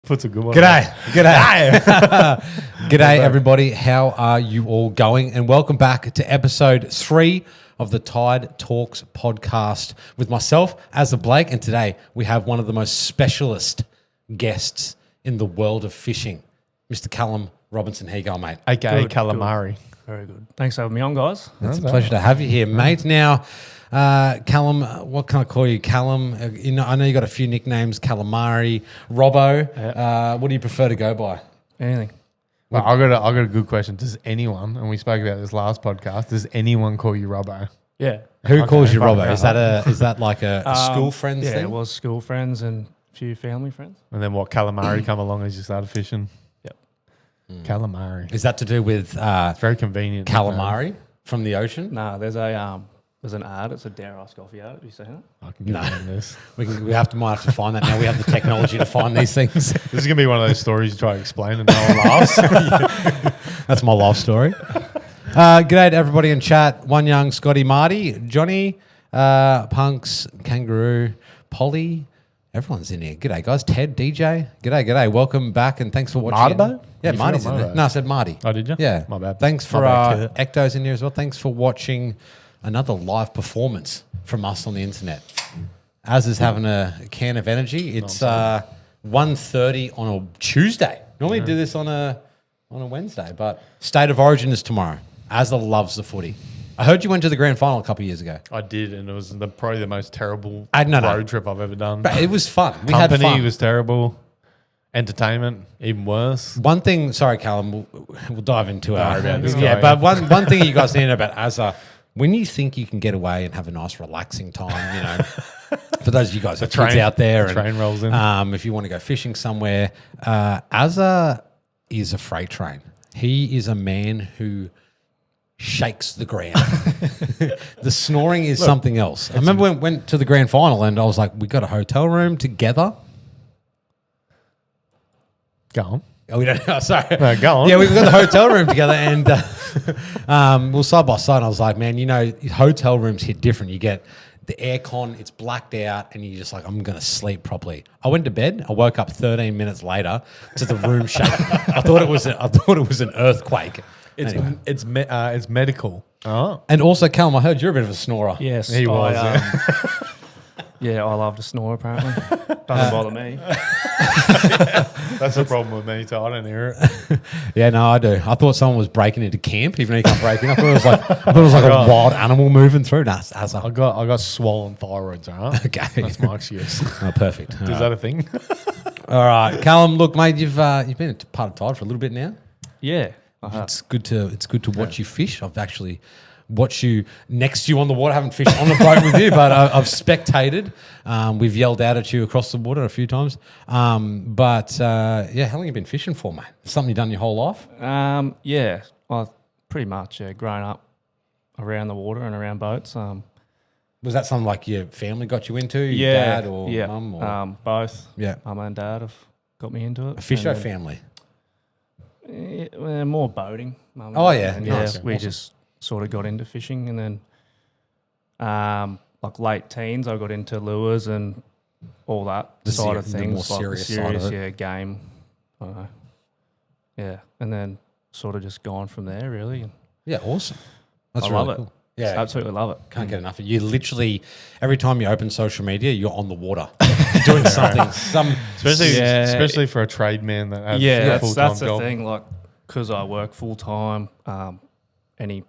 Puts a good one. G'day. G'day, everybody. How are you all going? And welcome back to episode 3 of the Tide Talks podcast with myself, Azza Blake. And today we have one of the most specialist guests in the world of fishing, Mr. Callum Robinson. How you going, mate? AKA Calamari. Very good. Thanks for having me on, guys. It's a pleasure to have you here, mate. Now, Callum, what can I call you? Callum, I know you got a few nicknames, Calamari, Robbo. Yeah. What do you prefer to go by? Anything. Well, I got a good question. Does anyone, and we spoke about this last podcast, does anyone call you Robbo? Yeah. Who calls you right, Robbo? right. Is that like a school friends Yeah, thing? it was school friends and a few family friends. And then what, Calamari come along as you started fishing? Yep. Calamari. Is that to do with It's very convenient. calamari from the ocean? No, there's an ad. It's a Dare Ask Coffee ad. Have you seen it? I can get on this. We might have to find that now. We have the technology to find these things. This is going to be one of those stories you try to explain and no one laughs. That's my life story. G'day to everybody in chat. One Young, Scotty, Marty, Johnny, Punks, Kangaroo, Polly. Everyone's in here. G'day, guys. Ted, DJ. G'day. Welcome back and thanks for watching. Marty? Yeah, You Marty's in forgot there. Marty. No, I said Marty. Oh, did you? Yeah. My bad. Thanks for My bad, Ecto's in here as well. Thanks for watching another live performance from us on the internet. Az is having a can of energy. It's 1:30 on a Tuesday. Normally do this on a Wednesday, but State of Origin is tomorrow. Azza loves the footy. I heard you went to the grand final a couple of years ago. I did, and it was probably the most terrible No. road trip I've ever done. But it was fun. We had Company fun. was terrible. Entertainment, even worse. One thing, sorry, Callum, we'll dive into our about this yeah. guy. But one thing you guys need to know about Azza, when you think you can get away and have a nice relaxing time, you know, for those of you guys who have kids out there, the train rolls in. If you want to go fishing somewhere, Azza is a freight train. He is a man who shakes the ground. The snoring is something else. I remember when we went to the grand final and I was like, we got a hotel room together. Go on. Oh, we don't know. Sorry. No, go on. Yeah, we got the hotel room together and we're side by side. And I was like, man, you know, hotel rooms hit different. You get the aircon, it's blacked out, and you're just like, I'm going to sleep properly. I went to bed. I woke up 13 minutes later to the room shaking. I thought it was an earthquake. It's medical. Oh. And also, Callum, I heard you're a bit of a snorer. Yes. He was, Yeah, I love to snore, apparently. Doesn't bother me. That's the problem with me, so I don't hear it. Yeah, no, I do. I thought someone was breaking into camp, even though you can't break in. I thought it was like a wild animal moving through. Nah, I got swollen thyroids, all right? Okay. That's my excuse. Oh, perfect. Is that a thing? All right, Callum. Look, mate, you've been a part of Tide for a little bit now. Yeah. I It's good to watch you fish. I've actually watched you next to you on the water. I haven't fished on the boat with you, but I've spectated. We've yelled out at you across the water a few times. How long have you been fishing for, mate? Something you've done your whole life? Yeah. Well, pretty much, yeah. Growing up around the water and around boats. Was that something like your family got you into? Your Yeah. dad or yeah. mum? Or Both. Yeah. Mum and dad have got me into it. a fisher And then- family? more boating. Mum Oh, and yeah. dad. Nice. We Awesome. just sort of got into fishing, and then like late teens, I got into lures and all that The side of the things, more like serious side of it. yeah, game. I don't know. Yeah, and then sort of just gone from there, really. And Yeah, awesome. That's I really love it. cool. Yeah, absolutely love it. can't get enough of it. You literally, every time you open social media, you're on the water doing something. Especially for a trade man that has a full-time that's the job. thing. Like, because I work full time, any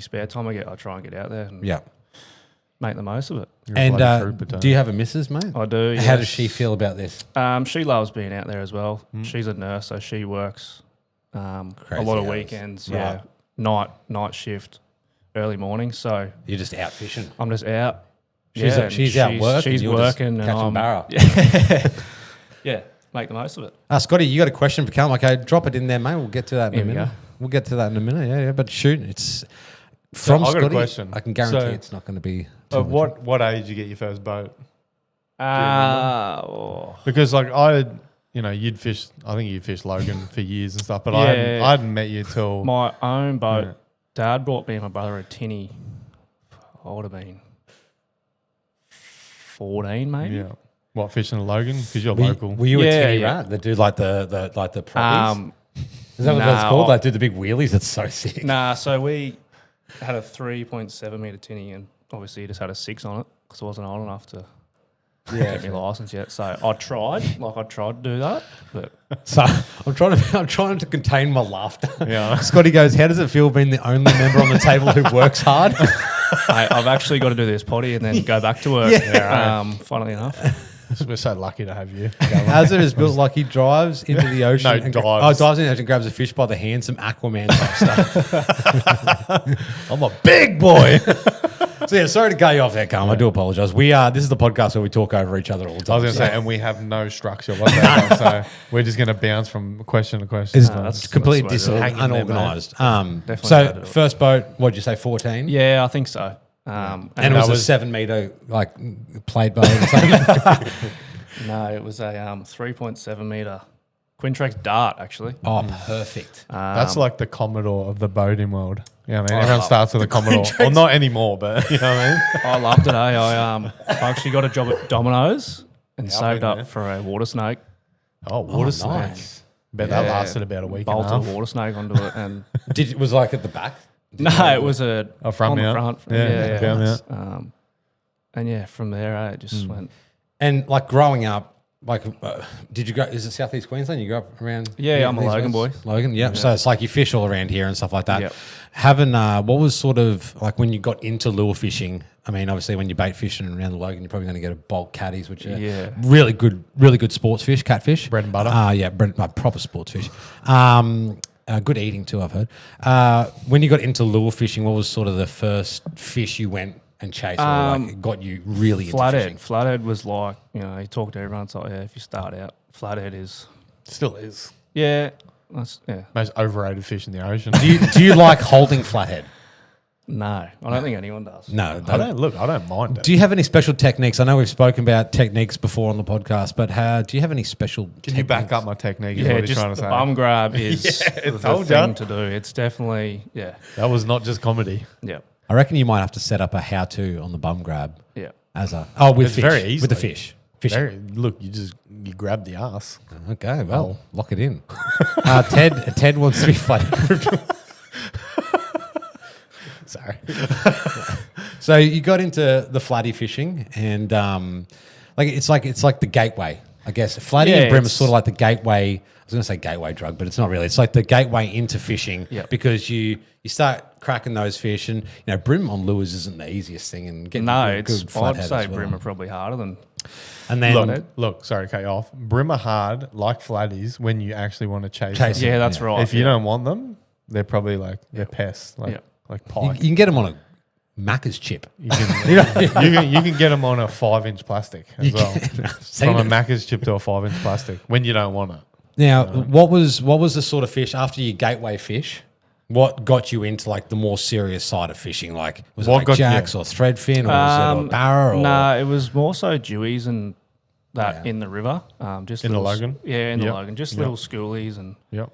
spare time I get, I try and get out there and Yeah. make the most of it. You're a bloody And trooper, Tony. do you have a missus, mate? I do. How yes. does she feel about this? She loves being out there as well. She's a nurse, so she works a Crazy lot of hours. weekends. Right. Yeah, night shift, early morning. So You're just out fishing. I'm just out. She's and out working. She's You're just working, and catching I'm barra. yeah, make the most of it. Scotty, you got a question for Callum? Okay, drop it in there, mate. We'll get to that in Here a we minute. go. We'll get to that in a minute. Yeah. But shoot, it's So from I've got a Scotty. question. I can guarantee So, it's not going to be. Too much. What age did you get your first boat? Oh. Because like you'd fish. I think you'd fish Logan for years and stuff, but Yeah. I hadn't met you till My own boat. Yeah. Dad brought me and my brother a tinny. I would have been 14, maybe. yeah. What, fishing the Logan? Because you're Were you, local. were you a Yeah, tinny yeah. rat that do like the proppies? Is that what nah, it's called? Like do the big wheelies? It's so sick. Nah, so we had a 3.7 meter tinny, and obviously you just had a 6 on it because I wasn't old enough to get my license yet. So I tried to do that, but So I'm trying to contain my laughter. Yeah. Scotty goes, "How does it feel being the only member on the table who works hard?" I've actually got to do this potty and then go back to work. Funnily enough. We're so lucky to have you. Hazard is built like he drives into the ocean. No, and dives. dives into the ocean, grabs a fish by the hand, some Aquaman type stuff. I'm a big boy. So yeah, sorry to cut you off there, Callum. I do apologise. This is the podcast where we talk over each other all the I time. was going to say, and we have no structure whatsoever, so we're just going to bounce from question to question. It's that's completely the way to do it. unorganised. Definitely So way to do it. first boat, what did you say, 14? Yeah, I think so. And it was that a was- 7 meter like played boat or something. No, it was a 3.7 meter Quintrex Dart actually. Oh, perfect. That's like the Commodore of the boating world. Yeah, I mean, everyone starts with a Commodore. Well, not anymore, but you know what I mean? I loved it. I actually got a job at Domino's and I've saved been up there. for a water snake. Oh, water nice. snakes. Bet that lasted about a week and a Bolted half. a water snake onto it, and Was it like at the back? no, it was a front on the mount. front. Yeah, down mount. And yeah, from there it just went. And like growing up, like, did you go? Is it Southeast Queensland? You grew up around? Yeah, I'm a these Logan ways? boy. Logan, yep. So it's like you fish all around here and stuff like that. Yep. Having what was sort of like when you got into lure fishing? I mean, obviously when you're bait fishing around the Logan, you're probably going to get a bulk caddies, which are really good sports fish, catfish, Bread and butter. Yeah, proper sports fish. Good eating too, I've heard. When you got into lure fishing, what was sort of the first fish you went and chased, or like got you really into fishing? Flathead was like, you talk to everyone, it's like, yeah, if you start out, flathead is, Still is. that's, Most overrated fish in the ocean. Do you like holding flathead? no, I don't think anyone does. No, I don't mind it. Do you have any special techniques? I know we've spoken about techniques before on the podcast, but do you have any special Can you back up my technique? Is Yeah, what he's just trying the to say. bum grab is Yeah, the told thing ya. to do. It's definitely, That was not just comedy. yeah. I reckon you might have to set up a how-to on the bum grab Yeah. with It's fish. very easy. With the fish. Fishing. Look, you grab the ass. Okay, well, lock it in. Ted wants to be funny. Sorry. So you got into the flatty fishing, and it's like the gateway, I guess. Flatty Yeah, and brim is it's- sort of like the gateway. I was going to say gateway drug, but it's not really. It's like the gateway into fishing because you start cracking those fish, and brim on lures isn't the easiest thing. And getting No, good I'd flathead say as well. brim are probably harder than. And then Look, sorry to cut you off. Brim are hard, like flatties, when you actually want to chase them. Yeah, that's right. If you don't want them, they're probably like they're pests, like you pike. can get them on a Macca's chip. You can, you can get them on a 5-inch plastic as well. From a Macca's chip to a 5-inch plastic when you don't want it. Now, what was the sort of fish after your gateway fish? What got you into like the more serious side of fishing? Like was it What like got you- jacks or threadfin or was it a barra? Or? Nah, it was more so dewies and that in the river. Just In the little Logan? Yeah, in the Yep. Logan. Just Yep. little schoolies and Yep.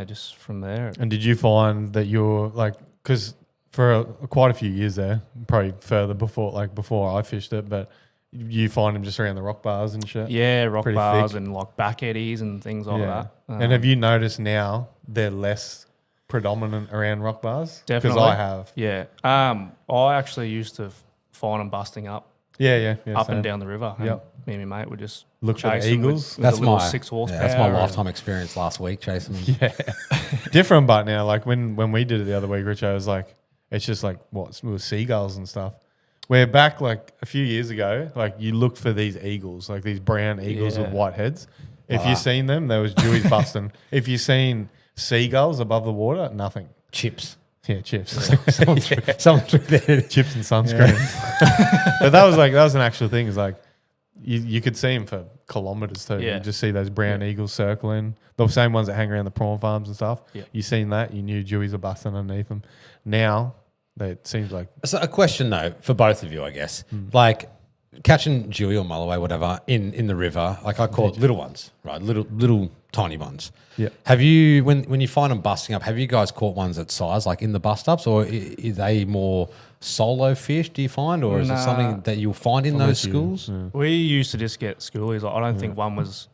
just from there. And did you find that you're like, because for quite a few years there, probably further before I fished it, but you find them just around the rock bars and shit? Yeah, rock Pretty bars thick. and like back eddies and things like that. And have you noticed now they're less predominant around rock bars? Definitely. Because I have. Yeah. I actually used to find them busting up Yeah, up same. and down the river. And Yep. me and my mate would just Look for the chase them eagles. With That's a little my 6 horsepower. That's my and- lifetime experience last week chasing them. Yeah. Different, but now, like when we did it the other week, Richo, it was like, it's just like, it was seagulls and stuff. Where back like a few years ago, like you looked for these eagles, like these brown eagles with Yeah. white heads. If you seen them, there was dewies busting. If you seen seagulls above the water, nothing. Chips. Yeah, chips. Someone threw their Chips and sunscreen. But that was an actual thing. Is like you could see them for kilometers too. Yeah. You just see those brown eagles circling. The same ones that hang around the prawn farms and stuff. Yeah. You seen that, you knew dewies are busting underneath them. Now, it seems like So a question though for both of you, I guess. Like catching Dewey or mulloway, whatever, in the river, like I call it little ones, right? Little tiny ones. Yeah. Have you, when you find them busting up, have you guys caught ones at size, like in the bust ups, or are they more solo fish, do you find, or is it something that you'll find in those schools? We used to just get schoolies. Like, I don't think one was.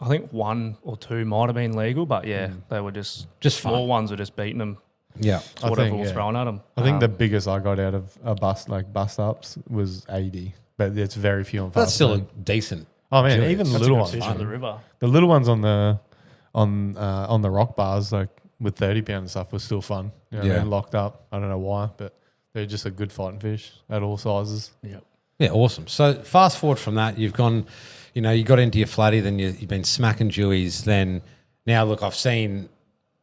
I think 1 or 2 might have been legal, but they were just small fun. ones were just beating them. Yeah. Whatever was thrown at them. I think the biggest I got out of a bust ups was 80, but it's very few and far. That's still decent. Oh man, Dewey. even the That's little a good ones, fish for the river. the little ones on the rock bars, like with 30 pound and stuff, was still fun. You know what I mean? Locked up. I don't know why, but they're just a good fighting fish at all sizes. Yeah. Yeah, awesome. So fast forward from that, you've gone, you got into your flatty, then you've been smacking dewies. Then now, look, I've seen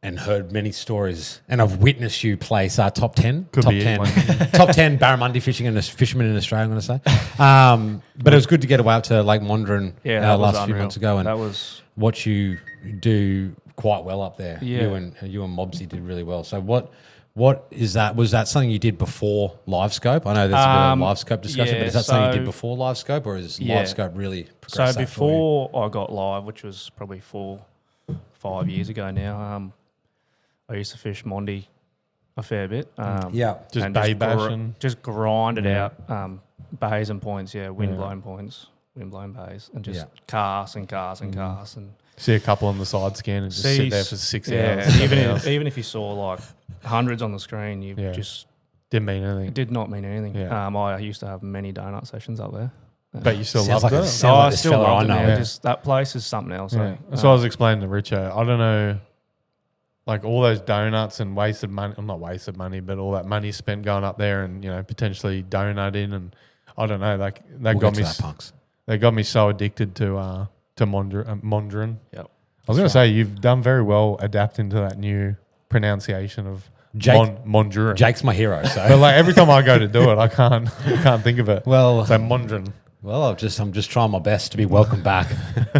and heard many stories, and I've witnessed you place top 10, Could top be 10, anyone. top 10 barramundi fishermen in Australia, I'm going to say. But it was good to get away out to Lake Monduran last few months ago, and that was what you do quite well up there. Yeah. You and Mobsy did really well. So what is that? Was that something you did before Live Scope? I know there's a bit of Live Scope discussion, but is that something you did before Live Scope, or is Live Scope really progressed so that for you? before I got live, which was probably 4-5 years ago now, I used to fish Mondi a fair bit. Just and bay bashing. just grind it out, bays and points, wind blown points, wind blown bays, and just cast and cast and cast and See a couple on the side scan and just sit there for 6 hours. and even if you saw like hundreds on the screen, you just didn't mean it anything. did not mean anything. Yeah. I used to have many donut sessions up there. But you still Sounds loved like it. a- Sounds like I this still fella loved I it, know. man. Yeah. Just that place is something else. Yeah. So I was explaining to Richo, I don't know, like all those donuts and wasted money, I'm not wasted money, but all that money spent going up there and, potentially donutting, and I don't know, like that We'll got get me, to that, punks. they got me so addicted to Monduran. Yep. I was going to say, you've done very well adapting to that new pronunciation of Monduran. Jake's my hero. But So like every time I go to do it, I can't think of it. well, So Monduran. I'm just trying my best to be welcome back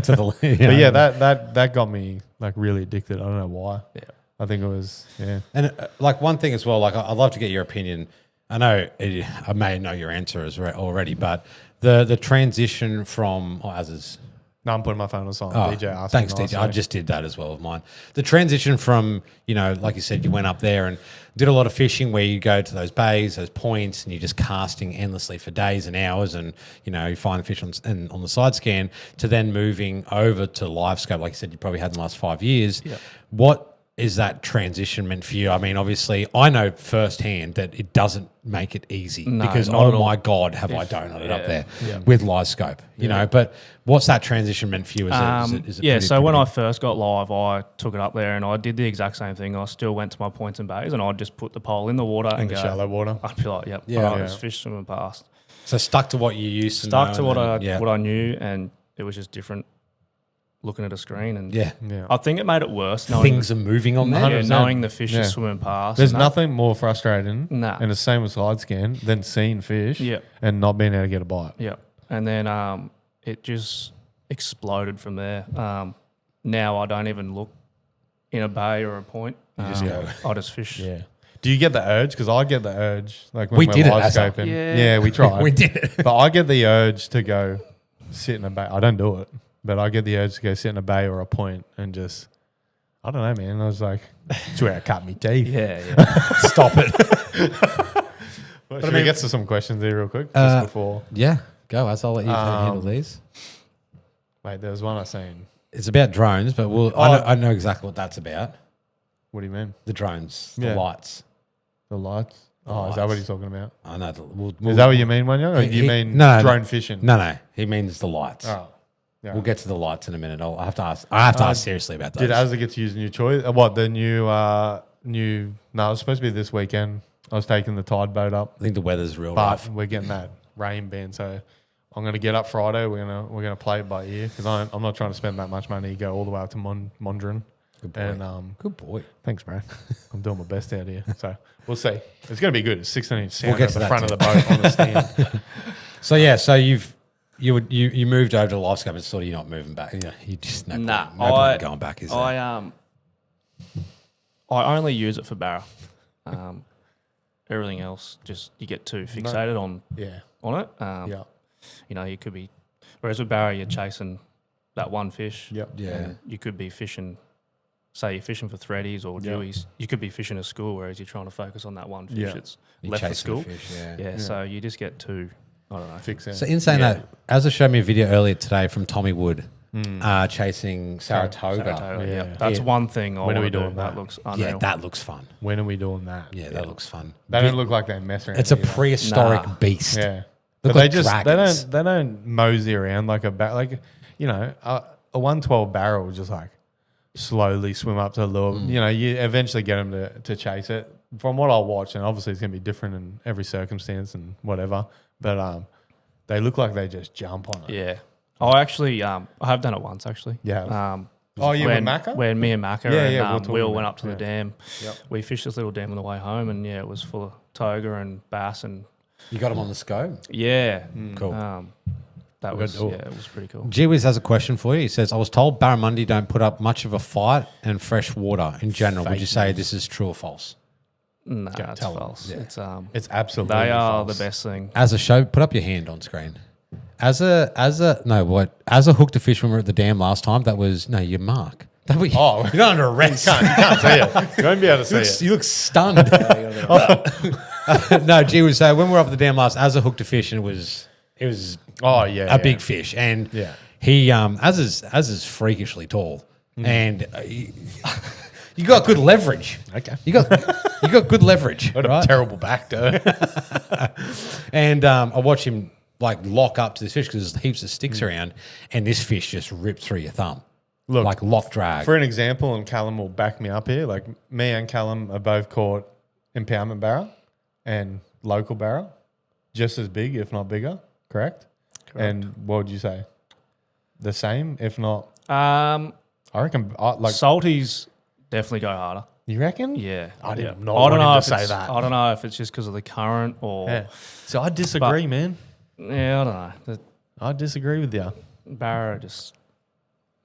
to the. But yeah, that got me like really addicted. I don't know why. Yeah. I think it was And like one thing as well, like I'd love to get your opinion. I know I may know your answer already, but the transition from No, I'm putting my phone on silent. DJ asked thanks, me DJ. I just did that as well of mine. The transition from, like you said, you went up there and did a lot of fishing where you go to those bays, those points, and you're just casting endlessly for days and hours, and you find the fish on the side scan, to then moving over to live scope, like you said, you probably had in the last 5 years. Yeah. What is that transition meant for you? I mean, obviously, I know firsthand that it doesn't make it easy because, not at all. my God, have I donutted up there with live scope, but what's that transition meant for you? Is it yeah, pretty- so when pretty- I first got live, I took it up there and I did the exact same thing. I still went to my points and bays and I'd just put the pole in the water and the go. shallow water. I'd be like, yep, Yeah. this fish swimming past. So stuck to what you used to Stuck know to and what I knew, and it was just different looking at a screen. And yeah. I think it made it worse knowing, Things are moving on there. 100%. knowing the fish Yeah. is swimming past. There's and that. nothing more frustrating, Nah. and the same with side scan, than seeing fish and not being able to get a bite. Yeah, and then it just exploded from there. Now I don't even look in a bay or a point. You just go. I just fish. Yeah. Do you get the urge? Because I get the urge. Like when We we're did it live as a- scoping. Yeah. Yeah, we tried. We did it. But I get the urge to go sit in a bay. I don't do it, but I get the urge to go sit in a bay or a point and just, I don't know, man. I was like, that's where I cut me teeth. Yeah. Stop it. Should we get to some questions here real quick? Just before. Yeah, go. As I'll let you handle these. Wait, there was one I was saying. It's about drones, but I know exactly what that's about. What do you mean? The drones, the Yeah. lights. The lights? Oh, is that what he's talking about? I know. Is that what you mean, Wanya? Or do you mean no, drone fishing? No. He means the lights. Oh. Yeah. We'll get to the lights in a minute. I have to ask seriously about those. Did Azza get to use a new choice? What, the new, no, it was supposed to be this weekend. I was taking the Tide boat up, I think the weather's real but rough. we're getting that rain ban. So I'm going to get up Friday. We're gonna play it by ear because I'm not trying to spend that much money, go all the way up to Monduran. Good boy. And Good boy. thanks, bro. I'm doing my best out here. So we'll see. It's going to be good. It's 16-inch sound get at to the that front too. of the boat on the stand. So yeah, so you moved over to live scope and sort of you're not moving back. Yeah, you just no point going back. Is there? I only use it for barra. Everything else, just you get too fixated on Yeah. it. Yeah. you know, you could be. Whereas with Barra, you're chasing that one fish. Yep. Yeah. And you could be fishing. Say you're fishing for threadies or dewies. You could be fishing a school, whereas you're trying to focus on that one fish Yeah. that's You're left for chasing a school. fish, Yeah. So you just get too. I don't know. Fix it. So in saying that, Azza showed me a video earlier today from Tommy Wood chasing Saratoga. Saratoga, Yeah. yeah. That's one thing I When are want we to do. doing That that? looks unreal. Yeah, that looks fun. When are we doing that? Yeah, that looks fun. They don't look like they mess around. It's a either. prehistoric beast. Yeah. Look But like they just dragons. they don't mosey around like a you know, a 112 barrel will just like slowly swim up to the lure. You know, you eventually get them to chase it. From what I'll watch, and obviously it's gonna be different in every circumstance and whatever. But they look like they just jump on it. Yeah. I actually, I have done it once actually. Yeah. Oh, you and Macca? When me and Macca Yeah, and yeah, we'll talk Will about went it. up to the Yeah. dam. Yep. We fished this little dam on the way home, and it was full of toga and bass, and You got him on the scope? cool. That was it was pretty cool. G-Wiz has a question for you. He says, I was told barramundi don't put up much of a fight and fresh water in general. Would you say this is true or false? No, it's tell 'em. false. Yeah. It's It's absolutely they are false. the best thing. As a show, put up your hand on screen. As a hooked a fish when we were at the dam last time, that was, no, your mark. That was, Oh. you're not under arrest. You can't see it. You won't be able to see it. You look stunned. No, G was when we were up at the dam last, as a hooked a fish, and it was Oh yeah. a big fish, and Yeah. he as is freakishly tall, and you got good leverage. Okay. You got good leverage, What a right? terrible back though. And I watch him like lock up to this fish because there's heaps of sticks around, and this fish just ripped through your thumb. Look, Like lock drag. For an example, and Callum will back me up here, like me and Callum are both caught impoundment barra and local barra, just as big, if not bigger, correct? And what would you say? The same, if not, I reckon, like, Salties definitely go harder. you reckon? Yeah, I did yeah. not I want don't him know to if say it's- that. I don't know if it's just because of the current or Yeah. So I disagree, man. yeah, I don't know. The I disagree with you. Barra just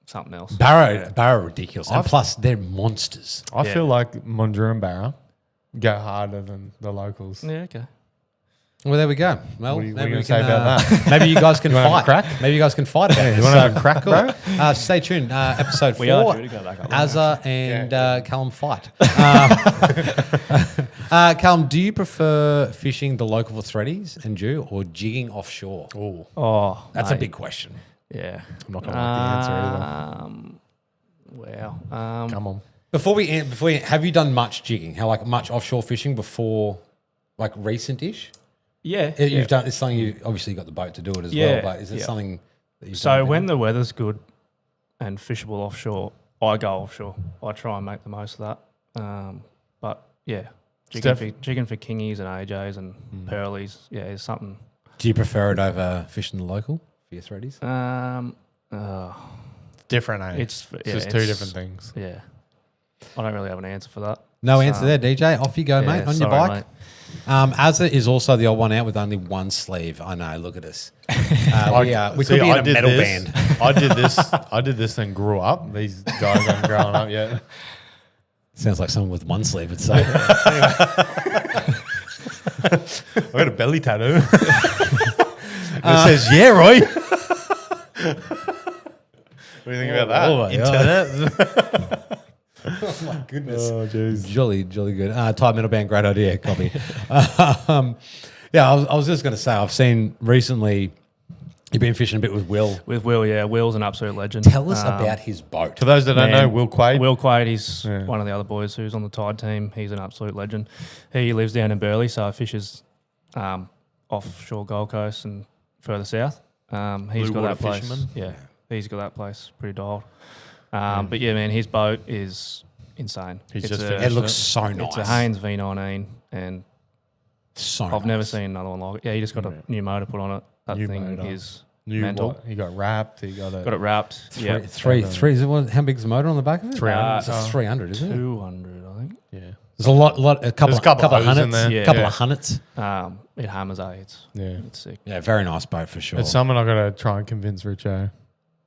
something else. Barra are ridiculous, and I've- plus they're monsters. I Yeah. feel like Monduran barra go harder than the locals. Yeah, okay. Well, there we go. Well, What are you maybe gonna we say can, about that? Maybe you guys can You wanna fight. have a crack? Maybe you guys can fight about it. You want to have a crack, bro? Stay tuned. Episode 4. We are due to go back up. Azza and Callum fight. Callum, do you prefer fishing the local for threadies and Jew or jigging offshore? Oh, That's a mate. big question. Yeah. I'm not going to like the answer Wow. Come on. Before we have you done much jigging? How like much offshore fishing before, like recent-ish? Yeah. You've done. It's something you obviously got the boat to do it as Yeah, well. But is it yeah. something that you've So done? when the weather's good and fishable offshore, I go offshore. I try and make the most of that. But yeah, jigging for kingies and AJs and pearlies, yeah, is something. do you prefer it over fishing the local for your threadies? Different, eh? It's just two different things. Yeah, I don't really have an answer for that. No answer there, DJ. Off you go, Yeah, mate, on your sorry, bike. mate. Azza is also the odd one out with only one sleeve. I know. Look at us. We could be in a metal band. I did this and grew up. These guys haven't grown up yet. Sounds like someone with one sleeve would say. I got a belly tattoo. It says, "Yeah, Roy." What do you think about that? Oh my Internet. Oh my goodness. Oh, jeez. Jolly good. Tide metal band, great idea. Copy. I was just going to say, I've seen recently you've been fishing a bit with Will. With Will, yeah, Will's an absolute legend. Tell us about his boat. For those that don't Man, know, Will Quaid. Will Quaid, he's one of the other boys who's on the Tide team. He's an absolute legend. He lives down in Burleigh, so fishes offshore Gold Coast and further south. He's Blue got water that place. fisherman? Yeah, he's got that place pretty dialed. But yeah, man, his boat is insane. He's It's just a- finished It looks so nice. It's a Haynes V19, and So I've never nice. seen another one like it. Yeah, he just got a new motor put on it. That New thing motor. is Knew mental. what? He got wrapped. He got Got it wrapped. Yeah, Three. Is it how big's the motor on the back of it? 300. It's a 300, isn't it? 200, I think. Yeah. There's a couple There's a couple of O's in hunnets. there. Yeah. Couple Yeah. of hunnets. It hammers, It's Yeah. sick. Yeah, very nice boat for sure. It's something I got to try and convince Richo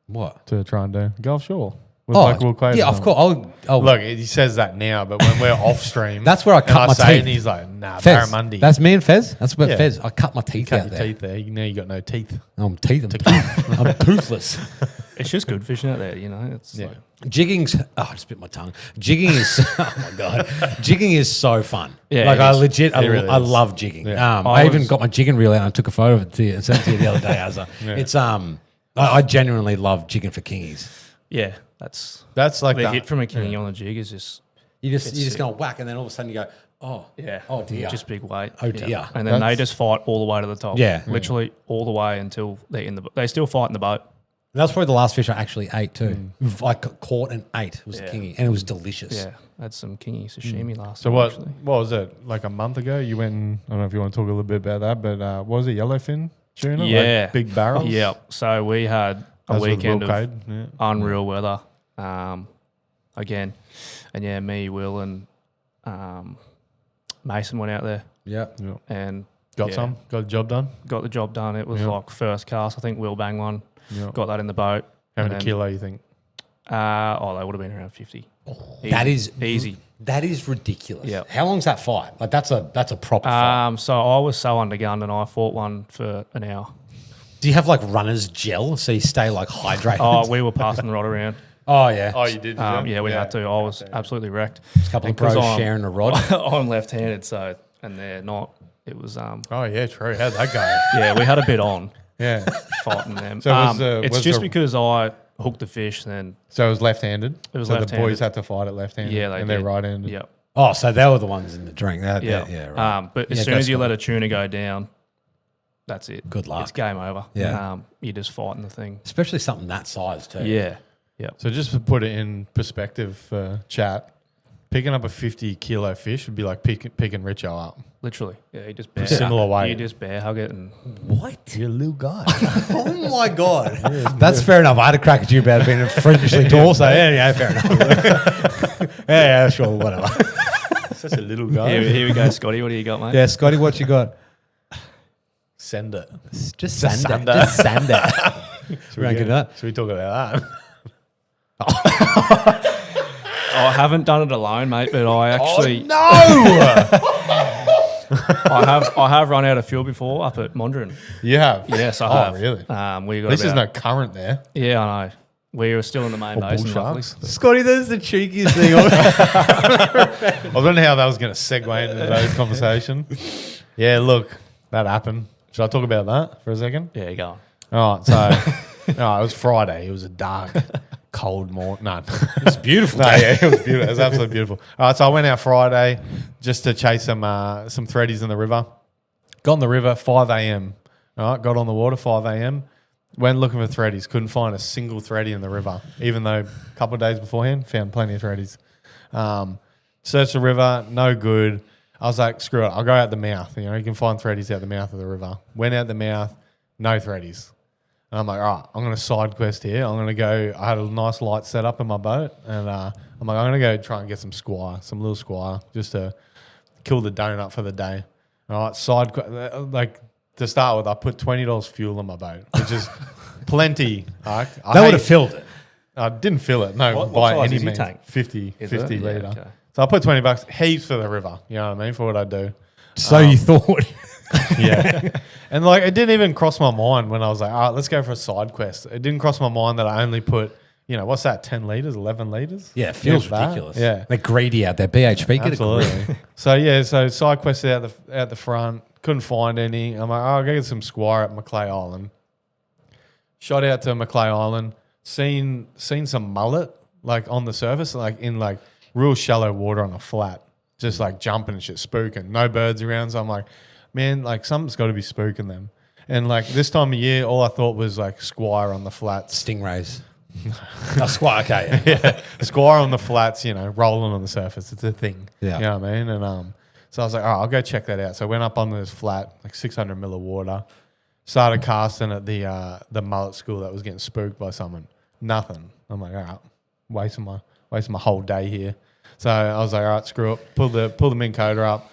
What? to try and do. Go offshore With Will Quaid yeah, or of something? course. I'll Look, he says that now, but when we're off stream, That's where I and cut my say it teeth. and he's like, nah, Fez. barramundi. That's me and Fez. That's about Yeah. Fez. I cut my teeth cut out your there. teeth there. Now you got no teeth. I'm I'm toothless. It's just good fishing out there, you know. It's Yeah. like, Jigging's I just bit my tongue. Jigging is oh my god. Jigging is so fun. Yeah, like it I is. legit It really I is. love jigging. Yeah. I even got my jigging reel out and I took a photo of it to you and sent it to you the other day, Azza. Yeah. It's I genuinely love jigging for kingies. yeah, that's Like the that. hit from a kingy on the jig is just You just It's go whack and then all of a sudden you go, oh yeah, oh dear. just big weight. Oh, Yeah. dear. And then they That's- just fight all the way to the top. Yeah. literally all the way until they're in the. They still fight in the boat. That was probably the last fish I actually ate too. I caught and ate was a Yeah. kingy and it was delicious. Yeah, I had some kingy sashimi last. So night, what? Actually. What was it? Like a month ago, you went. I don't know if you want to talk a little bit about that, but what was it? Yellowfin tuna? Yeah. Like big barrels. Yeah. So we had a That's with weekend Will of Quaid, yeah. unreal weather. Again, and yeah, me, Will, and Mason went out there Yeah. Yeah. and Got yeah, some. Got the job done. got the job done. It was Yeah. like first cast. I think Will banged one. Yeah. Got that in the boat. How and many then- kilo you think? They would have been around 50. That is easy. That is ridiculous. Yeah. How long's that fight? Like that's a proper fight. So I was so undergunned and I fought one for an hour. Do you have like runner's gel so you stay like hydrated? Oh, we were passing the rod around. Oh, yeah. Oh, you did. Yeah, we had to. I was absolutely wrecked. a couple of And 'cause bros I'm- sharing a rod. I'm left-handed, so and they're not. It was Oh yeah, true. How'd that go? yeah, we had a bit on Yeah. fighting them. So was it's was just the- because I hooked the fish, then So it was left-handed. It was so the left-handed. boys had to fight it left-handed. yeah, they and did. they're right-handed. Yeah, Oh, so they were the ones in the drink. That, yeah, yeah, right. But Yeah, as soon go as you Scott. let a tuna go down, that's it. Good luck. It's game over. Yeah. You're just fighting the thing. Especially something that size too. Yeah, yeah. So just to put it in perspective for chat, picking up a 50-kilo fish would be like picking Richo up. Literally. Yeah, you just bear Similar weight. You just bear hug it and What? You're a little guy. Oh my god. That's fair enough. I had a crack at you about being freakishly tall, so yeah, fair enough. yeah, sure, whatever. Such a little guy. here we go, Scotty. What do you got, mate? Yeah, Scotty, what you got? Send it. Just sand sand it. it. Just sand it. Should we, Rank it up. should we talk about that? I haven't done it alone, mate, but I actually no! I have run out of fuel before up at Monduran. You have? Yes, I Oh, have. really? We got This is about, no current there. Yeah, I know. We were still in the main Or bull basin, luckily. sharks. Scotty, that's the cheekiest thing. I was wondering how that was going to segue into today's conversation. Yeah, look, that happened. Should I talk about that for a second? Yeah, go on. All right, so it was Friday. It was a dark, cold morning. No, It's beautiful. no, yeah, it was beautiful. It was absolutely beautiful. All right, so I went out Friday just to chase some threadies in the river. Got on the river 5 a.m. All right, got on the water 5 a.m. Went looking for threadies. Couldn't find a single threadie in the river, even though a couple of days beforehand found plenty of threadies. Searched the river, no good. I was like, screw it, I'll go out the mouth. You know, you can find threadies out the mouth of the river. Went out the mouth, no threadies. And I'm like, all right, I'm going to side quest here. I'm going to go. I had a nice light set up in my boat, and I'm like, I'm going to go try and get some little squire, just to kill the donut for the day. All right, like to start with, I put $20 fuel in my boat, which is plenty. That would have filled it. I didn't fill it, no, What by size any is your means. tank? 50 Is it? Yeah, litre. okay. So I put $20, heaps for the river. You know what I mean? For what I do. So you thought. Yeah. And like, it didn't even cross my mind when I was like, all right, let's go for a side quest. It didn't cross my mind that I only put, what's that, 10 litres, 11 litres? Yeah, it feels If that. ridiculous. Yeah. They're greedy out there. BHP, get a grip. Absolutely. so side quested out the front, couldn't find any. I'm like, I'll go get some squire at Maclay Island. Shot out to Maclay Island, seen some mullet like on the surface, like in like real shallow water on a flat, just like jumping and shit, spooking. No birds around, so I'm like, man, like something's got to be spooking them. And like this time of year, all I thought was like squire on the flats. Stingrays. No, squire, okay. Yeah, squire on the flats, rolling on the surface. It's a thing. Yeah. You know what I mean? And so I was like, all right, I'll go check that out. So I went up on this flat, like 600 mil of water, started casting at the mullet school that was getting spooked by someone. Nothing. I'm like, all right, wasting my whole day here. So I was like, all right, screw it. Pull the Minn Kota up.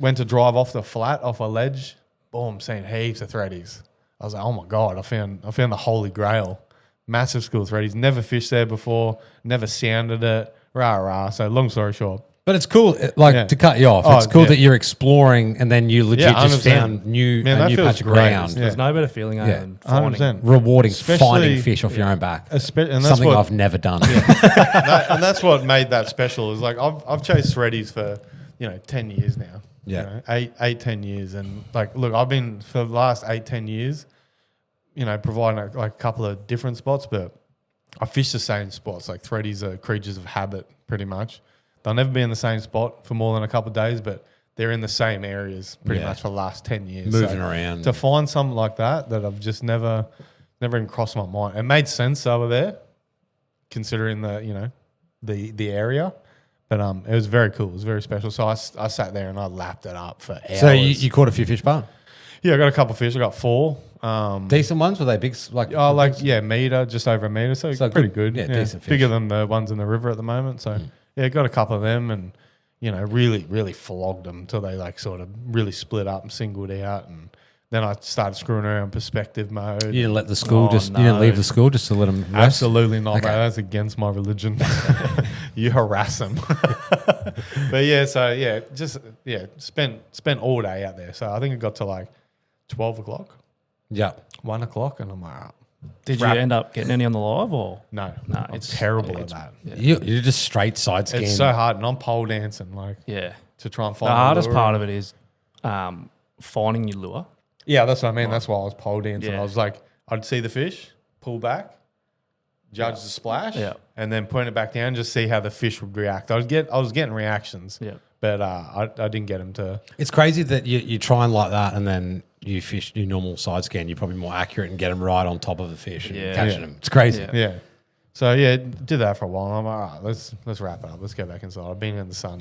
Went to drive off the flat, off a ledge. Boom, seen heaps of threadies. I was like, oh my God, I found the holy grail. Massive school threadies. Never fished there before. Never sounded it. Rah. So long story short. But it's cool, to cut you off. It's cool that you're exploring and then you legit just 100%. found a new patch of great. ground. There's no better feeling than finding 100%. Rewarding Especially- finding fish off your own back. And that's Something what, I've never done. and that's what made that special. Is like I've chased threadies for 10 years now. Yeah. 10 years, and like look, I've been for the last 8-10 years, providing like a couple of different spots, but I fish the same spots. Like threadies are creatures of habit, pretty much. They'll never be in the same spot for more than a couple of days, but they're in the same areas pretty much for the last 10 years. Moving around. To find something like that I've just never even crossed my mind. It made sense over there, considering the area. But it was very cool. It was very special. So I sat there and I lapped it up for hours. So you caught a few fish, Barn? Yeah, I got a couple of fish. I got 4. Decent ones? Were they big? Meter, just over a meter. So pretty good. Yeah, decent fish. Bigger than the ones in the river at the moment. So got a couple of them and, really, really flogged them till they like sort of really split up and singled out. And then I started screwing around perspective mode. You didn't let the school you didn't leave the school just to let them rest? Absolutely not, bro. That's against my religion. You harass them. But spent all day out there. So I think it got to like 12 o'clock. Yeah. 1 o'clock, and I'm like, Did you end up getting any on the live or? no, No, I'm terrible at that. Yeah. You're just straight side scan. It's so hard, and I'm pole dancing Yeah. to try and The find hardest lure. part of it is finding your lure. Yeah, that's what I mean. That's why I was pole dancing. Yeah. I was like, I'd see the fish, pull back, judge the splash, and then point it back down, just see how the fish would react. I was getting reactions, but I didn't get them to. It's crazy that you try and like that and then you fish your normal side scan. You're probably more accurate and get them right on top of the fish and catching them. It's crazy. Yeah. So did that for a while. And I'm like, all right, let's wrap it up. Let's go back inside. I've been in the sun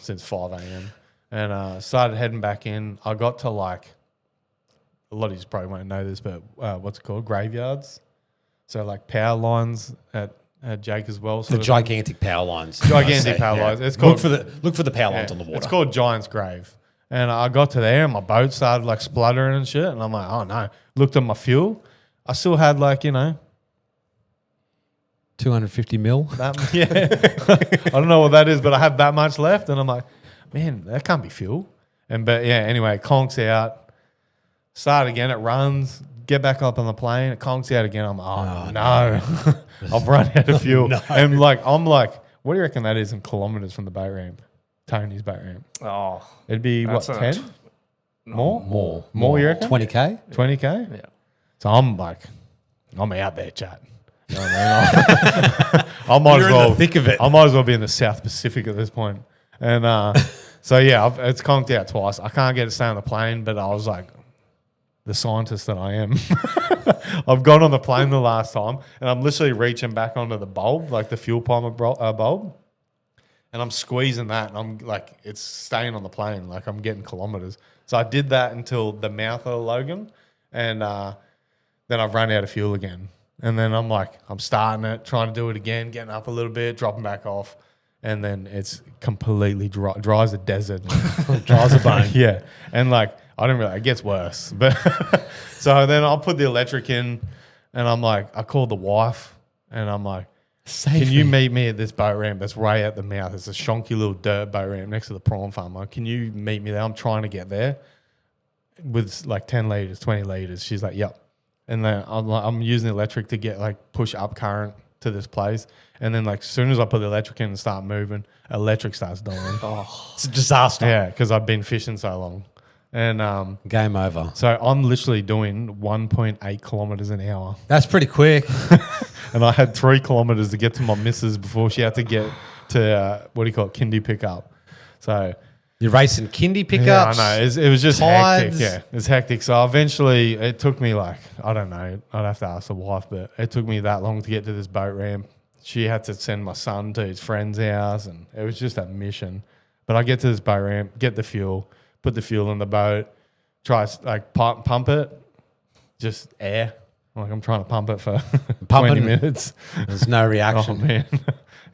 since 5 a.m. and started heading back in. I got to like, a lot of you probably won't know this, but what's it called? Graveyards. So like power lines at Jake as well. The gigantic power lines. Gigantic power lines. It's called, look for the power lines on the water. It's called Giant's Grave. And I got to there and my boat started like spluttering and shit. And I'm like, oh no. Looked at my fuel. I still had like, 250 mil. I don't know what that is, but I had that much left. And I'm like, man, that can't be fuel. Anyway, it conks out. Start again. It runs. Get back up on the plane. It conks out again. I'm like, no. I've run out of fuel. And I'm like, what do you reckon that is in kilometers from the boat ramp? Tony's boat ramp. Oh. It'd be what, 10? More, you reckon? 20K? 20K? Yeah. So I'm like, I'm out there, chat. You know what I mean? I might You're as well in the thick of it. I might as well be in the South Pacific at this point. And it's conked out twice. I can't get it to stay on the plane, but I was like, the scientist that I am. I've gone on the plane the last time, and I'm literally reaching back onto the bulb, like the fuel pump bulb, and I'm squeezing that, and I'm like, it's staying on the plane, like I'm getting kilometers. So I did that until the mouth of Logan, and then I've run out of fuel again. And then I'm like, I'm starting it, trying to do it again, getting up a little bit, dropping back off, and then it's completely dry as a desert. Dry as a bone. Yeah. And like, I don't really, it gets worse. But so then I'll put the electric in, and I'm like, I called the wife, and I'm like, can you meet me at this boat ramp that's right at the mouth? It's a shonky little dirt boat ramp next to the prawn farm. Like, can you meet me there? I'm trying to get there with like 10 litres, 20 litres. She's like, yep. And then I'm using the electric to get like push up current to this place. And then like as soon as I put the electric in and start moving, electric starts dying. It's a disaster. Yeah, because I've been fishing so long. And Game over. so I'm literally doing 1.8 kilometers an hour. That's pretty quick. And I had 3 kilometers to get to my missus before she had to get to, kindy pickup. So You're racing kindy pickups. yeah, I know. It was just tides. hectic. Yeah, it was hectic. So eventually it took me like, I don't know, I'd have to ask the wife, but it took me that long to get to this boat ramp. She had to send my son to his friend's house, and it was just a mission. But I get to this boat ramp, get the fuel, put the fuel in the boat, try like pump it, just air. Like I'm trying to pump it for 20 minutes. There's no reaction. Oh, man.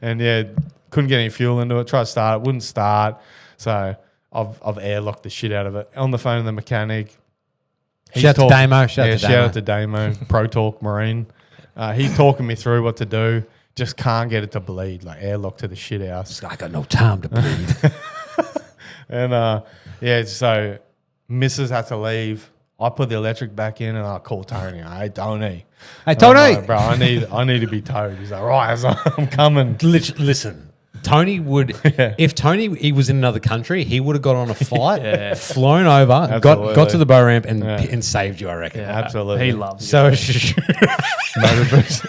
And yeah, couldn't get any fuel into it. Tried to start it, wouldn't start. So I've airlocked the shit out of it. On the phone to the mechanic. Shout out to Damo. Shout out to Damo. Pro Talk Marine. He's talking me through what to do. Just can't get it to bleed. Like airlock to the shit house. I got no time to bleed. And so Mrs. had to leave. I put the electric back in and I call Tony. Hey, Tony. Hey, Tony. Like, bro, I need to be towed. He's like, right, so I'm coming. Listen, Tony would, if Tony he was in another country, he would have got on a flight, flown over, got to the bow ramp and saved you, I reckon. Yeah, absolutely. He loves So motor boost.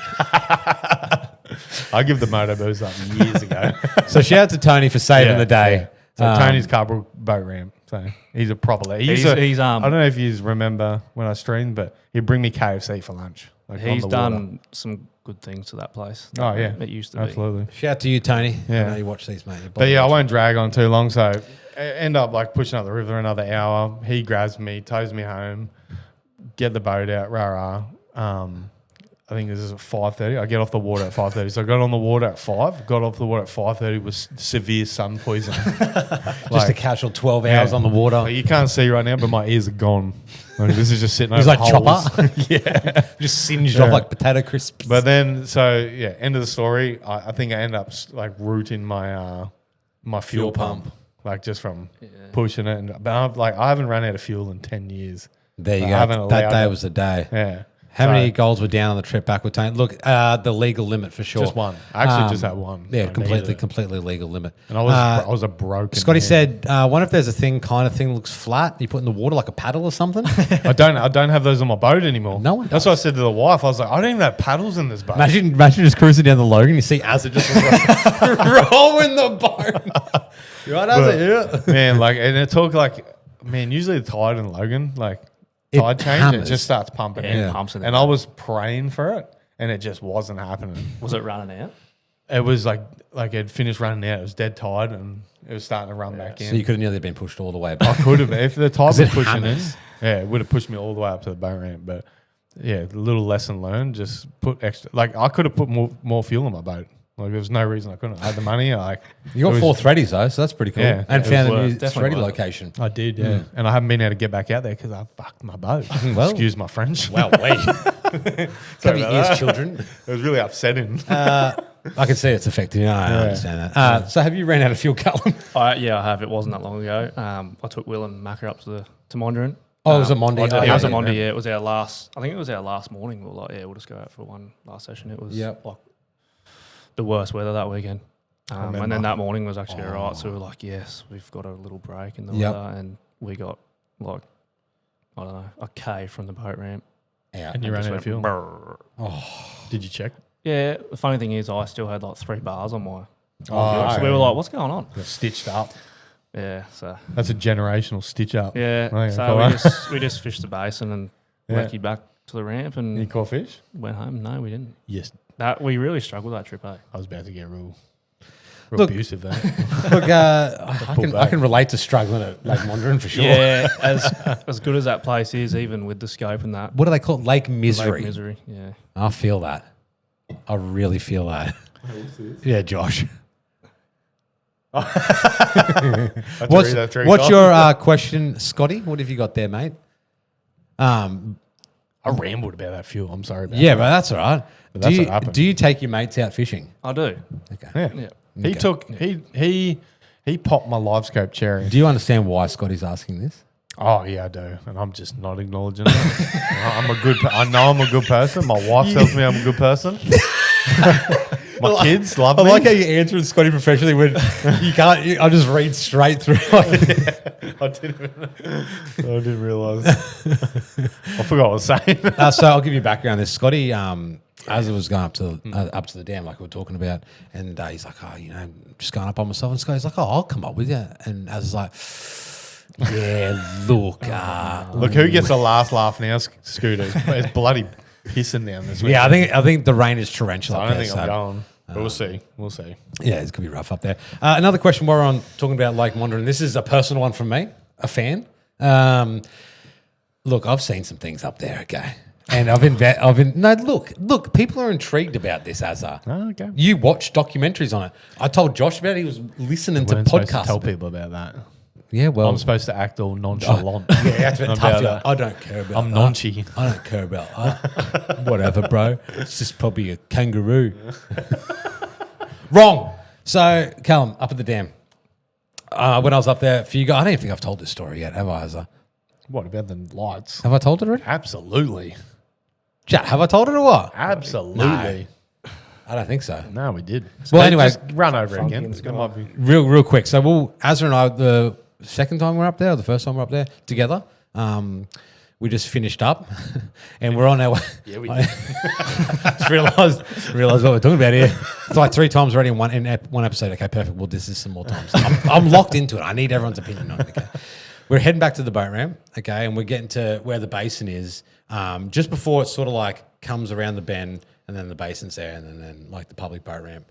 I give the motor boost up years ago. So shout out to Tony for saving the day. Yeah. So Tony's Carbrook boat ramp. So he's a proper. I don't know if you remember when I streamed, but he'd bring me KFC for lunch. Like he's done some good things to that place. Oh yeah, it used to absolutely. Shout out to you, Tony. Yeah, I know you watch these, mate. But yeah, I won't drag on too long. So I end up like pushing up the river another hour. He grabs me, tows me home, get the boat out. Rah rah. I think this is at 5:30. I get off the water at 5:30. So I got on the water at 5. Got off the water at 5:30 with severe sun poisoning. Just a casual 12 hours on the water. Like, you can't see right now, but my ears are gone. Like, this is just sitting He's over like holes. Chopper. Yeah. Just singed off like potato crisps. But then, end of the story. I think I end up like rooting my my fuel pump, like just from pushing it. But I haven't run out of fuel in 10 years. There you go. That day was the day. Yeah. How many goals were down on the trip back with Tony? Look, the legal limit for sure. Just one. I actually just had one. Yeah, completely legal limit. And I was a broken. Scotty said, "Wonder if there's a thing looks flat. You put in the water like a paddle or something." I don't have those on my boat anymore. No one. That's what I said to the wife. I was like, I don't even have paddles in this boat. Imagine just cruising down the Logan. You see Azza just rolling the boat. You right, Azza? Yeah. Man, and it took usually the Tide and Logan tide change, it just starts pumping in. Pumps in and I was praying for it, and it just wasn't happening. Was it running out? It was like it finished running out. It was dead tide, and it was starting to run back in. So you could have nearly been pushed all the way back. I could have. If the tide was pushing hammers. in, it would have pushed me all the way up to the boat ramp. But yeah, a little lesson learned. Just put extra. I could have put more fuel in my boat. There was no reason I couldn't. I had the money. You got 4 threadies though, so that's pretty cool. Yeah, and found a new definitely threadie location. I did, yeah. And I haven't been able to get back out there because I fucked my boat. Well, excuse my French. Well, wait. Cover your ears, children. It was really upsetting. I can see it's affecting you. I understand that. So have you ran out of fuel, Callum? I have. It wasn't that long ago. I took Will and Macca up to Monduran. Oh, it was a Monday. It was a Monday, yeah. It was our last, I think it was our last morning. We were like, we'll just go out for one last session. It was like the worst weather that weekend. And then that morning was actually all right. So we were like, yes, we've got a little break in the weather. And we got a K from the boat ramp. Yeah, and you ran out of fuel. Did you check? Yeah, the funny thing is I still had 3 bars on my fuel. So we were like, what's going on? Stitched up. Yeah, so. That's a generational stitch up. Yeah, so we just fished the basin and recce back to the ramp and... You caught fish? Went home. No, we didn't. Yes. We really struggled that trip, eh? I was about to get real abusive there. Look, I can relate to struggling at Lake Monduran for sure. Yeah, as good as that place is, even with the scope and that. What do they call it? Lake Misery. Lake Misery, yeah. I feel that. I really feel that. Yeah, Josh. What's your question, Scotty? What have you got there, mate? I rambled about that fuel. I'm sorry about that. Yeah, but that's all right. But that's what happened. Do you take your mates out fishing? I do. Okay. Yeah. He popped my live scope cherry. Do you understand why Scotty's asking this? Oh yeah, I do, and I'm just not acknowledging it. I know I'm a good person. My wife tells me I'm a good person. My kids love me. I like how you answered Scotty professionally when you can't. I'll just read straight through. I didn't realise. I forgot what I was saying. So I'll give you background. This Scotty, as it was going up to the dam, like we were talking about, and he's like, just going up on myself. And Scotty's like, I'll come up with you. And as is like, yeah, look, look, who gets the last laugh now, Scooter? It's bloody pissing down this week. Yeah, I think the rain is torrential. I don't think I'm going. But we'll see. Yeah, it's going to be rough up there. Another question while we're on talking about Lake Monduran. This is a personal one from me, a fan. Look, I've seen some things up there, okay? And look, people are intrigued about this, Azza. Oh, okay. You watch documentaries on it. I told Josh about it. He was listening to podcasts. Tell people about that. Yeah, well, I'm supposed to act all nonchalant. yeah, that's a bit I'm tough. about You're that. like, I don't care about. I'm that. nonchy. I don't care about whatever, bro. It's just probably a kangaroo. Wrong. So, Callum, up at the dam. When I was up there for you guys, I don't even think I've told this story yet, have I? What about the lights? Have I told it already? Absolutely. Chat, have I told it or what? Absolutely. I don't think so. No, we did. Well, anyway, just run over it funky again. in the It sky. might be. real quick. So, Azra and I, the second time we're up there, or the first time we're up there together, we just finished up, and we're on our way. Yeah, we did. Just realised what we're talking about here. It's like 3 times already in one episode. Okay, perfect. We'll do this some more times. I'm locked into it. I need everyone's opinion on it. Okay, we're heading back to the boat ramp. Okay, and we're getting to where the basin is. Just before it sort of like comes around the bend, and then the basin's there, and then like the public boat ramp.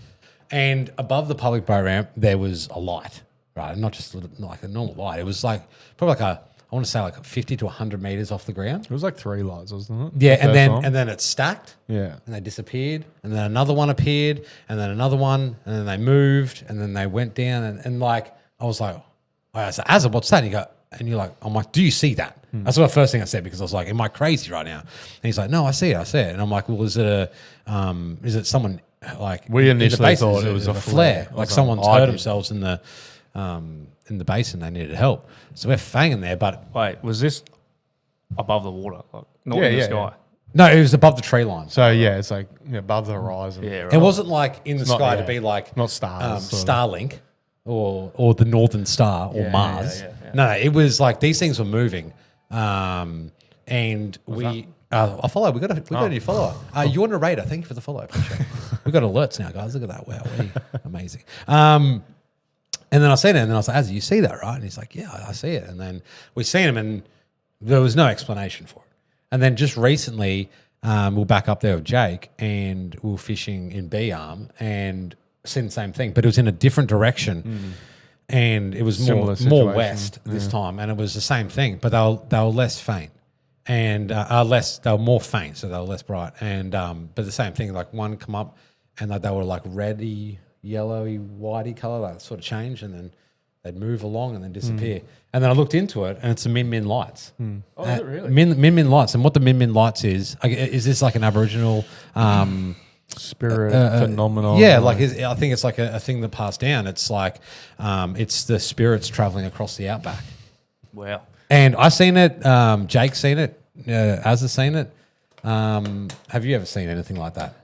And above the public boat ramp, there was a light, right? Not just not like a normal light. It was like probably like I want to say like 50 to 100 meters off the ground. It was like 3 lights, wasn't it? Yeah, The and first time? then it stacked. Yeah. And they disappeared, and then another one appeared, and then another one, and then they moved, and then they went down, and like I was like, I said, Azza, what's that? And you go, and you're like, I'm like, do you see that? That's the first thing I said, because I was like, am I crazy right now? And he's like, no, I see it. And I'm like, well, is it someone like We in the initially basin? thought Is it was a a flare, flare. like I someone's did. hurt themselves in the basin. They needed help, so we're fanging there, but Wait, was this above the water? Like, not Yeah, in the yeah, sky? no, it was above the tree line. So, yeah, it's like above the horizon. Yeah, right. It wasn't like in the not- sky yeah. to be like Not stars, sort of. Starlink or the Northern Star or Yeah, Mars. yeah. No, it was like these things were moving, and we. I follow. We got a new follower. Your narrator. Thank you for the follow. Appreciate it. We got alerts now, guys. Look at that. Wow, amazing. And then I seen it, and then I was like, "Azzy, you see that, right?" And he's like, "Yeah, I see it." And then we seen him, and there was no explanation for it. And then just recently, we're back up there with Jake, and we were fishing in B Arm, and seen the same thing, but it was in a different direction, and it was Similar more situation. west this time, and it was the same thing, but they were less faint, and they were more faint, so they were less bright, and but the same thing, like one come up, and they were like reddy, yellowy, whitey color, like sort of change, and then they'd move along and then disappear. And then I looked into it, and it's the Min lights. Oh, is it really? Min lights, and what the Min lights is this like an Aboriginal? Spirit, phenomenon. Yeah, like I think it's like a thing that passed down. It's like it's the spirits traveling across the outback. Wow. And I seen it. Jake's seen it. Azza's seen it. Have you ever seen anything like that?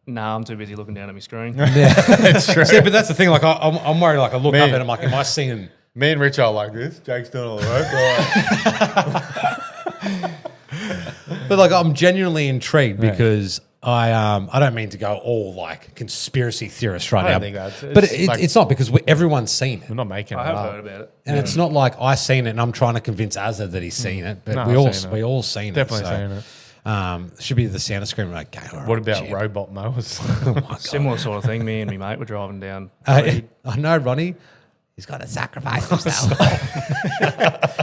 Nah, I'm too busy looking down at my screen. It's true. See, but that's the thing. Like I'm worried. Like I look Me. up and I'm like, am I seeing? Me and Rich are like this. Jake's doing all the work. But like I'm genuinely intrigued because I don't mean to go all like conspiracy theorist right I now. don't think that's- but it's like- it's not because everyone's seen it. We're not making I it have up. heard about it. And it's not like I seen it and I'm trying to convince Azza that he's seen it, but No, we I've all seen it. seen it. Definitely so, seen it. Should be the sound of screaming like, "Okay, all right, What about Jim." robot mowers? Similar sort of thing. Me and my mate were driving down. I know, Ronnie. He's got to sacrifice himself.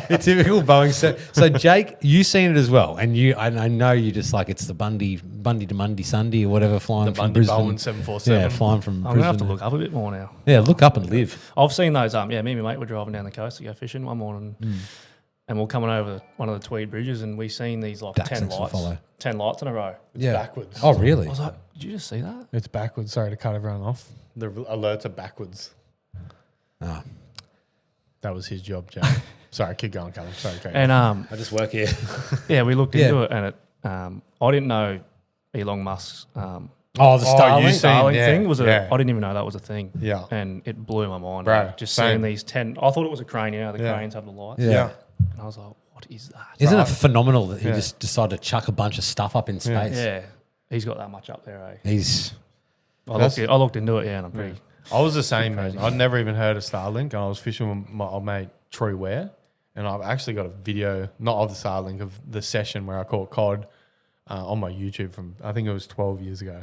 A typical Boeing. So Jake, you seen it as well, and I know you just like it's the Bundy to Monday Sunday or whatever flying The from Bundy Brisbane. Bowen 747. Yeah, flying from I'm Brisbane. gonna have to look up a bit more now. Yeah, look up and live. I've seen those. Me and my mate were driving down the coast to go fishing one morning, and we're coming over one of the Tweed bridges, and we seen these like Dax 10 needs to lights, follow. 10 lights in a row. Yeah, backwards. Oh, really? I was like, did you just see that? It's backwards. Sorry to cut everyone off. The alerts are backwards. Oh. That was his job, Jake. Sorry, keep going, Callum. Sorry, Craig. And I just work here. yeah, we looked Yeah. into it, and it. I didn't know Elon Musk's Oh, the Oh, Starlink. you seen- Starlink yeah, thing was yeah. I didn't even know that was a thing. Yeah. And it blew my mind. Bro, Like, just same. seeing these 10. I thought it was a crane. You know, the Yeah. cranes have the lights. Yeah. And I was like, what is that? Isn't it phenomenal that he Yeah. just decided to chuck a bunch of stuff up in space? Yeah. He's got that much up there, eh? He's I looked into it, yeah, and I'm pretty. I was the same, man. I'd never even heard of Starlink, and I was fishing with my old mate, Troy Ware, and I've actually got a video, not of the Starlink, of the session where I caught cod on my YouTube from, I think it was 12 years ago,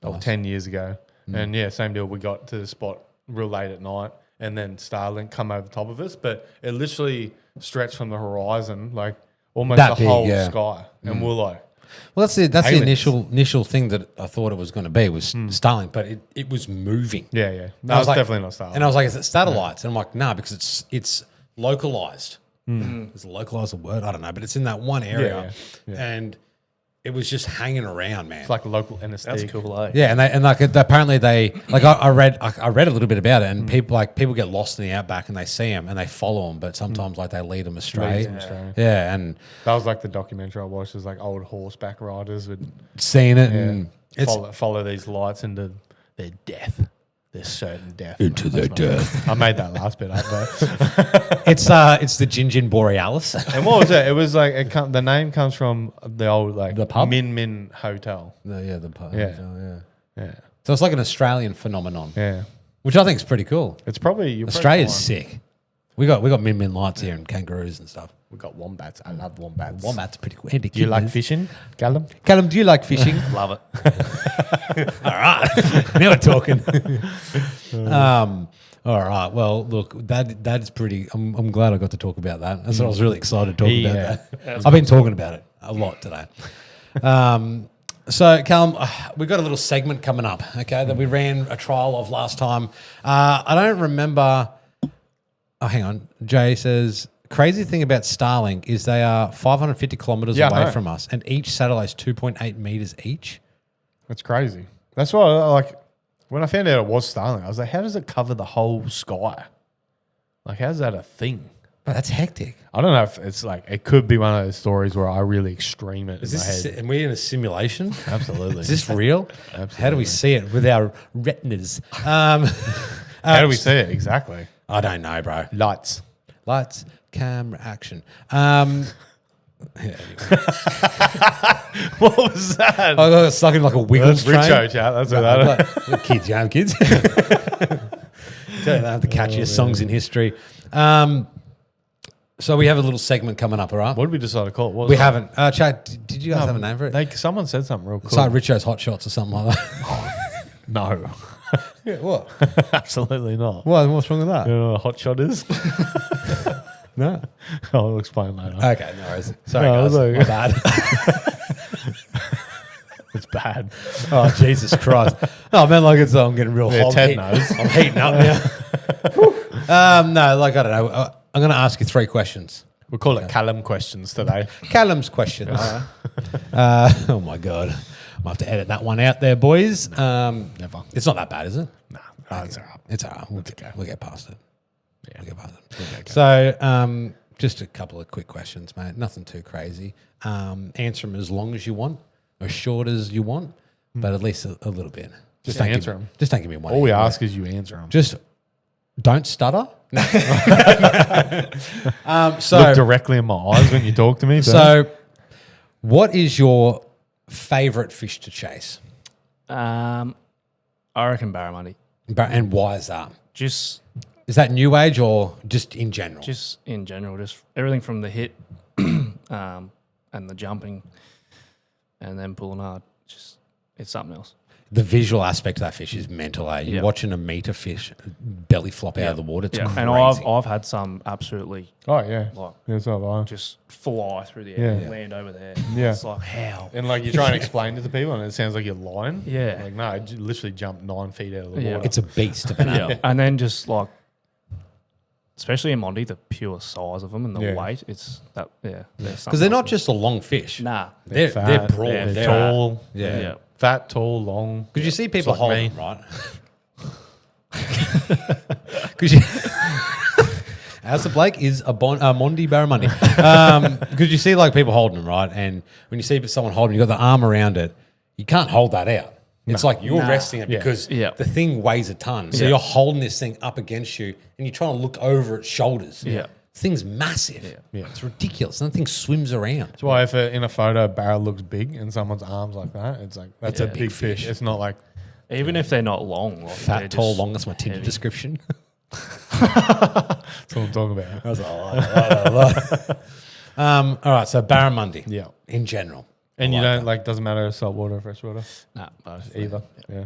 or 10 years ago. And yeah, same deal. We got to the spot real late at night, and then Starlink come over top of us, but it literally stretched from the horizon, like almost That the big, whole yeah. sky. And we're like, well. That's the Aliens. initial thing that I thought it was going to be was Starlink, but it was moving. yeah. No, I was it's like- definitely not Starlink. And I was like, is it satellites? And I'm like, nah, because it's localized. Is localized a word? I don't know, but it's in that one area, and it was just hanging around, man. It's like a local anesthetic. That's cool, eh? Yeah, and apparently they like I read a little bit about it, and people get lost in the outback and they see them and they follow them, but sometimes like they lead them astray. Yeah, and That was like the documentary I watched. It was like old horseback riders would seeing it and follow these lights into their death. Their certain death. Into their death. I made that last bit up though. It's the Gingin Borealis. And what was it? It was like the name comes from the old like The pub? Min Min Hotel. The pub. Yeah. Yeah. So it's like an Australian phenomenon, Yeah. which I think is pretty cool. It's probably Australia's sick. We got Min Min lights here and kangaroos and stuff. We got wombats. I love wombats. Wombats are pretty cool. Do you like fishing, Callum? Callum, do you like fishing? Love it. All right. Now we're talking. All right. Well, look, that's pretty. I'm glad I got to talk about that. That's what I was really excited to talk about. That. I've been talking about it a lot today. So, Callum, we've got a little segment coming up, okay, that we ran a trial of last time. I don't remember. Oh, hang on. Jay says, crazy thing about Starlink is they are 550 kilometers away from us, and each satellite's 2.8 meters each. That's crazy. That's why like when I found out it was Starlink, I was like, how does it cover the whole sky? Like, how's that a thing? But that's hectic. I don't know if it's like, it could be one of those stories where I really extreme it Is in my this? head. Are we in a simulation? Absolutely. Is this real? Absolutely. How do we see it with our retinas? How do we see it exactly? I don't know, bro. Lights. Lights, camera, action. Anyway. What was that? I got stuck in like a Wiggles train. Richo chat. That's what that is. Kids, you have kids. Don't have the catchiest songs in history. So we have a little segment coming up, all right? What did we decide to call it? What was We it? haven't. Chad, did you guys have a name for it? Someone said something real cool. It's like Richo's Hot Shots or something like that. No. Yeah, what? Absolutely not. What's wrong with that? You know what a hot shot is? No. I'll explain later. Okay, no worries. Sorry, No, guys. it's My bad. It's bad. Oh, Jesus Christ. Oh, man, like I'm getting real hot. Ted knows. I'm heating up now. No, like, I don't know. I'm going to ask you 3 questions. We'll call it Callum questions today. Callum's questions. Oh, my God. I'll have to edit that one out there, boys. Never. It's not that bad, is it? No, it's all right. It's all right. okay. We'll get past it. Yeah. We'll get past it. Okay. So, just a couple of quick questions, mate. Nothing too crazy. Answer them as long as you want, as short as you want, but at least a little bit. Just don't answer give, them. Just don't give me one. All we ask is you answer them. Just don't stutter. So look directly in my eyes when you talk to me. So, what is your favorite fish to chase? I reckon barramundi. And why is that? Just Is that new age or just in general? Just in general, just everything from the hit and the jumping and then pulling hard. Just it's something else. The visual aspect of that fish is mental. You're Yep. watching a meter fish belly flop out of the water. It's crazy. And I've had some absolutely oh yeah, like yeah, so have I. just fly through the air, Yeah. land over there. Yeah. It's like how? And like you try and explain it to people, and it sounds like you're lying. Yeah. Like no, I literally jumped 9 feet out of the Yeah. water. It's a beast of an animal. Yeah. And then just like, especially in Mondi, the pure size of them and the Yeah. weight, it's that Because they're not just a long fish. nah. They're fat, broad. they're They're tall. Yeah. Yeah. Fat, tall, long. Because you see people It's like hold me. them, right? Because you... Asa Blake is a Mondi Barramundi. Because you see like people holding them, right? And when you see someone holding, you got the arm around it, you can't hold that out. It's like you're resting it Yeah. because Yeah. the thing weighs a ton. So Yeah. you're holding this thing up against you and you're trying to look over its shoulders. Yeah. This thing's massive. Yeah. It's ridiculous. That thing swims around. That's why if in a photo a barrel looks big and someone's arms like that, it's like that's a Yeah. big fish. It's not like Even if they're not long, like they're Fat, tall, just long. That's my Tinder heavy. description. that's what I'm talking about. All right, so barramundi. Yeah. In general. And I you like don't like doesn't matter saltwater or freshwater Nah, both. either. Yeah.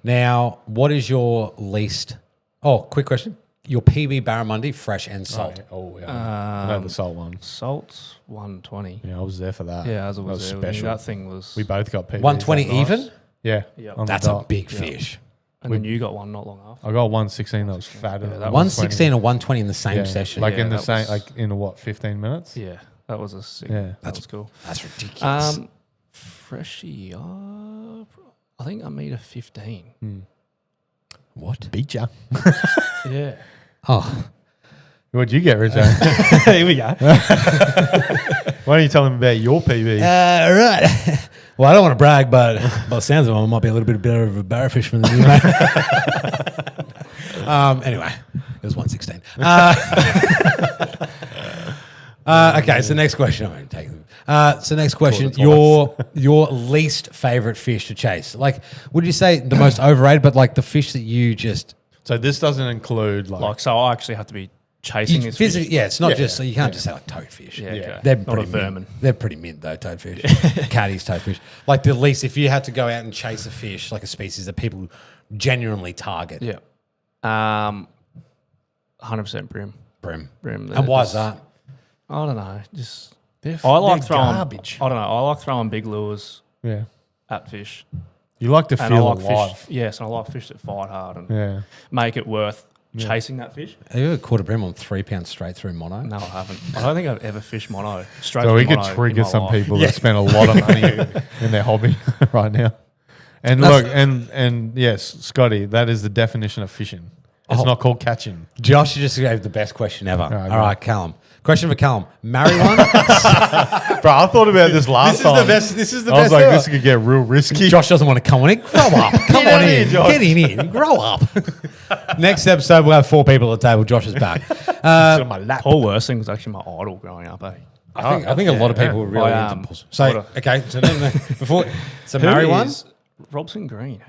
Now, what is your least? Oh, quick question. Your PB barramundi, fresh and salt. Oh yeah. I know the salt one. Salt's 120. Yeah, I was there for that. Yeah, as it that was there. special. That thing was. We both got PBs. 120 that night. even? Yeah. Yeah. on the That's a dot. big fish. And then you got one not long after. I got 116 that was fatter. Yeah, than that 116 or 120 in the same session. Like Yeah, in the that same, was- like in what, 15 minutes? Yeah, that was a sick. Yeah. That was cool. That's ridiculous. Freshie, I think I made a 15. What? Beat ya. Yeah. Oh, What'd you get, Richard? here we go. Why don't you tell him about your PB? All right. Well, I don't want to brag, but by the sounds of it, I might be a little bit better of a barra fisherman than you, mate. Anyway, it was 116. Okay, so next question. I'm going to take them. So next question, your least favorite fish to chase. Like, would you say the most overrated, but like the fish that you just So this doesn't include like So I actually have to be chasing this physically, fish. yeah, it's not Yeah, just so you can't just say like toadfish. Yeah, okay. They're Not a pretty vermin. mint. They're pretty mint though, toadfish. Caddies, toadfish. Like the least, if you had to go out and chase a fish, like a species that people genuinely target. Yeah. 100% brim. Brim. Brim. And why is that? I don't know. Just they're I like throwing garbage. I don't know. I like throwing big lures Yeah. at fish. You like to And I feel like alive. fish. Yes, and I like fish that fight hard and Yeah. make it worth chasing that fish. Have you ever caught a brim on 3 pounds straight through mono? No, I haven't. I don't think I've ever fished mono. Straight So we through could mono in trigger my some life. people that spend a lot of money in their hobby right now. And look, and yes, Scotty, that is the definition of fishing. It's not called catching. Josh just gave the best question ever. right, All right, Callum. Question for Callum. Marry one? Bro, I thought about this last time. This is the I was best like, ever. this could get real risky. Josh doesn't want to come on in. Grow up. Come on in. Josh. Get in. Grow up. Next episode, we'll have 4 people at the table. Josh is back. Sit on my lap. Paul Worsing was actually my idol growing up. I think a lot of people were really I, into pools. So, hold okay. So, marry one? Robson Green.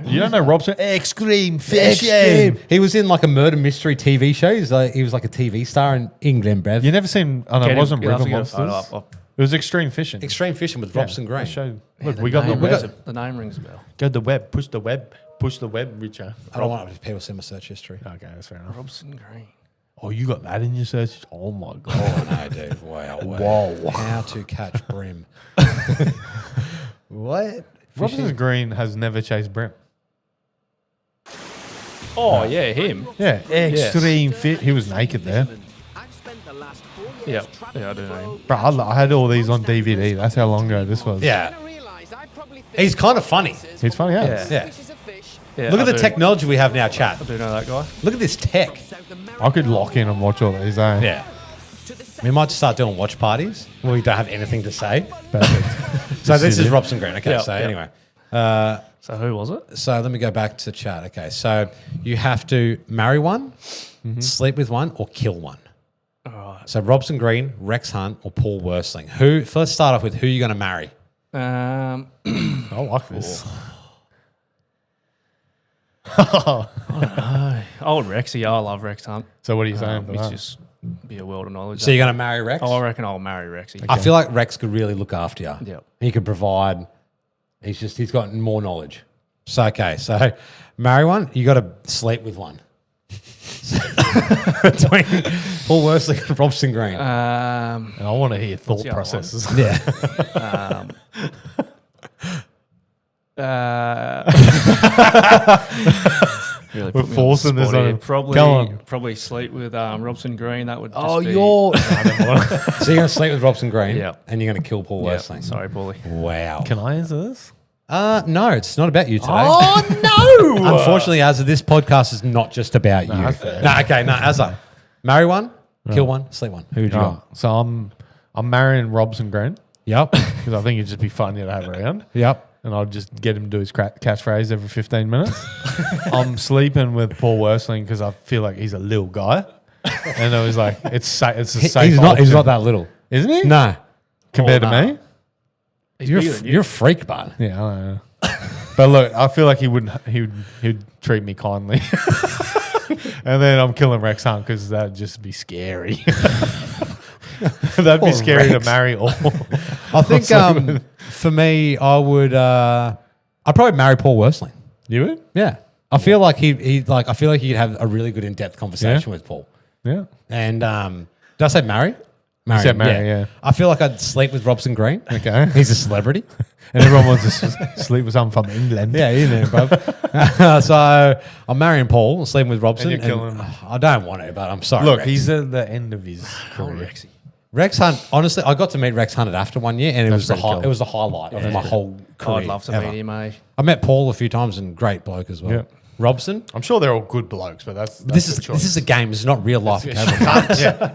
You don't know Robson? Extreme Extreme. He was in like a murder mystery TV show. He was like a TV star in England, Brev. You never seen? Oh no, it wasn't River Monsters. It It was Extreme Fishing. Extreme Fishing with Robson Green. Look, we got the web. The name rings a bell. Go to the web. Push the web. Push the web, Richard. I don't want people to see my search history. Okay, that's fair enough. Robson Green. Oh, you got that in your search? Oh my god. Oh, no, dude. Wow. Whoa. How to catch brim. What? Robson Green has never chased brim. Oh, yeah, him. Yeah, extreme fit. He was naked there. Yeah, I do know him. Bro, I had all these on DVD. That's how long ago this was. Yeah. He's kind of funny. He's funny, yeah. Yeah. Yeah, Look at I the do- technology we have now, chat. I do know that guy. Look at this tech. I could lock in and watch all these. Yeah. We might just start doing watch parties where we don't have anything to say. Perfect. So this is Robson Green. Okay, Yeah, so yeah. anyway. So who was it? So let me go back to chat. Okay, so you have to marry one, sleep with one, or kill one. All right. So Robson Green, Rex Hunt, or Paul Worsling. Let's start off with who you're going to marry. I like this. Oh, Rexy. Yeah, I love Rex Hunt. So what are you saying for He's that? just be a world of knowledge. So you're going to marry Rex? I reckon I'll marry Rexy. I feel like Rex could really look after you. Yep. He could provide. He's got more knowledge. So marry one. You got to sleep with one. Between Paul Worsling and Robson Green. And I want to hear thought the other processes. Yeah. Really We're put me on the forcing this spot on here. him. Probably, Callum. probably sleep with Robson Green. That would just Oh, be, you're. So you're going to sleep with Robson Green. Yeah. And you're going to kill Paul Yeah, Worsling. sorry, Paulie. Wow. Can I answer this? No, it's not about you today. Oh no! Unfortunately, Azza, this podcast is not just about you. that's fair. No, okay, no, Azza. Marry one, kill one, sleep one. Who would you got? So I'm marrying Robson Green Yep. because I think it'd just be funny to have around. Yep. And I'll just get him to do his catchphrase every 15 minutes. I'm sleeping with Paul Worsling because I feel like he's a little guy. And it was like, it's a safe He's not option. that little. Isn't he? No. Compared Oh, to no. me? He's You're, bigger than you. you're a freak, bud. Yeah, I don't know. But look, I feel like he would treat me kindly. And then I'm killing Rex Hunt because that'd just be scary. That'd be Poor scary Rex. to marry all. I think for me, I'd probably marry Paul Worsling. You would? Yeah. I feel like I feel like he could have a really good in-depth conversation with Paul. Yeah. And did I say marry? said Mary, yeah. I feel like I'd sleep with Robson Green. Okay. He's a celebrity. And everyone wants to sleep with someone from England. Yeah, you know, bro. So I'm marrying Paul, sleeping with Robson. And you're killing him. I don't want to, but I'm sorry. Look, Rex. he's at the end of his career. Rex Hunt. Honestly, I got to meet Rex Hunt after one year, and it was pretty cool. it was the highlight of my whole career. I'd love to ever. meet him, mate. I met Paul a few times, and great bloke as well. Yeah. Robson. I'm sure they're all good blokes, but that's This the is choice. a game. It's not real life. Okay?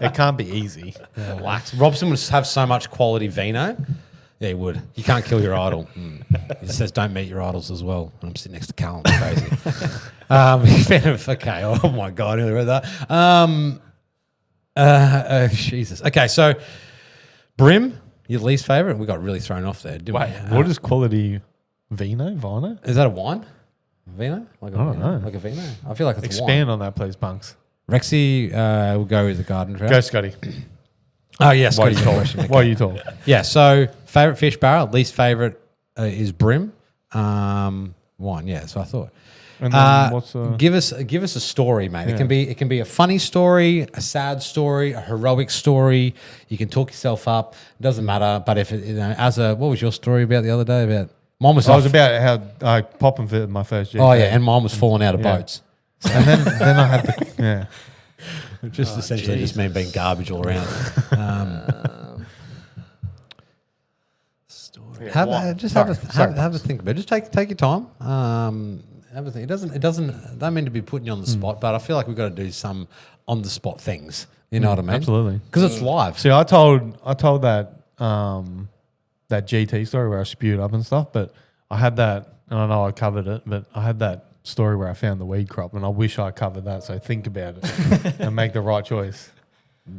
It can't be easy. Relax. Robson would have so much quality vino. Yeah, he would. You can't kill your idol. He says don't meet your idols as well. I'm sitting next to Callum. Crazy. Fan of, okay. Oh my God. I nearly read that. Jesus. Okay. So Brim, your least favorite. We got really thrown off there. Didn't Wait, we? what is quality vino? Is that a wine? Vino? Like a I don't vino? know. Like a vino? I feel like it's Expand a on that, please, Bunks. wine. Rexy will go with the garden trout. Go, Scotty. Oh, yes. Why are you tall? Why are you tall? Yeah, so favorite fish barrel, least favorite is Brim. Wine, yeah, so I thought. And then what's give us a story, mate. Yeah. It can be a funny story, a sad story, a heroic story. You can talk yourself up. It doesn't matter. But if it, what was your story about the other day? About mine was. I was about how I popping for my first year. Oh yeah, and mine was falling out of boats. And then I had to Just essentially just mean being garbage all around. Story. Have a think about it. Just take your time. Have a think. It doesn't. Don't mean to be putting you on the spot, but I feel like we've got to do some on the spot things. You know what I mean? absolutely. Because it's live. See, I told that that GT story where I spewed up and stuff, but I had that, and I know I covered it, but I had that story where I found the weed crop, and I wish I covered that. So think about it and make the right choice.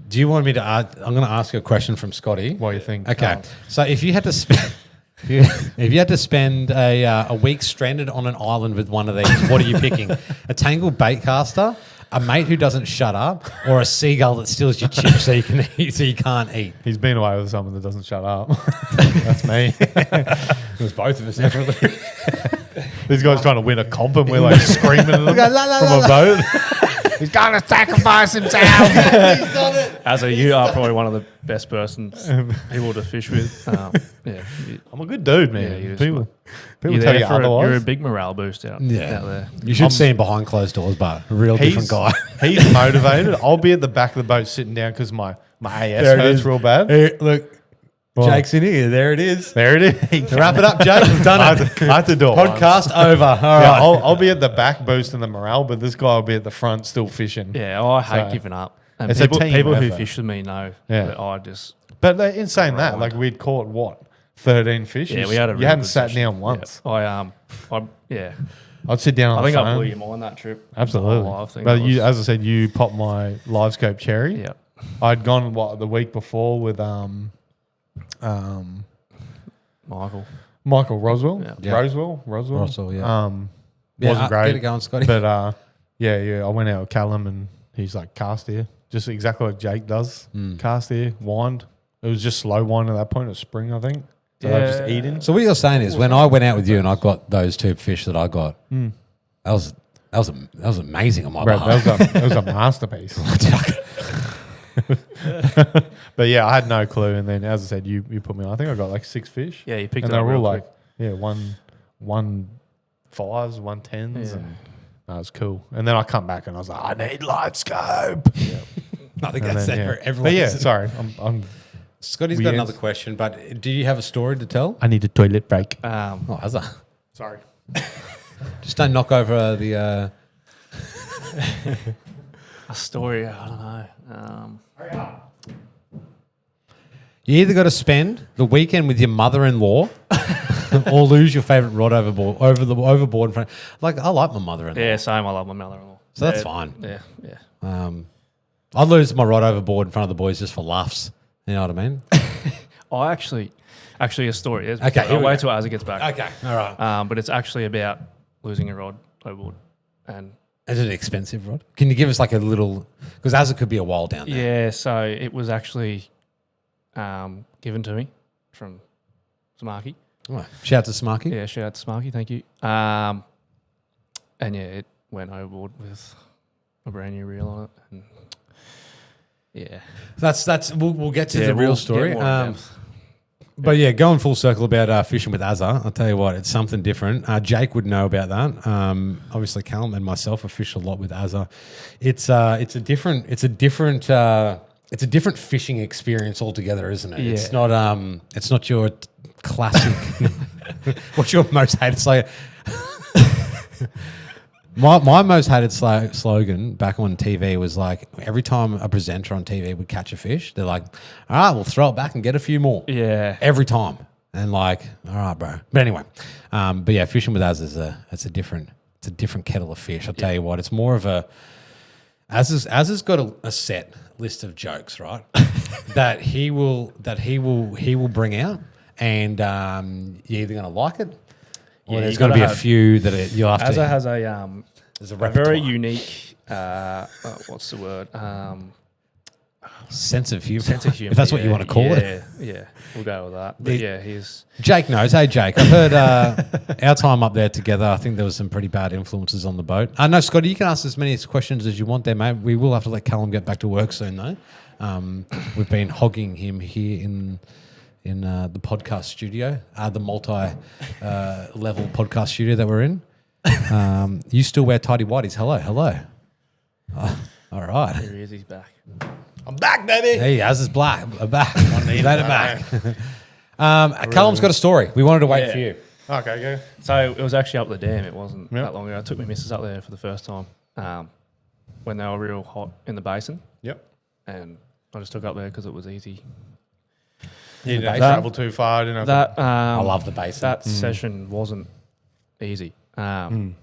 Do you want me to? I'm going to ask you a question from Scotty. What do you think? Okay, so if you had to spend. If you had to spend a week stranded on an island with one of these, what are you picking? A tangled bait caster, a mate who doesn't shut up, or a seagull that steals your chips so you can't eat? He's been away with someone that doesn't shut up. That's me. It was both of us, definitely. This guy's trying to win a comp, and we're like screaming at him from a boat. He's going to sacrifice himself. As you are probably one of the best people to fish with. Yeah, I'm a good dude, man. Yeah, you just- People you're tell there you for otherwise. you're a big morale boost out there. You should see him behind closed doors, but a real different guy. He's motivated. I'll be at the back of the boat sitting down because my AS There it hurts is. real bad. Hey, look, Well, Jake's in here. There it is. There it is. Wrap it up, Jake. We've done it. I had to do it once. Podcast over. All right. Yeah, I'll be at the back boosting the morale, but this guy will be at the front still fishing. Yeah, I hate So, giving up. And it's a people, team people who effort. fish with me know Yeah. that I just But in saying that, like we'd caught what 13 fish. we had a you really hadn't good sat session. down once. Yeah. I'd sit down on I the think phone. I blew you mind that trip. Absolutely. The whole live thing. But That you, was- as I said, you popped my live scope cherry. yeah, I'd gone the week before with Michael Roswell. Yeah. Yeah. Roswell, Roswell, yeah. wasn't great. Get it going, Scotty. But I went out with Callum and he's like, cast here. Just exactly like Jake does. Cast here, wind. It was just slow wind at that point. It was spring, I think. So they were just eating. So what you're saying is, when I went out with you and I got those two fish that I got, that was amazing on my Bro, behalf. that was a masterpiece. But yeah, I had no clue. And then, as I said, you put me on. I think I got like 6 fish. yeah, you picked And it they up were all real like, quick. one fives, 110s. Yeah. And that was cool. And then I come back and I was like, I need light scope. I think And that's then, it yeah. for everyone. But yeah, isn't it? sorry. I'm Scotty's we got ans- another question, but do you have a story to tell? I need a toilet break. Oh, has that? Sorry. Just don't knock over the. A story, I don't know. You either got to spend the weekend with your mother-in-law, or lose your favorite rod overboard in front. Like, I like my mother-in-law, Yeah, same. I love my mother-in-law. so that's Yeah, fine. Yeah. I'd lose my rod overboard in front of the boys just for laughs. You know what I mean? I actually a story. Yes. Okay, here I'll we wait go. till Azza gets back. Okay, all right. But it's actually about losing a rod overboard. And Is it an expensive rod? Can you give us like a little? Because as it could be a while down there. yeah, so it was actually given to me from Smarky. Oh, shout out to Smarky. Yeah, shout out to Smarky, thank you. And yeah, it went overboard with a brand new reel on it. And Yeah. That's we'll get to the real story. Get more in depth. But yeah, going full circle about fishing with Azza, I'll tell you what, it's something different. Jake would know about that. Obviously, Callum and myself have fished a lot with Azza. It's a different fishing experience altogether, isn't it? Yeah. It's not your classic. What's your most hated slogan? My most hated slogan back on TV was like, every time a presenter on TV would catch a fish, they're like, all right, we'll throw it back and get a few more. Yeah. Every time. And like, all right, bro. But anyway, but yeah, fishing with us it's a different kettle of fish. I'll tell you what, it's more of a, Az has got a set list of jokes, right? that he will bring out, and you're either going to like it, or there's going to be a few that you'll have to. Azza has There's a very unique, what's the word? sense of humor. Sense of humor. If that's what you want to call it. Yeah, we'll go with that. But yeah, he's... Jake knows. Hey, Jake, I've heard our time up there together, I think there was some pretty bad influences on the boat. No, Scotty, you can ask as many questions as you want there, mate. We will have to let Callum get back to work soon, though. We've been hogging him here in the podcast studio, the multi-level podcast studio that we're in. You still wear tidy whities. Hello. All right. Here he is, he's back. I'm back, baby. Hey, Az is black. Back. Made it back. Callum's got a story. We wanted to wait for you. Okay, go. So it was actually up the dam. It wasn't that long ago. I took my missus up there for the first time when they were real hot in the basin. Yep. And I just took up there because it was easy. You didn't travel too far. Didn't have That I love the basin. That session wasn't easy. you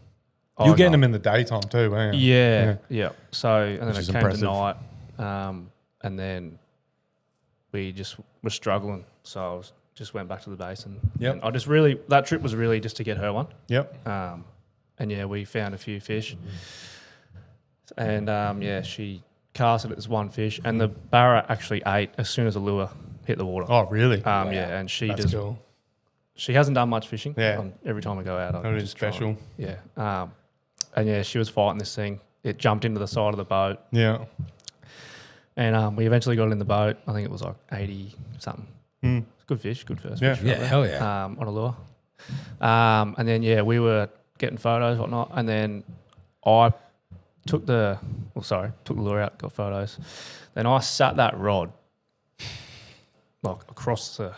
were getting them in the daytime too, weren't you? Yeah. So and then Which it is came to night, and then we just were struggling. So just went back to the basin. Yep. And I just that trip was really just to get her one. Yep. And yeah, we found a few fish, and she casted it as one fish, and the barra actually ate as soon as the lure hit the water. Oh, really? Yeah, and she That's just cool. she hasn't done much fishing. Yeah. Every time I go out, That is special. Yeah. And yeah, she was fighting this thing. It jumped into the side of the boat. Yeah. And we eventually got it in the boat. I think it was like 80 something. Good fish, good first fish. Yeah, hell yeah. On a lure. And then we were getting photos, whatnot. And then I took the lure out, got photos. Then I sat that rod like across the.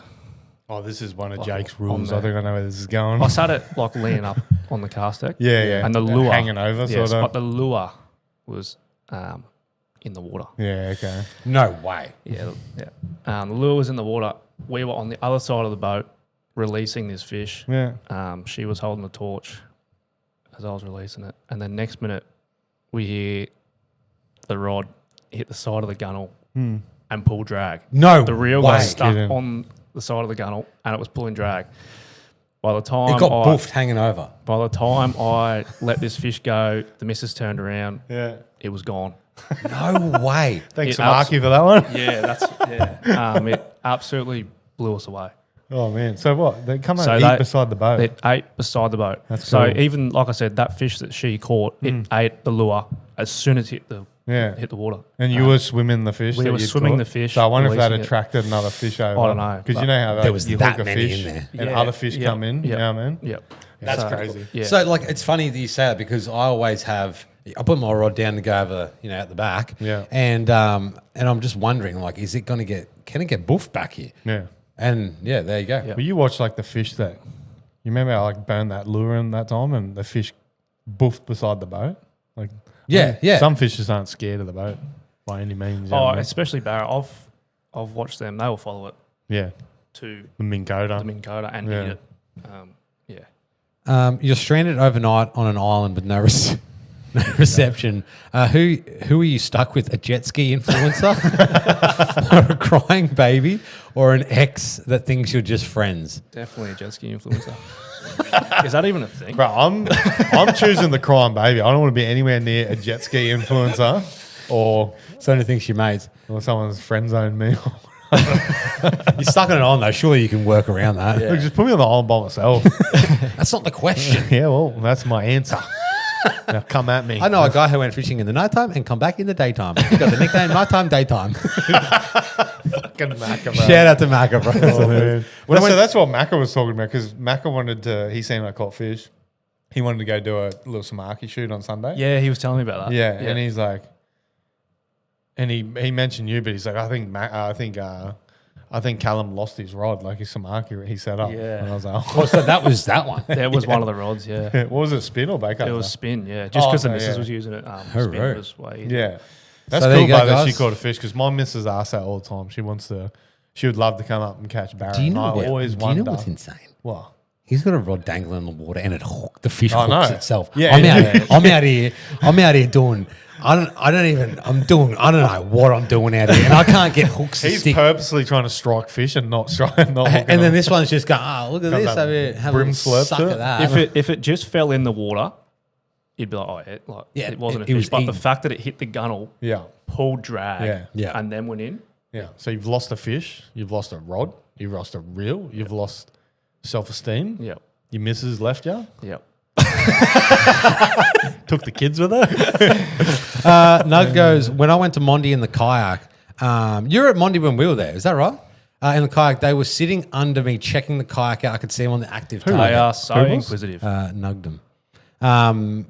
Oh, this is one of Like Jake's on rules. the- I think I know where this is going. I sat it like leaning up on the cast deck. Yeah. And the lure hanging over, yes, sort but of. the lure was in the water. Yeah. Okay. No way. Yeah. The lure was in the water. We were on the other side of the boat releasing this fish. Yeah. She was holding the torch as I was releasing it. And then next minute, we hear the rod hit the side of the gunnel and pull drag. No The reel way. got stuck Kidding. on the side of the gunnel and it was pulling drag. By the time It got boofed hanging over. By the time I let this fish go, the missus turned around. Yeah. It was gone. No way. Thanks, It Marky, for that one. Yeah, it absolutely blew us away. Oh man. So what? They come So and they- eat beside the boat. It ate beside the boat. That's so cool. even like I said, that fish that she caught, it ate the lure as soon as it hit the water. And you were swimming the fish. we that were you'd swimming caught? the fish, So I wonder if that releasing it. attracted another fish over. I don't know, Because you but know how there was you that hook a many fish in there. and Yeah, other fish yeah, come in. yeah. You know what I mean? Yep. That's So- crazy. Yeah. So like, it's funny that you say that because I always have. I put my rod down to go over, out the back. Yeah. And I'm just wondering, like, is it going to can it get boofed back here? Yeah. And yeah, there you go. Yeah. But you watch like the fish that you remember I like burned that lure in that time and the fish boofed beside the boat. Like Yeah. Some fish just aren't scared of the boat by any means. you know Oh, what I mean? especially Barra. I've watched them. They will follow it Yeah. to The Minn Kota. the Minn Kota and Yeah. eat it. Yeah. You're stranded overnight on an island with no reception. Who are you stuck with? A jet ski influencer, or a crying baby, or an ex that thinks you're just friends? Definitely a jet ski influencer. Is that even a thing? Bro, I'm choosing the crying baby. I don't want to be anywhere near a jet ski influencer or Someone who thinks you're mates. someone's friend zoned me. You're stuck on an island though. Surely you can work around that. Yeah. Look, just put me on the island by myself. That's not the question. Yeah, well, that's my answer. Now come at me. I know a guy who went fishing in the nighttime and come back in the daytime. He got the nickname Nighttime Daytime. Fucking Macca, bro. Shout out to Macca, bro. Oh, man. Well, so that's what Macca was talking about because Macca wanted to. He seen I caught fish. He wanted to go do a little samaki shoot on Sunday. Yeah, he was telling me about that. Yeah, and he's like, and he mentioned you, but he's like, I think Callum lost his rod, like his samaki he set up. Yeah. And I was like, Well, so that was that one. That was one of the rods, yeah. what was it, spin or bake up? It was spin, yeah. Just because the missus was using it, spin right. was way easier. Yeah. That's So there cool, you go, but that she guys. caught a fish because my missus asks that all the time. She would love to come up and catch barra. Do you know and I what? always Do you wonder. know what's insane? What? He's got a rod dangling in the water and it hooked. The fish I know. hooks itself. Yeah, I'm yeah. out here doing. I don't know what I'm doing out here, and I can't get hooks to He's stick. purposely trying to strike fish and not strike. Not hooking And then them. this one's just going, look at Comes this up, over here. Have a brim little slurps suck it. at that. If it just fell in the water, you'd be like, Yeah, it wasn't it a was fish. But eaten. the fact that it hit the gunnel, Yeah. pulled drag, Yeah. and then went in. Yeah. So you've lost a fish, you've lost a rod, you've lost a reel, you've lost self-esteem. Yep. Your missus left you, Yep. took the kids with her. Nug goes, when I went to Mondi in the kayak, you were at Mondi when we were there, is that right? In the kayak, they were sitting under me checking the kayak out. I could see them on the active They target. are so Who was? inquisitive. Nugged them.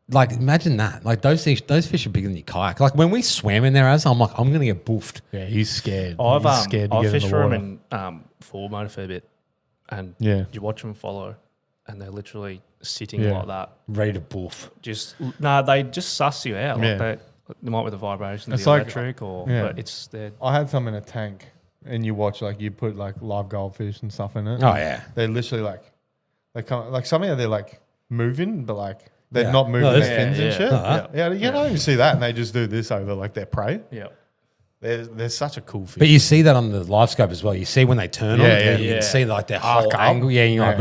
Like, imagine that. Like, those fish are bigger than your kayak. Like, when we swam in there, I'm like, I'm going to get boofed. Yeah, he's scared. I've he's scared to I've get fished in the for water. them in forward mode a fair bit, and Yeah. you watch them follow, and they're literally sitting Yeah. like that. Ready to boof. They just suss you out. Yeah. Like they might with the vibrations, It's the like- electric, yeah. but it's they're I had some in a tank, and you watch like you put like live goldfish and stuff in it. Oh, yeah. They're literally like they come like somehow they're like moving, but like they're Yeah. not moving No, their fins and yeah. shit. Uh-huh. Yeah, you don't even see that, and they just do this over like their prey. yeah. They're such a cool fish. But you see that on the live scope as well. You see when they turn on Yeah, it, yeah. you Yeah. can see like their whole Arc up. angle. Yeah, and you're Yeah. like,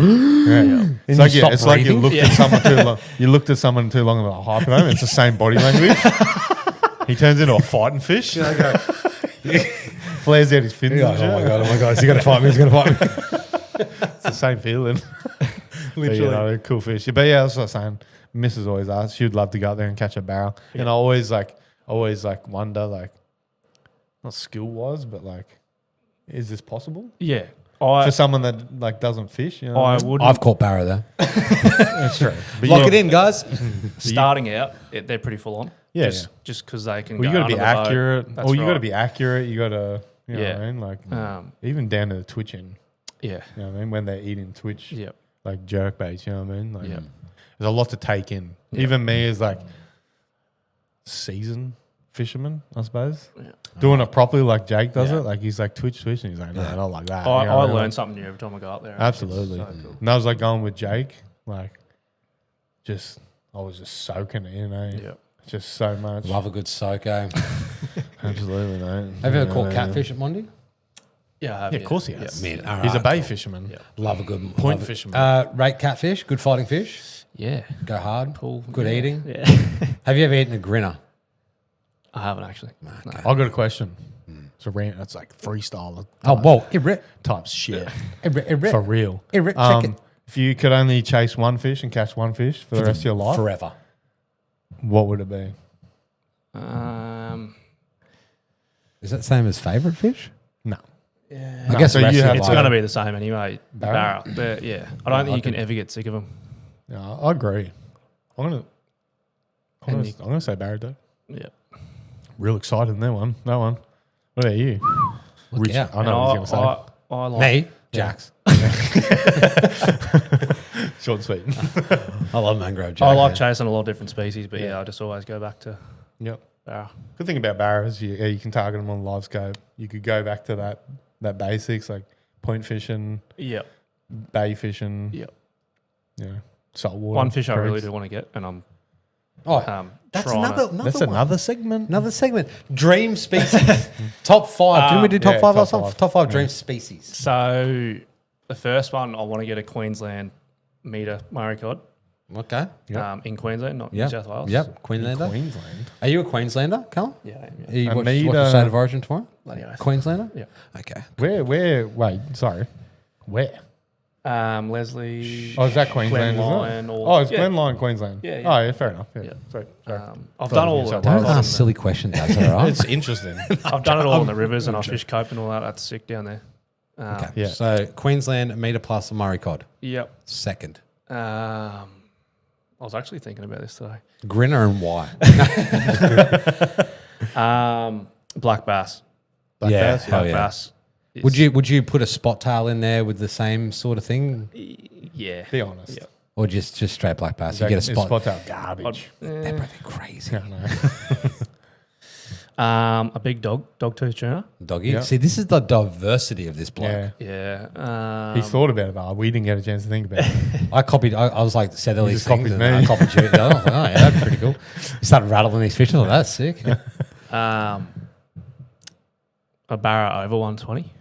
Yeah. It's like you stop it's like you breathing. looked at someone too long. You looked at someone too long and like hyping them. It's the same body language. He turns into a fighting fish. Flares out his fins. You're and like, shit. oh my God, he's going to fight me, he's going to fight me. It's the same feeling. Literally, they're cool fish. But yeah, that's what I was saying. Mrs. always asks. She'd love to go out there and catch a barrel. And I always wonder like, not skill wise, but like, is this possible Yeah. for someone that like doesn't fish? You know I what would I've caught barrow there. That's true. But Lock it in, guys. starting out. They're pretty full on. Yeah, Just because they can. Well, you go got to be under the boat. accurate. That's Or you got to right. be accurate. You got to, you know Yeah. what I mean? Like, Even even down to the twitching. Yeah. You know what I mean? When they're eating twitch, Yeah. like jerk baits, you know what I mean? Like, Yeah. there's a lot to take in. Yeah. Even me as like seasoned fisherman, I suppose. Yeah. Doing it properly like Jake does Yeah. it. Like he's like twitch, and he's like, no, Yeah. I don't like that. I You know what mean? learn something new every time I go up there. Absolutely. It's so cool. And I was like going with Jake, like I was just soaking it in, eh? Yeah. Just so much. Love a good soak, eh? Absolutely, mate. Have you ever Yeah, caught man. catfish at Mondi? Yeah, I have, Yeah, of course he has. Man, all He's a right, bay cool. fisherman. Yeah. Love a good Point love it. fisherman. Rate catfish, good fighting fish, Yeah. go hard, Cool. good Yeah. eating. Yeah. Have you ever eaten a grinner? I haven't actually. No. I got a question. It's a rant. It's like freestyle Oh, whoa, it type shit rip. for real. Check it. If you could only chase one fish and catch one fish for the rest of your life, Forever. what would it be? Is that the same as favourite fish? No. I guess so the rest you of have your It's life- going to be the same anyway. Barra? Barra. But yeah, I don't think you can ever get sick of them. Yeah, I agree. I'm And you- gonna say Barrett though. Yeah. Real excited in that one. That one. What about you? Look out. I know what he's gonna say. I like Me, Jax. Short and sweet. I love mangrove jack. I like chasing a lot of different species, but yeah, I just always go back to Yep. barra. Good thing about Barra is you can target them on live scope. You could go back to that basics like point fishing, Yep. bay fishing, Yep. saltwater. One fish I really creeks. do want to get, and I'm Oh, that's trying another to, That's one. another segment. Another segment. Dream species. Top 5. Didn't we do top yeah, 5 top or something? five. Top 5 dream species. So the first one, I want to get a Queensland meter Murray cod Okay. in Queensland, not Yep. New South Wales. Yep. Queenslander. Queensland. Are you a Queenslander, Callum? Yeah, I am, Are yeah. you A watch meter- the State of Origin tomorrow? Bloody oath. Queenslander? Yeah. Okay. Where? Wait, sorry. Where? Leslie. Oh, is that Queensland? Glen Isn't Lyon it? or- Oh, it's yeah. Glen Lyon, Queensland. Yeah, yeah. Oh, yeah, fair enough. Yeah. Yeah. Sorry. I've done all Don't of Don't that. ask silly questions, that's all right. It's interesting. I've done it all in the rivers and I fish cope and all that. That's sick down there. Okay. Yeah. So Queensland, metre plus Murray cod. Yep. Second. I was actually thinking about this today. Grinner and why? Black bass. Black Yeah. bass, Hell Black yeah. bass. is- Would you put a spot tail in there with the same sort of thing, Yeah. Be honest. Yep. or just straight black bass? Is that- You get a is spot. out garbage. They're both crazy. Yeah, I know. A big dogtooth tuna. Doggy. Yeah. See, this is the diversity of this bloke. Yeah. Yeah. He's thought about it, but we didn't get a chance to think about it. I copied. I was like, said all You these just things, copied and me. I copied you. I was like, oh yeah, that's pretty cool. Started rattling these fish. I thought that's sick. A Barra over 120.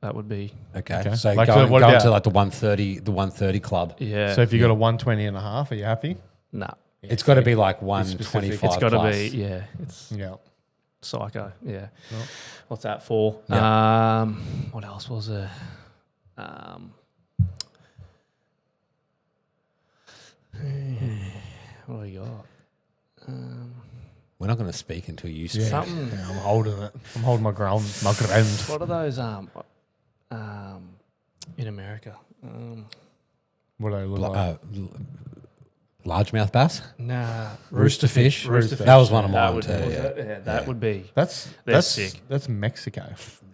That would be Okay, so Like, going, so what going about- to like the 130 club. yeah. So if you got a 120 and a half, are you happy? nah. It's got to be like specific. 125. It's got to plus. be It's Yeah. psycho. Yeah. Yep. What's that for? Yeah. What else was there? What do we got? We're not going to speak until you speak. Something. Yeah, I'm holding it. I'm holding my ground. My ground. What are those? In America. What do they look L- like? largemouth bass, Nah. roosterfish. Roosterfish. That was one of That mine would, too. Yeah, that would be. That's sick. That's Mexico.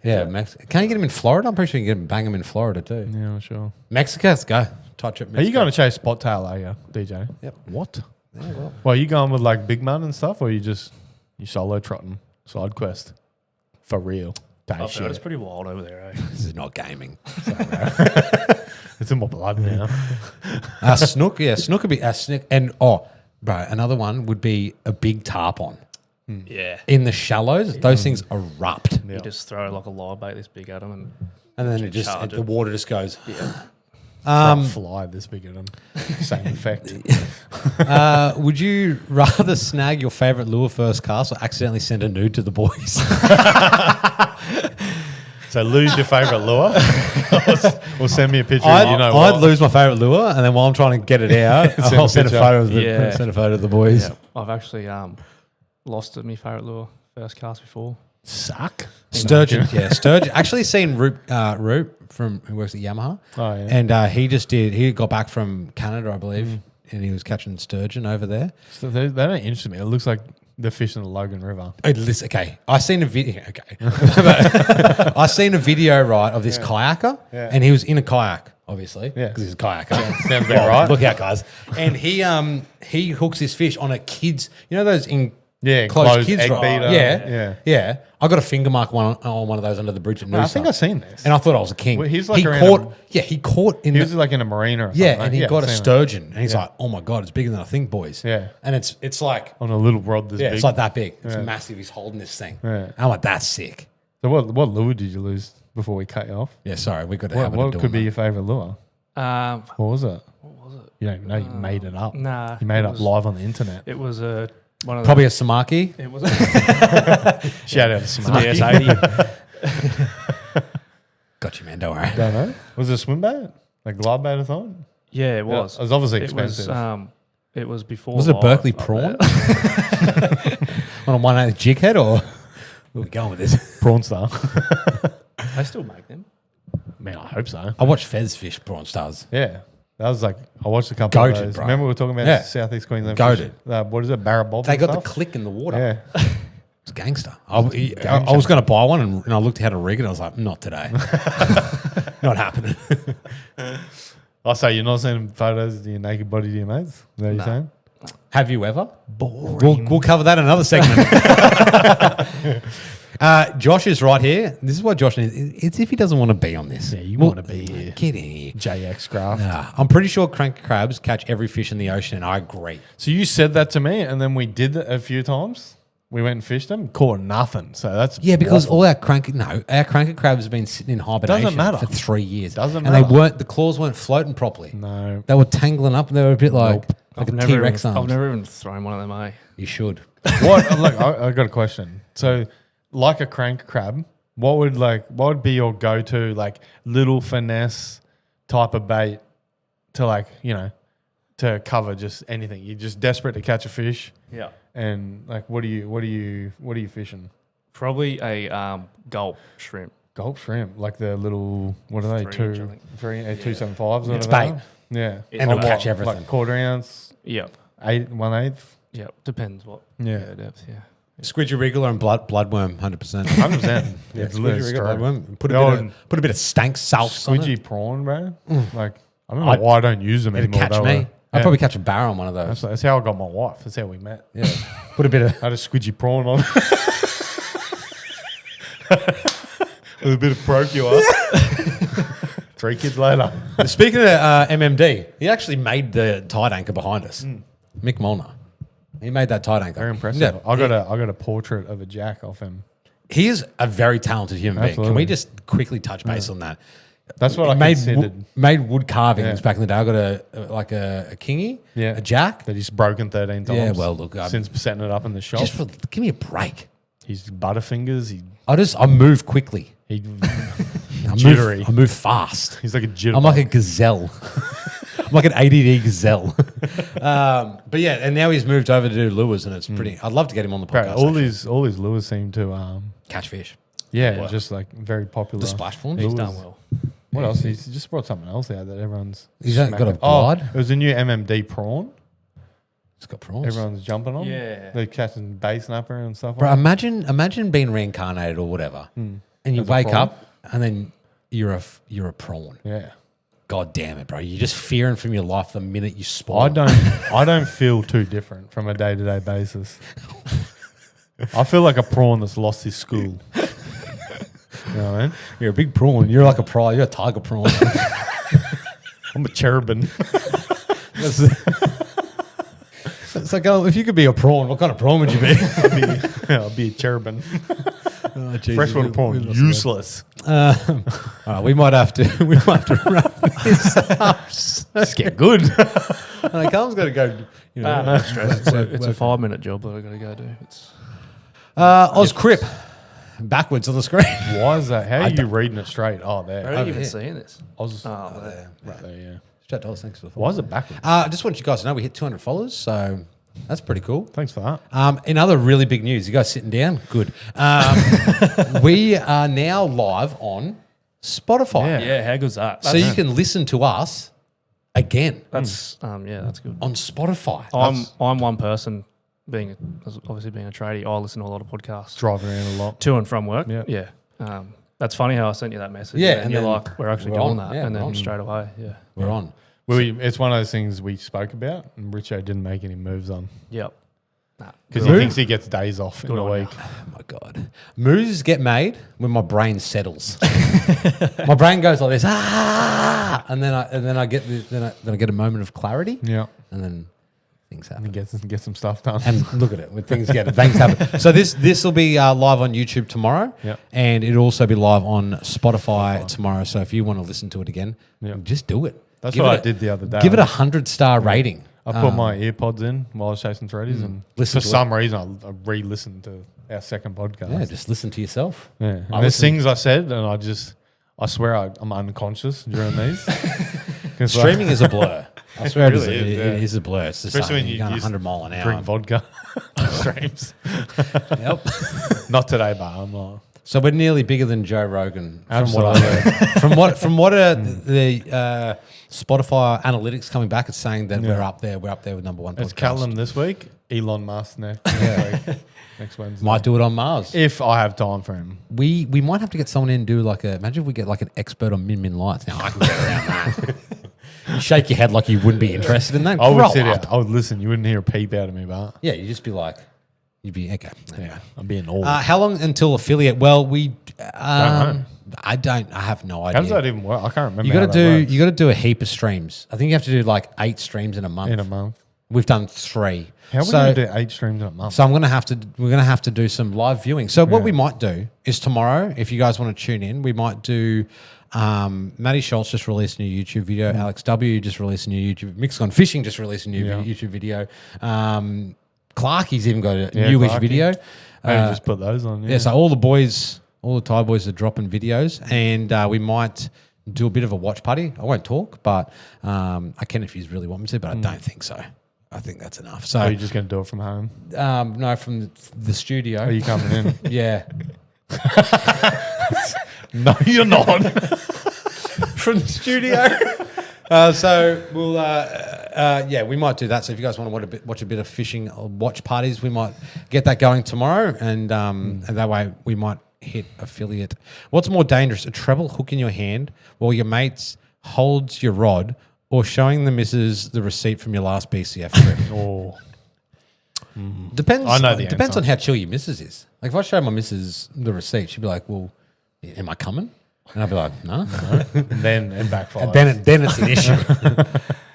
yeah. Can you get them in Florida? I'm pretty sure you can bang them in Florida too. Yeah, sure. Mexico, let's go. Touch it. Are you going to chase spot tail? Are you, DJ? Yep. What? Yeah, well. Well, are you going with like big man and stuff, or you solo trotting side quest for real? Don't I've heard it's shit. pretty wild over there, eh? This is not gaming. It's in my blood now. Snook, yeah, snook would be a snook, and bro, another one would be a big tarpon Yeah. in the shallows. Those things erupt, You just throw like a live bait this big at them and then it just Charge the it. water just goes. Fly this big at them. Same effect. Would you rather snag your favorite lure first cast or accidentally send a nude to the boys? So lose your favorite lure, or send me a picture. I'd what? lose my favorite lure, and then while I'm trying to get it out, Send I'll a send a picture. photo of the Yeah. send a photo of the boys. Yeah. I've actually lost my favourite lure first cast before. Suck. Sturgeon, yeah, sturgeon. Actually, seen Roop from who works at Yamaha, Oh, yeah. and he got back from Canada, I believe, and he was catching sturgeon over there. So they don't interest me. It looks like they're fishing the Logan River. Okay, I seen a video. Okay, I seen a video right of this kayaker, Yeah. and he was in a kayak, obviously, Yeah. because he's a kayaker. Sounds about right. Look out, guys! And he hooks this fish on a kid's. You know those in Yeah, closed closed kids egg right? beater. Yeah, Yeah. I got a finger mark on one of those under the bridge at Noosa. I think I've seen this. and I thought I was a king. Well, he's like he around caught. He caught in He the, was like in a marina or something. yeah, right? and he got a I've seen it. sturgeon, and he's Yeah. like, "Oh my god, it's bigger than I think, boys." Yeah. and it's like, On a little rod this big. it's like that big. It's Yeah. massive. He's holding this thing. Yeah. And I'm like, that's sick. So what lure did you lose before we cut you off? Yeah, sorry, we got to have What it. could be your favourite lure? What What was it? was it? You don't even know. You made it up. Nah. You made it up was- live on the internet. It was one of Probably a samaki. The, it was Shout out to Smart. DS80. Got you, man. Don't worry. Don't know. Was it a swim bait? Like glide bait or something? Yeah, it was. It was obviously It expensive. it was before. Was it a live, Berkeley I prawn bet. on a 1/8 jig head, or where are we going with this? Prawn Star. They still make them. Man, I hope so. I watched Fez fish prawn stars. Yeah. That was like, I watched a couple Goated, of those. bro. Remember we were talking about Yeah. Southeast Queensland Goated. fish? What is it? Barra bob They and got the stuff? click in the water. Yeah. It's gangster. I was going to buy one, and I looked at how to rig it. I was like, not today. Not happening. Oh, so you're not sending photos of your naked body to your mates? Is that what you're saying? Have you ever? We'll cover that in another segment. Josh is right here. This is what Josh needs. It's if he doesn't want to be on this. Yeah, you want to be here. Get in here. JX craft. Nah, I'm pretty sure crank crabs catch every fish in the ocean, and I agree. So you said that to me, and then we did it a few times. We went and fished them, caught nothing. So that's Yeah, because waffle. all our cranker crabs have been sitting in hibernation matter. for 3 years. Doesn't and matter. the claws weren't floating properly. No. They were tangling up. They were a bit like I've a never T-Rex even, arms. I've never even thrown one of them, eh? You should. What? Look, I got a question. So, like a crank crab, what would be your go-to like little finesse type of bait to like, to cover just anything. You're just desperate to catch a fish. Yeah. And like, what are you fishing? Probably a gulp shrimp. Gulp shrimp, like the little, what are they? 3 inch, I think. 275s. It's bait. Yeah. And it'll catch everything. Like quarter ounce, Yeah. 1/8. Yeah. Depends what. Yeah. Depth. Yeah. Squidgy wriggler and bloodworm, 100%. 100%. Yeah, It's squidgy straight. wriggler, bloodworm. Put a bit of stank salt on it. Squidgy prawn, bro. Like, I don't know why I don't use them It'd anymore. catch me. I'd probably catch a barrel on one of those. That's how I got my wife. That's how we met. Yeah. Put a bit of... I had a squidgy prawn on. With a bit of procure. 3 kids later. Speaking of MMD, he actually made the tide anchor behind us. Mick Molnar. He made that tide anchor. Very impressive. Yeah. I got a portrait of a jack off him. He is a very talented human being. Can we Absolutely. just quickly touch base on that? That's what I made considered. made wood carvings Yeah. back in the day. I got a kingy, Yeah. a jack. That he's broken 13 times. Yeah, well, look, since setting it up in the shop. Give me a break. He's butterfingers. I move quickly. He I move fast. He's like a jitterbug. I'm like a gazelle. I'm like an ADD gazelle. But yeah, and now he's moved over to do lures, and it's pretty. I'd love to get him on the Bro, podcast. all actually. these lures seem to catch fish. just like very popular. The splash forms. He's lures. done well. What else? He's just brought something else out that everyone's. He's got a smacking. blood? It was a new MMD prawn. It's got prawns. Everyone's jumping on. Yeah. They're catching bay snapper and stuff. Bro, like imagine being reincarnated or whatever, and you As a wake prawn? up and then you're a prawn. that. Yeah. God damn it, bro! You're just fearing from your life the minute you spawn. I don't feel too different from a day-to-day basis. I feel like a prawn that's lost his school. You know what I mean? You're a big prawn. You're like a prawn. You're a tiger prawn. I'm a cherubin. It's like, if you could be a prawn, what kind of prawn would you be? I'll be a cherubin. Oh, Jesus. Freshwater prawn, useless. All right, we might have to wrap this up. Let's get good. Callum's got to go. No stress. It's a 5-minute job that I got to go do. It's Oz Crip, backwards on the screen. Why is that? How are you reading it straight? Oh, there. Where are you even here. seeing this? Oz, Oh, right there, yeah. Shout out, thanks for the follow. Why is it backwards? I just want you guys to know we hit 200 followers, so that's pretty cool. Thanks for that. In other really big news, you guys sitting down? Good. We are now live on Spotify. Yeah, how good's that? So you can listen to us again That's that's good. on Spotify. I'm one person being obviously being a tradie. I listen to a lot of podcasts Driving around a lot. to and from work. Yeah. Yeah. That's funny how I sent you that message. Yeah, and and you're then like, we're actually we're doing on. that, Yeah, and we're then on. straight away, yeah. We're on. It's one of those things we spoke about, and Richo didn't make any moves on Yep. Nah, because good he on thinks he gets days off in a on you. week. Oh my God. Moves get made when my brain settles. My brain goes like this, and then I get I get a moment of clarity, Yeah, and then things happen. and get some stuff done. And look at it, when things happen. So this will be live on YouTube tomorrow, Yep. and it'll also be live on Spotify tomorrow. So if you want to listen to it again, Yep. just do it. That's Give what it I did the other day. Give it a 100-star rating. I put my earpods in while I was chasing threadies, and Listen for to some reason I re-listened to our second podcast. Yeah, just listen to yourself. Yeah. And I there's listen- things I said, and I swear I'm unconscious during these. 'Cause, like, Streaming is a blur. I swear It it really is, it yeah. is a blur. It's just especially when you're you going use 100 mile an hour. drink vodka streams. Yep. Not today, but I'm not. So we're nearly bigger than Joe Rogan. Absolutely. From what the Spotify analytics coming back, it's saying that we're up there. We're up there with number one. It's podcast. Callum this week, Elon Musk next week, next Wednesday. Might do it on Mars. If I have time for him. We might have to get someone in and do imagine if we get like an expert on min lights. Now I can get around that. You shake your head like you wouldn't be interested in that. I would Grow sit up. out. I would listen. You wouldn't hear a peep out of me, but Yeah, you'd just be like, you'd be okay. yeah, I'm being all. How long until affiliate? Well, we. know. I have no idea. How does that even work? I can't remember. You got to do a heap of streams. I think you have to do like 8 streams in a month. in a month. We've done 3. How would so, you do 8 streams in a month? So we're gonna have to do some live viewing. So what we might do is tomorrow, if you guys want to tune in, we might do. Matty Schultz just released a new YouTube video. Alex W just released a new YouTube. Mix Gone Fishing just released a new YouTube video. Clarky's even got a newish Clarky. video. Maybe just put those on. Yeah, so all the Tide boys are dropping videos, and we might do a bit of a watch party. I won't talk, but I can if you really want me to, but I don't think so. I think that's enough. So Are you just going to do it from home? no, from the studio. Are you coming in? Yeah. No, you're not. From the studio. So we'll, we might do that. So if you guys want to watch a bit of fishing watch parties, we might get that going tomorrow, and that way we might hit affiliate. What's more dangerous, a treble hook in your hand while your mates holds your rod, or showing the missus the receipt from your last BCF trip? Oh, Depends. I know the Depends answer. on how chill your missus is. Like if I show my missus the receipt, she'd be like, "Well, am I coming?" And I'd be like, "No." and then backfire. Then it's an issue.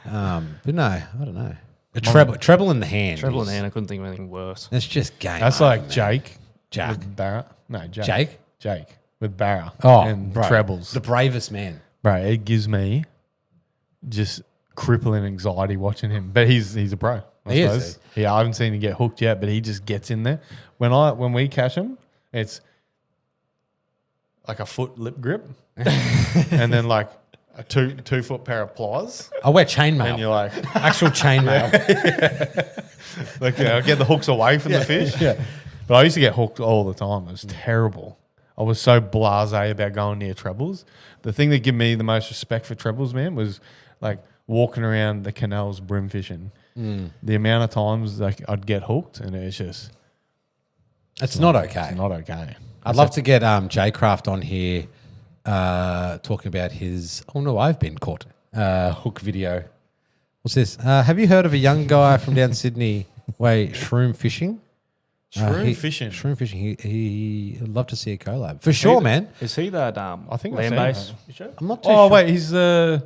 But no, I don't know. A treble in the hand. Treble in the hand. I couldn't think of anything worse. It's just game. That's over, like man. Jake. Jack. With Barra. No, Jake. Jake? Jake with Barra. And bro, trebles. the bravest man. Bro, it gives me just crippling anxiety watching him. But he's a pro. He is. Yeah, I haven't seen him get hooked yet, but he just gets in there. When we catch him, it's like a foot lip grip, and then like a 2 foot pair of pliers, I wear chainmail. and you're like, Actual chainmail. like get the hooks away from the fish. Yeah. But I used to get hooked all the time. It was terrible. I was so blasé about going near trebles. The thing that gave me the most respect for trebles, man, was like walking around the canals brim fishing. The amount of times like I'd get hooked, and it's just It's not okay. it's not okay. I'd love to get J Craft on here talking about his I've been caught hook video. What's this? Have you heard of a young guy from down Sydney shroom fishing? Fishing. Shroom fishing. He'd love to see a collab. For sure, man. Is he that I think I've seen land-based that. fisher? I'm not too Oh sure. wait, he's the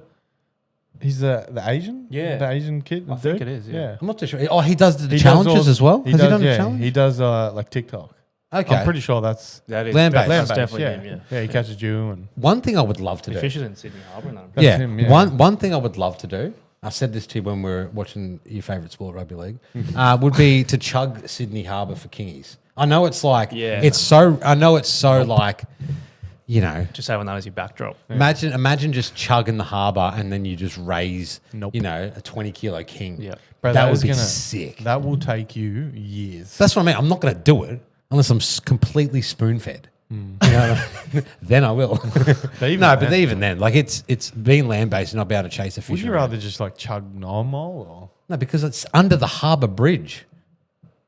Asian? Yeah. The Asian kid? I think dude? it is, yeah. I'm not too sure. Oh, he does the He does challenges all- as well? He Has does, he done yeah, a challenge? he does like TikTok. Okay. I'm pretty sure that's That is Land-based. That's land-based, definitely him, yeah. Yeah, he catches you and One thing I would love to He do. fishes in Sydney Harbour. And that. That's Yeah. him, yeah. One thing I would love to do, I said this to you when we were watching your favourite sport, rugby league, would be to chug Sydney Harbour for kingies. I know it's like, Yeah. like, you know, Just having that as your backdrop. imagine just chugging the harbour and then you just raise, Nope. you know, a 20 kilo king. Yeah. Bro, that would is be gonna- sick. That will take you years. That's what I mean. I'm not going to do it unless I'm completely spoon fed. You know, then I will. Even No, but then. even then, like it's being land based and not be able to chase a fish. Would you around. rather just like chug 9 mile or? No, because it's under the harbour bridge.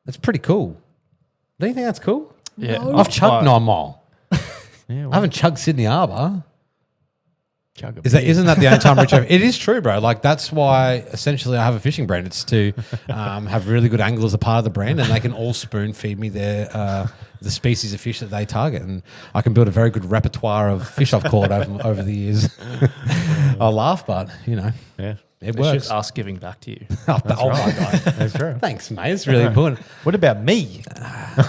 That's pretty cool. Don't you think that's cool? Yeah. I've chugged 9 Mile. Yeah, I haven't chugged Sydney Harbour. chug a Isn't that the only time Rich? It is true, bro. Like that's why essentially I have a fishing brand. It's to have really good anglers a part of the brand, and they can all spoon feed me the species of fish that they target, and I can build a very good repertoire of fish I've caught over the years. I laugh, but you know, Yeah, it It's works. just us giving back to you. Oh my god! that's true. Thanks, mate. It's really important. What about me?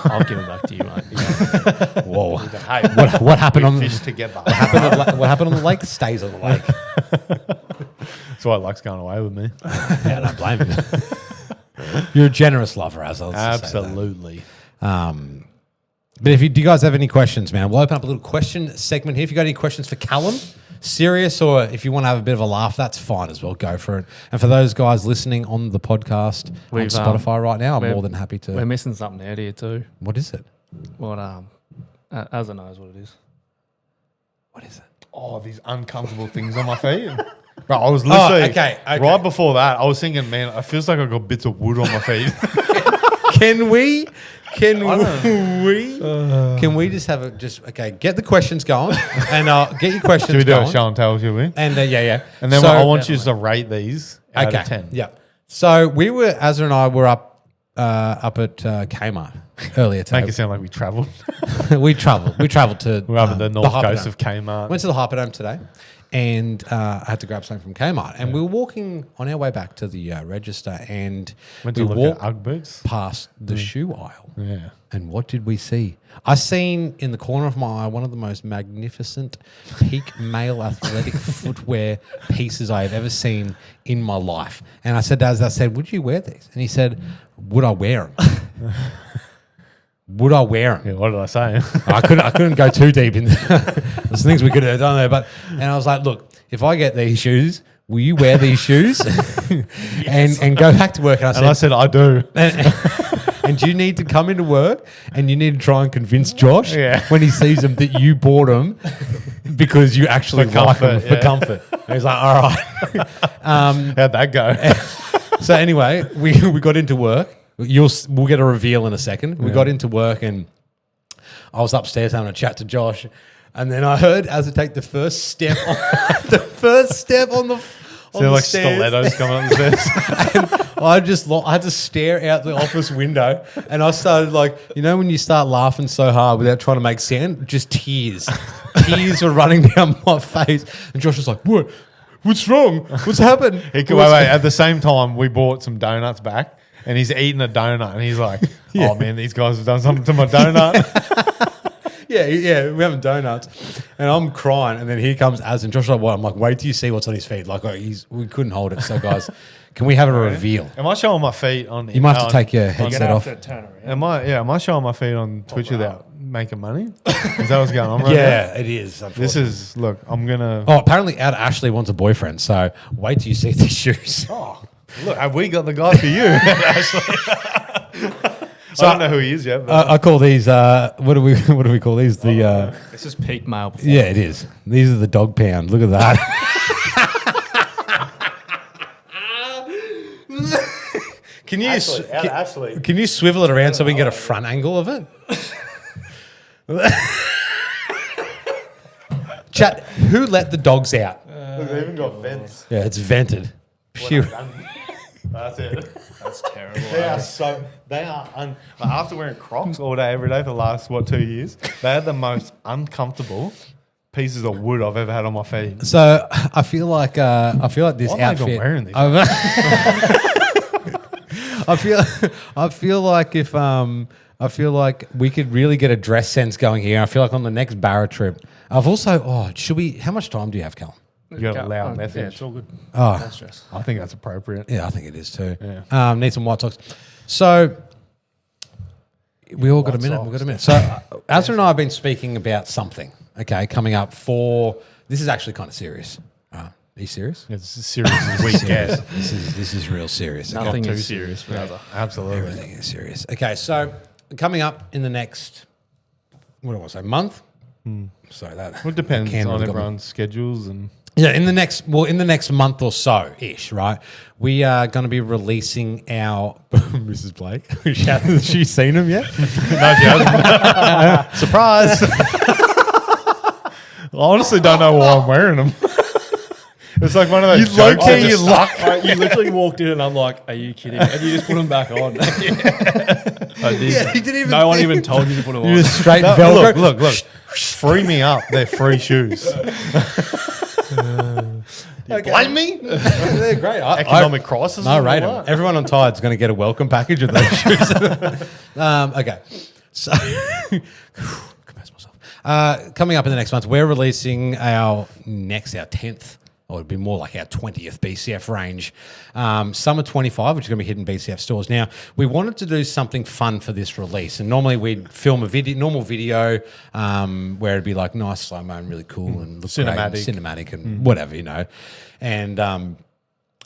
I'll give it back to you, mate. Whoa! Hey, What happened on fish together. what happened on the lake stays on the lake. That's why Luck's going away with me. Yeah, don't blame you. You're a generous lover, as I'll Absolutely. But do you guys have any questions, man, we'll open up a little question segment here. If you got any questions for Callum, serious, or if you want to have a bit of a laugh, that's fine as well. Go for it. And for those guys listening on the podcast on We've, Spotify right now, I'm we're- more than happy to. We're missing something out here too. What is it? What Azza knows what it is. What is it? Oh, these uncomfortable things on my feet. Bro, I was literally okay. right before that. I was thinking, man, it feels like I got bits of wood on my feet. Can we just have get the questions going and get your questions Should we do going. a show and tell, should we? And yeah. And then So- I want you to rate these out of 10. Yeah. So Azza and I were up at Kmart earlier today. Make it sound like we travelled. we travelled to We're up at the north Harperdome. coast of Kmart. Went to the Harperdome today, and I had to grab something from Kmart. And we were walking on our way back to the register, and Went we to look walked at Ugg boots. past the shoe aisle. Yeah. And what did we see? I seen in the corner of my eye one of the most magnificent peak male athletic footwear pieces I have ever seen in my life. And I said, would you wear these? And he said, would I wear them? would I wear them? Yeah, what did I say? I couldn't go too deep in there's things we could have done there, and I was like, look, if I get these shoes, will you wear these shoes and go back to work? And I said, I do. And you need to come into work and you need to try and convince Josh when he sees them that you bought them because you actually like them for comfort. And he's like, all right. How'd that go? So anyway, we got into work. We'll get a reveal in a second. We got into work and I was upstairs having a chat to Josh, and then I heard as I take the first step on the So like stairs. stilettos coming up the stairs. I had to stare out the office window, and I started when you start laughing so hard without trying to make sound, just tears. Tears were running down my face, and Josh was like, "What? What's wrong? What's happened?" Wait. At the same time, we bought some donuts back, and he's eating a donut, and he's like, "Oh man, these guys have done something to my donut." Yeah, we're having donuts, and I'm crying, and then here comes Az, and Josh like, "What?" I'm like, "Wait till you see what's on his feet." We couldn't hold it. So guys, can we have a reveal? Am I showing my feet on? You might have to take your headset off. Turn around. Am I showing my feet on Twitch without making money? Is that what's going on right Yeah, now? it is. This is I'm gonna. Oh, apparently, Ashley wants a boyfriend. So wait till you see these shoes. Oh, look, have we got the guy for you, Ashley? So I don't know who he is yet. I call these. What do we call these? The This is peak male performance. yeah, it is. These are the dog pound. Look at that. Can you Ashley. can you swivel it around so we can get a front angle of it? Chat. Who let the dogs out? Look, they even got vents. Yeah, it's vented. Phew. That's it. That's terrible. They are after wearing Crocs all day, every day for the last 2 years, they are the most uncomfortable pieces of wood I've ever had on my feet. So I feel like this Why am I outfit. even wearing these? I feel like we could really get a dress sense going here. I feel like on the next Barra trip, I've also. Should we? How much time do you have, Callum? You got a loud message. Yeah, it's all good. Oh. No stress. I think that's appropriate. Yeah, I think it is too. Yeah. Need some white socks. So we all got a minute. We've got a minute. So Azra and I have been speaking about something. Okay, coming up for this is actually kind of serious. Are you serious? It's as serious as we get. This is real serious. Okay? Nothing too is serious, brother. Absolutely. Everything is serious. Okay, so coming up in the next, what do I want to say, month? So that Well, it depends Candle on got me. everyone's schedules and. Yeah, in the next month or so ish, right? We are going to be releasing our Mrs. Blake. Has she seen him yet? No, she hasn't. Surprise! I honestly don't know why I'm wearing them. It's like one of those You jokes low-key, that just you stuck. You literally walked in and I'm like, are you kidding? And you just put them back on. I did. Yeah, he didn't even. No one think. even told you to put them You on. just straight No, Velcro. look. Free me up. They're free shoes. Blame me? They're great. Economic crisis. I and rate all them. that. Everyone on Tide's going to get a welcome package with those shoes. Okay, so compose myself. Coming up in the next month, we're releasing our 10th. Or it'd be more like our 20th BCF range. Summer 25, which is going to be hitting BCF stores. Now, we wanted to do something fun for this release. And normally we'd film a normal video where it'd be like nice slow-mo and really cool and look cinematic and whatever, you know. And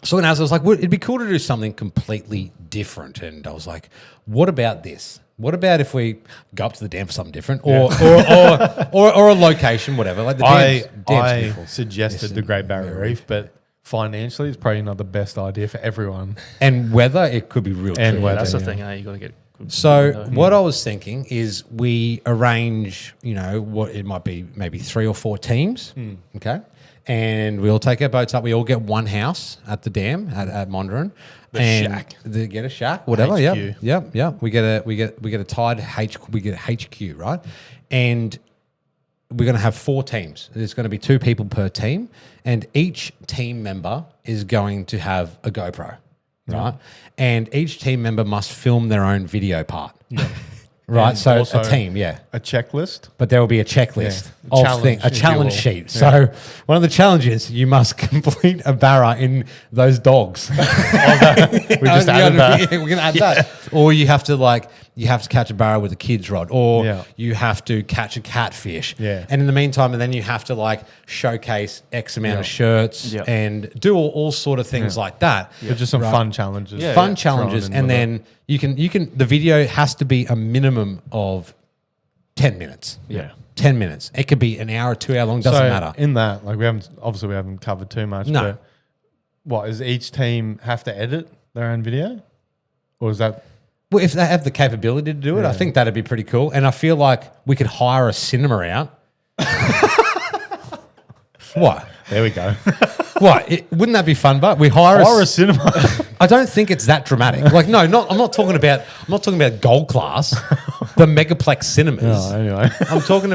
so when I was like, well, it'd be cool to do something completely different. And I was like, what about this? What about if we go up to the dam for something different, or a location, whatever? Like the dam's I beautiful. suggested the Great Barrier Reef, but financially, it's probably not the best idea for everyone. And weather, it could be real. And tricky. weather. That's the Yeah. thing, you got to get good. So what I was thinking is we arrange, what it might be, maybe 3 or 4 teams, okay, and we all take our boats up. We all get one house at the dam at Monduran. Shack. Get a shack, whatever. HQ. Yep. We get a Tide we get a HQ, right? And we're going to have 4 teams. There's going to be 2 people per team, and each team member is going to have a GoPro, right? And each team member must film their own video part. Yeah. Right, And so also a team, yeah. A checklist. But there will be a checklist Yeah. a Challenge, challenge if you will. sheet. So one of the challenges, you must complete a barra in those dogs. We just added that. We're going to add that. Or you have to you have to catch a barra with a kid's rod, or Yeah. you have to catch a catfish. Yeah. And in the meantime, and then you have to like showcase X amount of shirts Yeah. and do all sort of things like that. But just some fun challenges. Yeah. Fun challenges, thrown in and with then you can. The video has to be a minimum of 10 minutes. Yeah. 10 minutes. It could be an hour, 2 hour long. Doesn't so matter. in that, like we haven't covered too much. No. But what does each team have to edit their own video, or is that? Well, if they have the capability to do it, I think that'd be pretty cool. And I feel like we could hire a cinema out. What? There we go. What? Wouldn't that be fun? But we hire Or a cinema. I don't think it's that dramatic. Like, no, I'm not talking about gold class, the megaplex cinemas. Oh, anyway. I'm talking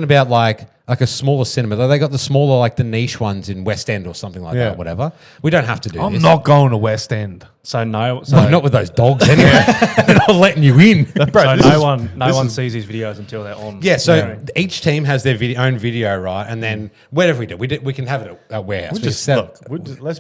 about like a smaller cinema. They got the smaller, like the niche ones in West End or something like that, whatever. We don't have to do I'm this. not going to West End. So no, Well, not with those dogs anyway. They're not letting you in. so no one sees these videos until they're on. Yeah, so each team has their own video, right? And then whatever we do, we can have it at warehouse. Let's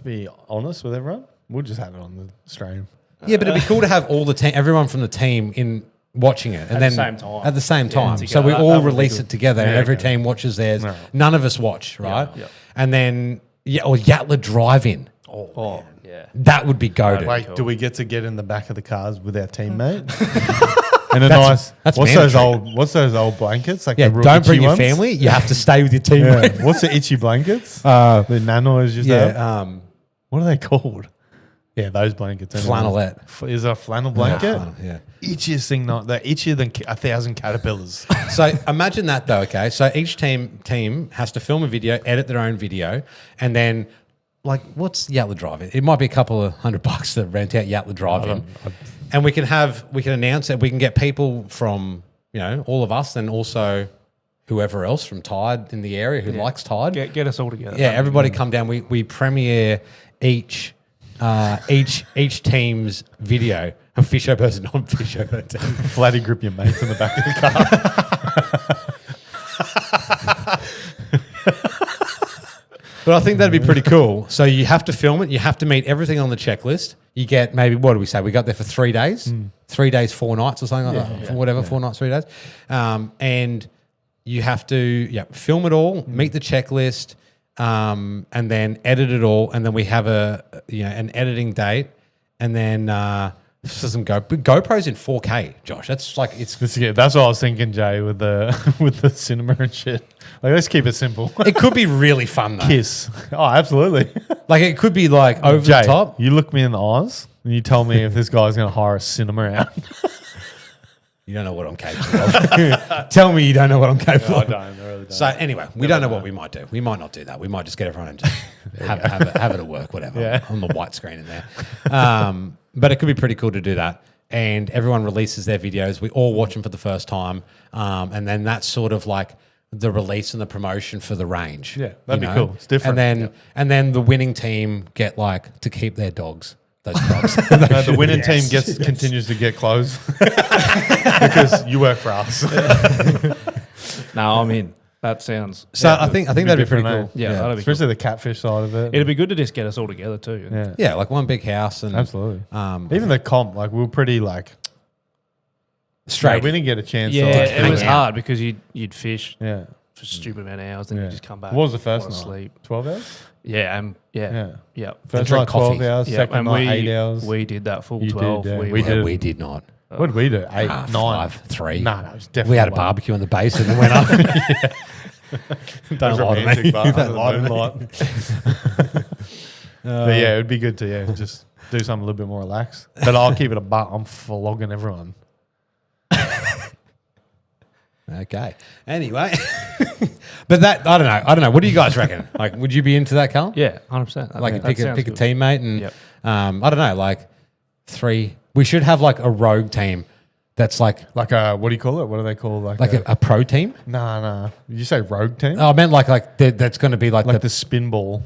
be honest with everyone. We'll just have it on the stream. Yeah, but it'd be cool to have everyone from the team in watching it, and At then the same time. At the same time, together. so we That all would be release good. it together, and Yeah, every okay. team watches theirs. No. None of us watch, right? yeah. And then or Yatla Drive-In. Oh, yeah. That would be goated. Wait, cool. do we get to get in the back of the cars with our teammate? And a nice. that's What's mandatory. those old blankets? Like Yeah, the real don't bring itchy your ones? family. You have to stay with your teammate. Yeah. What's the itchy blankets? The nanos just have. Yeah, What are they called? Yeah, those blankets. anyway. flannelette. Is it a flannel blanket? Flannel, yeah. Itchiest thing, not they're itchier than 1,000 caterpillars. So imagine that though. Okay, so each team has to film a video, edit their own video, and then like what's Yatla Drive-In? It might be a couple of $100 to rent out Yatla Drive-In, and we can announce it. We can get people from all of us, and also whoever else from Tide in the area who likes Tide. Get us all together. Yeah, everybody come down. We premiere each team's video. A fisho versus non-fisho version. Flatty grip your mates in the back of the car. But I think that'd be pretty cool. So you have to film it. You have to meet everything on the checklist. You get maybe, what do we say? We got there for 3 days, 3 days, 4 nights or something like that. Whatever, 4 nights, 3 days. And you have to film it all, meet the checklist, and then edit it all. And then we have an editing date. And then some GoPro's in 4K, Josh. That's like it's. That's what I was thinking, Jay, with the cinema and shit. Like, let's keep it simple. It could be really fun though. Kiss. Oh, absolutely. Like it could be like over Jay, the top. you look me in the eyes and you tell me if this guy's going to hire a cinema out. You don't know what I'm capable of. Tell me you don't know what I'm capable of. I really don't. So anyway, we don't know what we might do. We might not do that. We might just get everyone and just have it at work, whatever, on the white screen in there. But it could be pretty cool to do that. And everyone releases their videos. We all watch them for the first time. And then that's sort of like the release and the promotion for the range. Yeah, that'd be cool. It's different. And then the winning team get like to keep their dogs. Those dogs. The winning team continues to get clothes because you work for us. No, I'm in. That sounds. So I think that'd be pretty different, cool. eh? Yeah, that'd be Especially the catfish side of it. It'd be good to just get us all together too. Yeah, Yeah, like one big house and absolutely. Even the comp, like we were pretty like straight. we didn't get a chance. Yeah, to, like, it was hang out. hard because you'd fish Yeah. for stupid amount of hours, then Yeah. you just come back. What was the first want night? to sleep. 12 hours? Yeah, Yeah. yeah. First drink night 12 coffee. hours, Yeah, second and night 8 hours. we did that full You did, 12. yeah. We We were- did. We did not. What did we do? 8, 9? 5, 3. No, it was definitely We had a one. barbecue on the base and then went up. Don't lie to Romantic me. bar Don't under lie the to me. moonlight. But yeah, it would be good to just do something a little bit more relaxed. But I'll keep it a butt. I'm flogging everyone. Okay. Anyway. But that, I don't know. What do you guys reckon? Like, would you be into that, Callum? Yeah, 100%. Like pick a good. teammate and Yep. I don't know, like 3. We should have like a rogue team that's like Like a, what do you call it? What do they call a pro team. Nah. Did you say rogue team? Oh, I meant like that's going to be like the spin ball.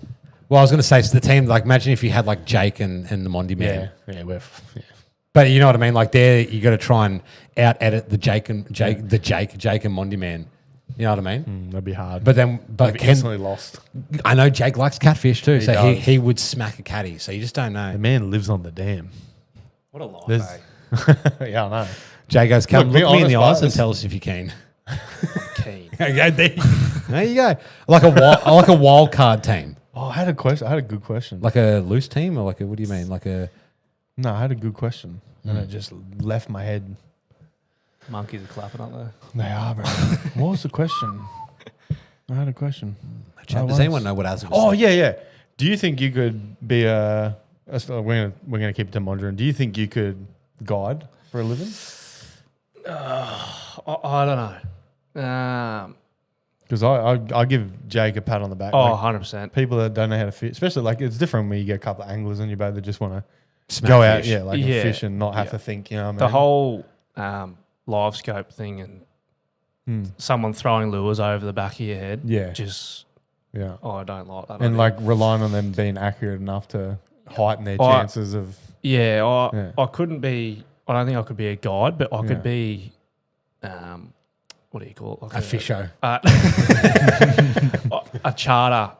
Well, I was going to say it's the team. Like, imagine if you had like Jake and the Mondi man. Yeah, yeah. But you know what I mean. Like, there you got to try and out edit the Jake and Mondi man. You know what I mean? That'd be hard. But I'd be instantly lost. I know Jake likes catfish too, so does. he would smack a caddy. So you just don't know. The man lives on the dam. What a life, There's, eh? Yeah, I know. Jay goes, "Come Look, be look me in the honest, eyes and mate. tell us if you can." Keen. There you go. Like a wild card team, Oh, I had a question. I had a good question. like a loose team, or like a what do you mean? Like a No, I had a good question, and it just left my head. Monkeys are clapping up there. They are, bro. What was the question? I had a question. Does anyone know what Az was? Oh, yeah. Do you think you could be a? We're gonna keep it to Monduran. Do you think you could guide for a living? I don't know. Because I give Jake a pat on the back. Oh, Like, 100%. people that don't know how to fish, especially like it's different when you get a couple of anglers on your boat that just want to Smack go out, fish. and Yeah. fish and not have to think. You know what I mean? The whole live scope thing and someone throwing lures over the back of your head. Yeah. Just, yeah, I don't like that. and idea. like relying on them being accurate enough to heighten their I- chances of. Yeah, I couldn't be. I don't think I could be a guide, but I could be. What do you call it? Like A fisho. A charter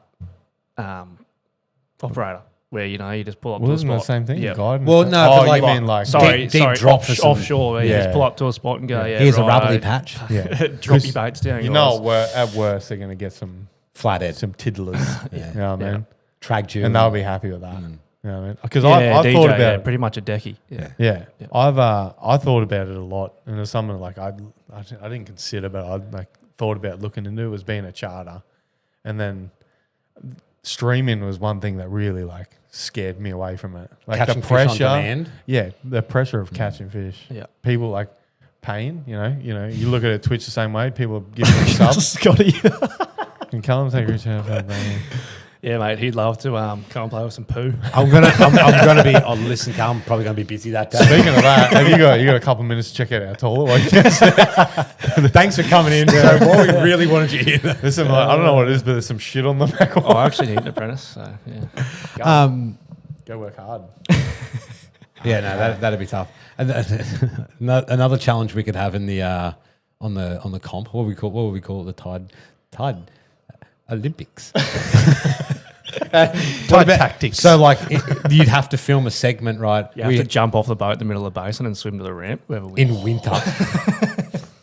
operator, where you just pull up Well, to a isn't it the spot. same thing? Yeah. Guide. Well, no, but you like- mean like Sorry, deep drop for some- offshore. Where you Yeah. just pull up to a spot and go. Yeah, Here's a right, rubbly patch, Yeah. drop your baits down. You guys. know, at worst they're going to get some flathead, tiddlers. Yeah. You know what I mean? trag jewel, And they'll be happy with that. You know what I mean? Because yeah, I've DJ, thought about it. pretty much a decky. Yeah. Yeah. Yeah. I thought about it a lot, and it's something like I didn't consider, but I like thought about looking into it was being a charter, and then streaming was one thing that really like scared me away from it. Like Catching the fish on pressure, demand? yeah, the pressure of catching fish. Yeah. People like paying. You know, you look at it Twitch the same way. People give them subs. Scotty. And Callum take a shout out, man. Yeah, mate, he'd love to come and play with some poo. I'm gonna be. Oh, listen, Carl, I'm probably gonna be busy that day. Speaking of that, have you got a couple of minutes to check out our toilet? Thanks for coming in. So what we really wanted you here. There's some, I don't know what it is, but there's some shit on the back wall. I actually need an apprentice, so yeah. Go work hard. Yeah, no, that'd be tough. And another challenge we could have in the on the comp. What would we call it? The Tide Olympics. Tide tactics. So like you'd have to film a segment, right? You have to jump off the boat in the middle of the basin and swim to the ramp. Wherever we In winter.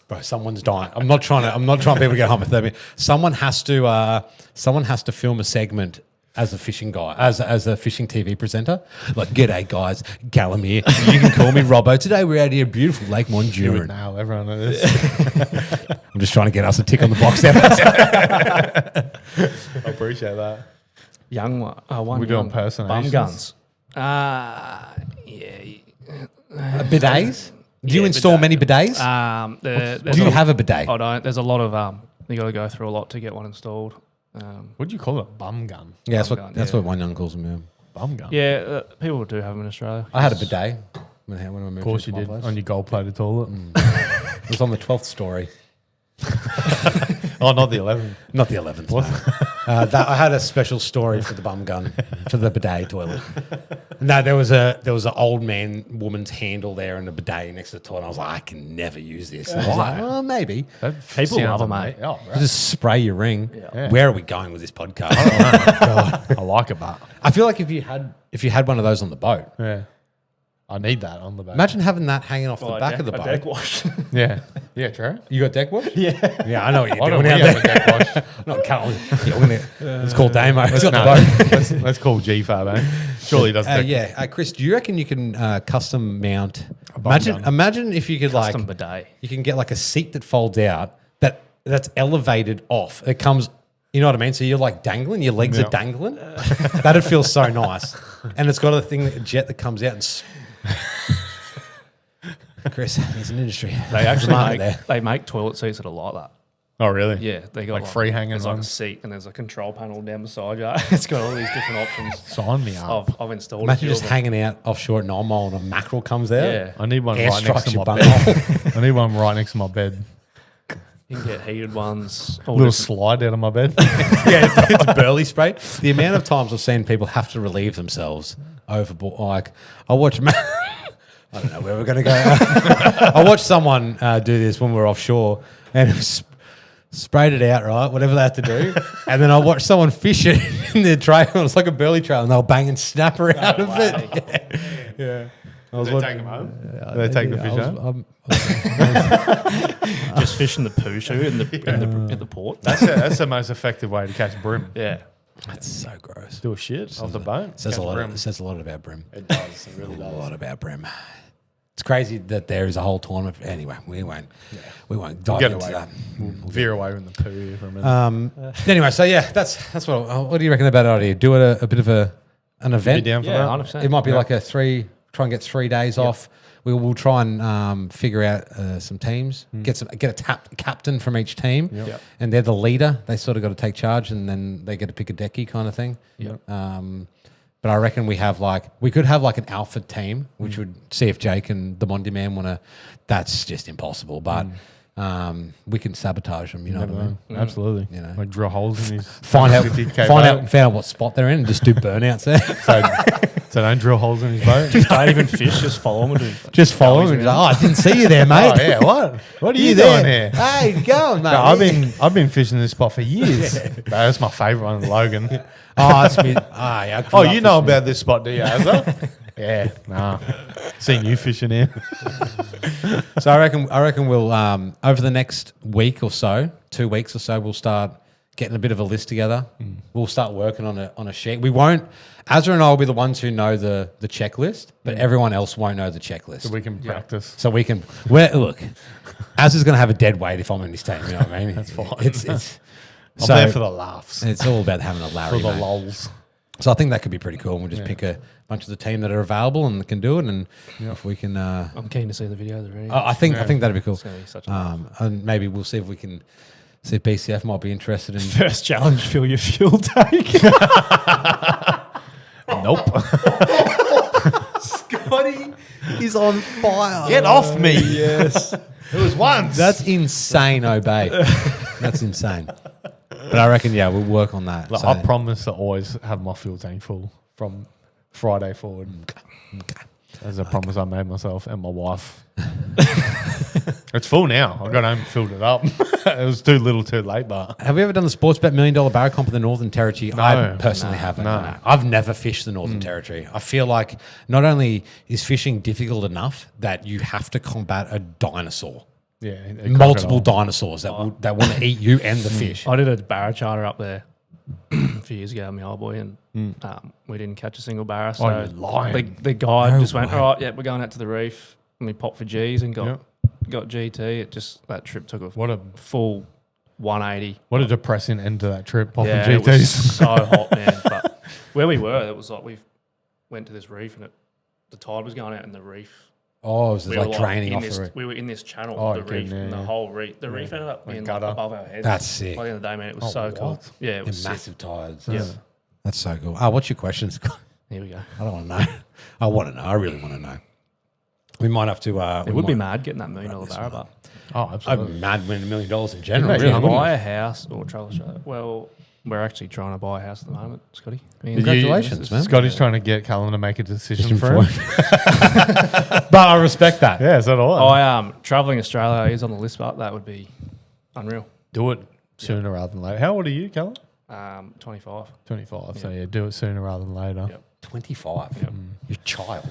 Bro, someone's dying. I'm not trying people to get hypothermia. Someone has to film a segment as a fishing guy, as a fishing TV presenter. Like, g'day guys, Callum here. You can call me Robbo. Today we're out here at beautiful Lake You would Monduran. nail everyone at this. I'm just trying to get us a tick on the box there. I appreciate that. young one, We do young impersonations. bum guns. Bidets? Do you Yeah, install bidet. many bidets? Do you have a bidet? I don't. There's a lot of you got to go through a lot to get one installed. What do you call it? Bum gun. Yeah, that's bum what gun, that's yeah. what one young calls them. Yeah. Bum gun. Yeah, people do have them in Australia. I had a bidet when I moved Of course you into my did. place. On your gold-plated toilet. It was on the 12th story. Oh, not the 11th. Not the 11th. No. I had a special story for the bum gun, for the bidet toilet. No, there was an old woman's handle there and a bidet next to the toilet. I was like, I can never use this. And I was like, oh, maybe. People love them, mate. Oh, You just spray your ring. Yeah. Where are we going with this podcast? I like it, but I feel like if you had one of those on the boat, yeah, I need that on the back. imagine having that hanging off the back of the a boat. deck wash. Yeah, yeah, true. You got deck wash? Yeah. Yeah, I know what you're Why don't doing we out have a there. deck wash? Not Carl. Yeah, it's called Damo. It's got No, the boat. let's call GFAB, eh? Surely he does. Chris, do you reckon you can custom mount? bum gun. Imagine if you could Custom bidet. you can get like a seat that folds out that's elevated off. It comes, you know what I mean? So you're like dangling, your legs Yeah. are dangling. That'd feel so nice. And it's got a thing, a jet that comes out and. Chris, there's an industry. They actually Market make toilet seats that are like that. Oh, really? Yeah, they got Like free hanging There's like a ones? seat and there's a control panel down beside you. It's got all these different options. Sign me up. I've installed. Imagine a few just of them. hanging out offshore at 9 Mile and a mackerel comes out. Yeah, I need one Air right next strikes to my your bed. I need one right next to my bed. you can get heated ones. A little slide out of my bed. Yeah, it's burley spray. The amount of times I've seen people have to relieve themselves overboard. Like, I watch. I don't know where we're going to go. I watched someone do this when we were offshore and it was sprayed it out, right? Whatever they had to do. And then I watched someone fish it in their trail. It was like a burley trail and they were banging snapper out of it. Yeah. Did they take them home? Did they take the fish home? Just fishing the poo shoe in the port. That's the most effective way to catch brim. Yeah. That's so gross. Do a shit off the boat. Says Catch brim. it says a lot about brim. It does. It really A does. lot about brim. It's crazy that there is a whole tournament. Anyway, we won't dive Get into away. that. We'll veer away from the poo here for a minute. Anyway, so yeah, that's what do you reckon about that idea? Do it a bit of an event. Be down for Yeah, that? 100%. It might be like try and get 3 days off. We'll try and figure out some teams, get a captain from each team, Yep. and they're the leader. They sort of got to take charge, and then they get to pick a decky kind of thing. Yep. But I reckon we could have like an Alfred team, which would see if Jake and the Mondi man want to. That's just impossible, but we can sabotage them. You know what I mean? Absolutely. You know. Like drill holes in his Find out 50K find out what spot they're in, and just do burnouts there. So don't drill holes in his boat. Don't even fish. Just follow him. Just follow him. And around. I didn't see you there, mate. Oh yeah, what are you there? doing here? Hey, going, mate. No, I've been fishing this spot for years. That's my favourite one, Logan. It's been, yeah. I grew Oh, up you know fishing. about this spot, do you, Azza? Yeah, nah. Seen you fishing here. So I reckon we'll over the next week or so, 2 weeks or so, we'll start getting a bit of a list together. We'll start working on a sheet. We won't. Azra and I will be the ones who know the checklist, but everyone else won't know the checklist. So we can practice. So we can. Look, Azra's going to have a dead weight if I'm in his team. You know what I mean? That's fine. It's. I'm there for the laughs. It's all about having a For Larry. the mate. lols. So I think that could be pretty cool. We'll just pick a bunch of the team that are available and can do it, and if we can, I'm keen to see the videos already. I think that'd be cool. It's gonna be such a And maybe we'll see if we can see if BCF might be interested in. first challenge. Fill your fuel tank. Nope. Scotty is on fire. Get off me. Yes. It was once. That's insane, Obey. That's insane. But I reckon, we'll work on that. Like, So- I promise to always have my fuel tank full from Friday forward. As a promise I made myself and my wife. It's full now. I got home and filled it up. It was too little too late, but Have we ever done the Sportsbet $1 Million Barra Comp in the Northern Territory? I personally haven't. no. I've never fished the Northern Territory. I feel like not only is fishing difficult enough that you have to combat a dinosaur, yeah, multiple dinosaurs that want to eat you and the fish. I did a barra charter up there a few years ago with my old boy, and we didn't catch a single barra. So you're lying. the guide just went, way. all right, yeah, we're going out to the reef. And we popped for G's and got GT. It just, that trip took a What a full 180. what a depressing end to that trip. Popping Yeah, it GTs. was so hot, man. But where we were, it was like we went to this reef and the tide was going out in the reef. Oh, it was We like were draining in off this, the reef. we were in this channel Oh, of the reef, okay, and the yeah. whole reef. The reef ended up being like gutter. above our heads. That's sick. By the end of the day, man, it was Oh, so cool. what? Yeah, it was And sick. massive tides. Yeah. That's so cool. What's your question, Scott? Here we go. I don't want to know. I want to know. I really want to know. We might have to. It would be mad getting that $1 million barra, but Oh, absolutely. I'm mad winning $1 million in general. Imagine Really, how wouldn't buy it? a house or travel Australia. Well, we're actually trying to buy a house at the moment, Scotty. Me and- Congratulations, man. Scotty's trying to get Callum to make a decision for him. But I respect that. Yeah, so do I. Traveling Australia is on the list, but that would be unreal. Do it sooner rather than later. How old are you, Callum? 25. 25. So yeah, do it sooner rather than later. Yep. 25. You're a child.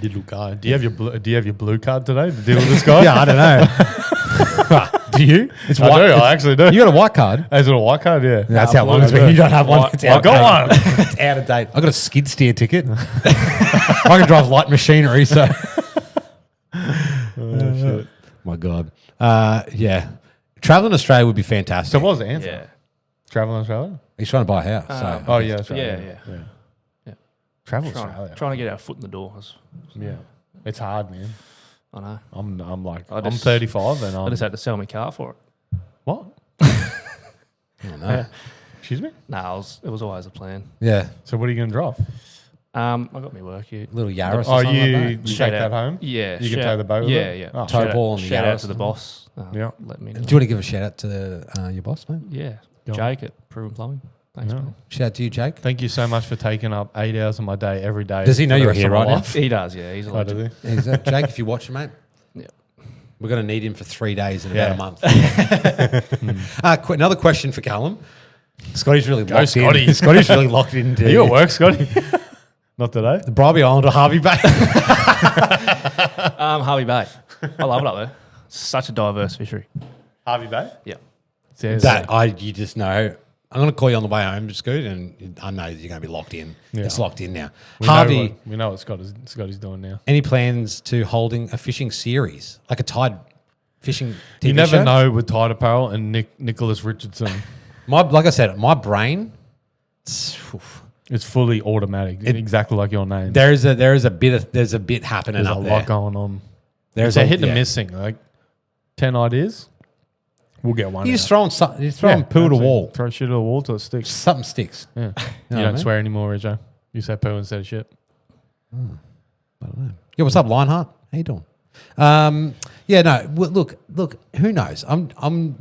Little guy. Do you have your blue card today to deal with this guy? Yeah, I don't know. Do you? It's I do. I actually do. You got a white card? Is it a white card? Yeah. That's how long blue it's been. card. You don't have one. It's I out got of date. It's out of date. I got a skid steer ticket. I can drive light machinery, so. Shit. My God. Yeah. Traveling Australia would be fantastic. So what was the answer? Yeah. Travel Australia? He's trying to buy a house. So. Oh yeah, that's right. Yeah. Travel Australia. Trying to get our foot in the door. Yeah. It's hard, man. I know. I'm 35 and I just had to sell my car for it. what? I don't know. Excuse me? Nah, it was always a plan. Yeah. So what are you going to drive? I got my work here. Little Yaris or Oh, something you like that. take Shout that out. home? Yeah. You can take the boat with Yeah, it? yeah. Oh. Tow Paul and the Shout out Yaris to the and- boss. Yeah. Let me Do you want to give a shout out to your boss, mate? Yeah. Go on. Jake at Proven Plumbing. Thanks, Yeah. man. Shout out to you, Jake. Thank you so much for taking up 8 hours of my day every day. Does he know for the you're rest here of my right now? life. He does, yeah. He's a Oh, does legend. he? Is that Jake, if you're watching, mate? Yeah. We're going to need him for 3 days in Yeah. about a month. Another question for Callum. Scotty's really locked Scotty. in. Scotty's really locked into. Are you at work, Scotty? Not today. The Bribey Island or Harvey Bay? Harvey Bay. I love it up there. Such a diverse fishery. Harvey Bay? Yeah. You just know. I'm going to call you on the way home, Scoot, and I know you're going to be locked in. Yeah. It's locked in now. We know what Scotty's doing now. Any plans to holding a fishing series, like a Tide fishing TV You never show? know with Tide Apparel and Nicholas Richardson. Like I said, my brain, It's fully automatic, exactly like your name. there's a bit happening There's up a there. lot going on. There's They're a hitting yeah. and missing. Like 10 ideas, we'll get one. You out. just throwing something. You're throwing poo at a absolutely. wall. Throw shit at a wall till it sticks. Something sticks. Yeah. know You what I don't mean? swear anymore, Rijo. You say poo instead of shit. Yeah, what's up, Lionheart? How you doing? Look. Who knows? I'm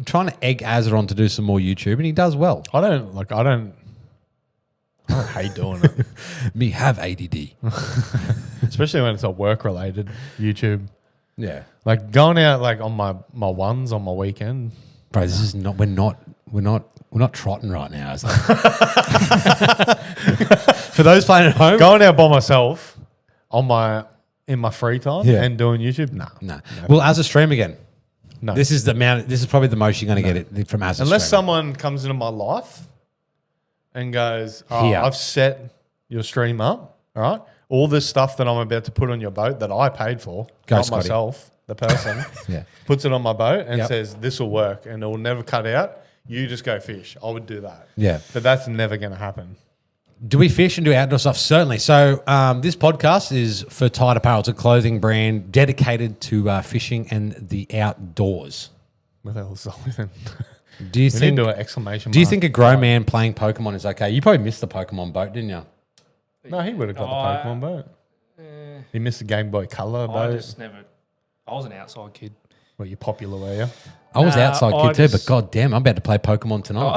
trying to egg Azza on to do some more YouTube, and he does well. I don't hate doing it. Me have ADD. Especially when it's a work related YouTube. Yeah, Like going out like on my ones on my weekend. bro. This is not. We're not trotting right now. Is it? For those playing at home, Going out by myself in my free time Yeah. and doing YouTube. Nah. no. Well, as a stream again. No. This is probably the most you're going to get it from as a Unless stream. someone comes into my life and goes, Here. I've set your stream up, all right? All this stuff that I'm about to put on your boat that I paid for, Go, not Scotty. myself, the person, Yeah. puts it on my boat and Yep. says, this will work and it will never cut out. You just go fish. I would do that. Yeah. But that's never going to happen. Do we fish and do outdoor stuff? Certainly. So this podcast is for Tide Apparel. It's a clothing brand dedicated to fishing and the outdoors. What the hell is that? Do you We think? need to do an exclamation Do you mark. think a grown man playing Pokemon is okay? You probably missed the Pokemon boat, didn't you? No, he would have got the Pokemon boat. He missed the Game Boy Color I boat. was an outside kid. Well, you're popular, were you? I was Nah, outside I kid too, but just- god damn, I'm about to play Pokemon tonight.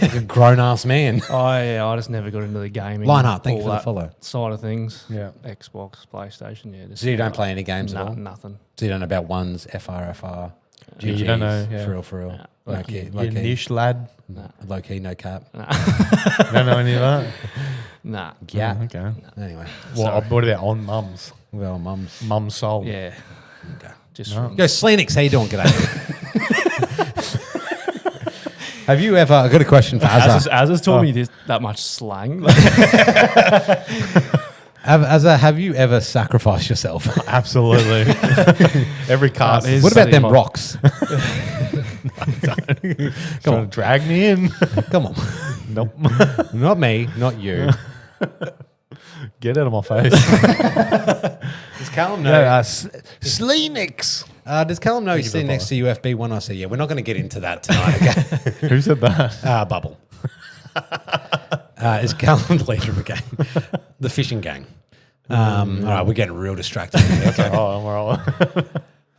Like a grown ass man. I just never got into the gaming. Lionheart, thank you all for the that follow. Side of things. Yeah. Xbox, PlayStation. Yeah. Just So you don't play any games at all? Nothing. So you don't know about ones, FRFR, Yeah, GGs, you don't know, yeah. for real. Nah. Low Like key, you're niche lad. low key, no cap. You don't know any of that? Nah. Yeah. Oh, okay. Anyway, What about on mums? well, mums. Mum's soul. Yeah. Okay. Just No. from- Yo, Slenix, how you doing? G'day. Have you ever? I got a question for Azza. As taught me that much slang. Azza, have you ever sacrificed yourself? Absolutely. Every cast is- What about them Fun. rocks? trying to drag me in. Come on, Nope. not me, not you. Get out of my face. Does Callum know? Yeah, Sleenix. Does Callum know he's sitting next to UFB one? I say, yeah, we're not going to get into that tonight. Okay? Who said that? Bubble. Is Callum the leader of the gang? The fishing gang. All right, we're getting real distracted. Here. Okay. Oh, we're all. Where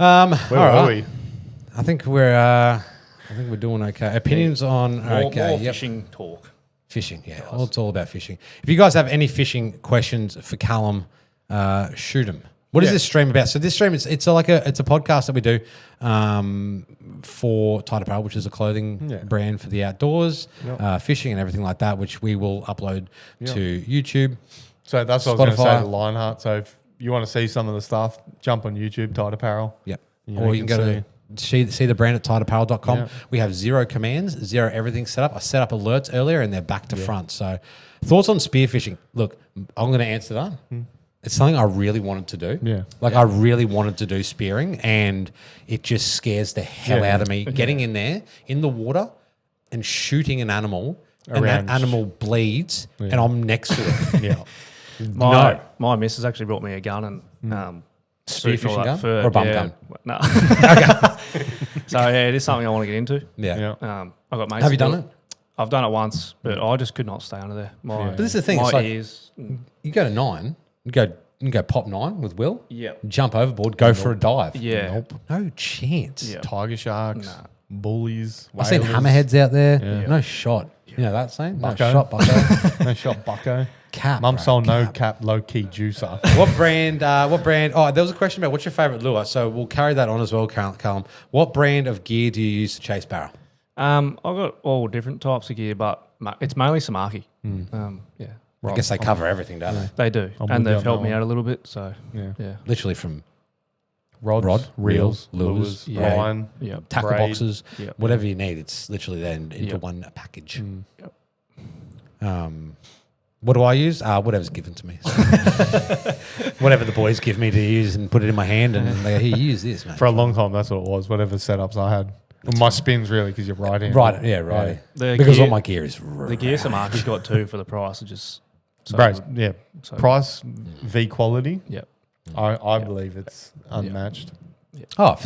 all were right. we? I think we're doing okay. Opinions on more okay. Yep. fishing talk. Fishing, yeah. Well, it's all about fishing. If you guys have any fishing questions for Callum, shoot them. What is Yeah. this stream about? So this stream it's a podcast that we do for Tide Apparel, which is a clothing brand for the outdoors, fishing and everything like that, which we will upload to YouTube. So that's what I was going to Spotify. say to Lionheart. So if you want to see some of the stuff, jump on YouTube, Tide Apparel. Yep. You know, Or you you can can go to see the brand at tideapparel.com. Yeah. We have 0 commands, 0 everything set up. I set up alerts earlier and they're back to front. So thoughts on spearfishing? Look, I'm going to answer that. It's something I really wanted to do. Yeah. Like I really wanted to do spearing and it just scares the hell Yeah. out of me. Getting in there, in the water and shooting an animal and Around. that animal bleeds and I'm next to it. Yeah. My missus actually brought me a gun and Spearfishing all that gun fur, or a bump yeah. gun? No. So yeah, it is something I want to get into. Yeah. Yeah. I got mates. Have you that do done it? I've done it once, but I just could not stay under there. But this is the thing, My it's like- ears. You go to 9, you can go pop 9 with Will. Yeah. Jump overboard, go for a dive. Yeah. Nope. No chance. Yeah. Tiger sharks, Nah. bullies. I've seen whalers. hammerheads out there. Yeah. No shot. You know that saying? No Bucko. shot, bucko. No shot, bucko. Cap. Mum bro, sold no cap. cap, low key juicer. What brand? Oh, there was a question about what's your favourite lure. So we'll carry that on as well, Callum. What brand of gear do you use to chase barra? I've got all different types of gear, but it's mainly Samaki. Yeah. I guess they cover everything, don't they? They do, I'm and with you they've on helped that me one. out a little bit. So Yeah. yeah, Literally from Rod, reels, lures, yeah. line. yeah, tackle braid. boxes, yeah. whatever you need. It's literally then into Yep. one package. Yep. What do I use? Whatever's given to me. So whatever the boys give me to use and put it in my hand and they go, here, use this, mate. For a long time, that's what it was. Whatever setups I had. Well, my spins really because you're right-handed. Right, yeah, right. The Because gear- all my gear is The gear Samarki's got too for the price of just so Right, good. yeah. So- Price v quality. Yep. I believe it's unmatched.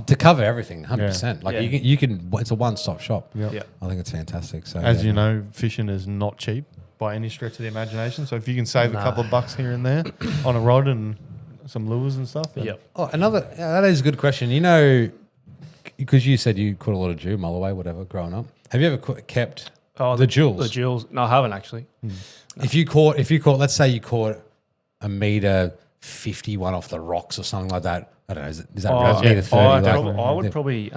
to cover everything, 100%. Like Yeah. you can. It's a one-stop shop. Yeah. Yeah. I think it's fantastic. So As you know, fishing is not cheap by any stretch of the imagination. So if you can save a couple of bucks here and there on a rod and some lures and stuff, then Yep. Oh, that is a good question. You know, because you said you caught a lot of Jew, Mulloway, whatever, growing up. Have you ever kept the jewels? The jewels. No, I haven't actually. If you caught, let's say you caught a meter 51 off the rocks or something like that. I don't know. Is that Oh, meter 30? I would probably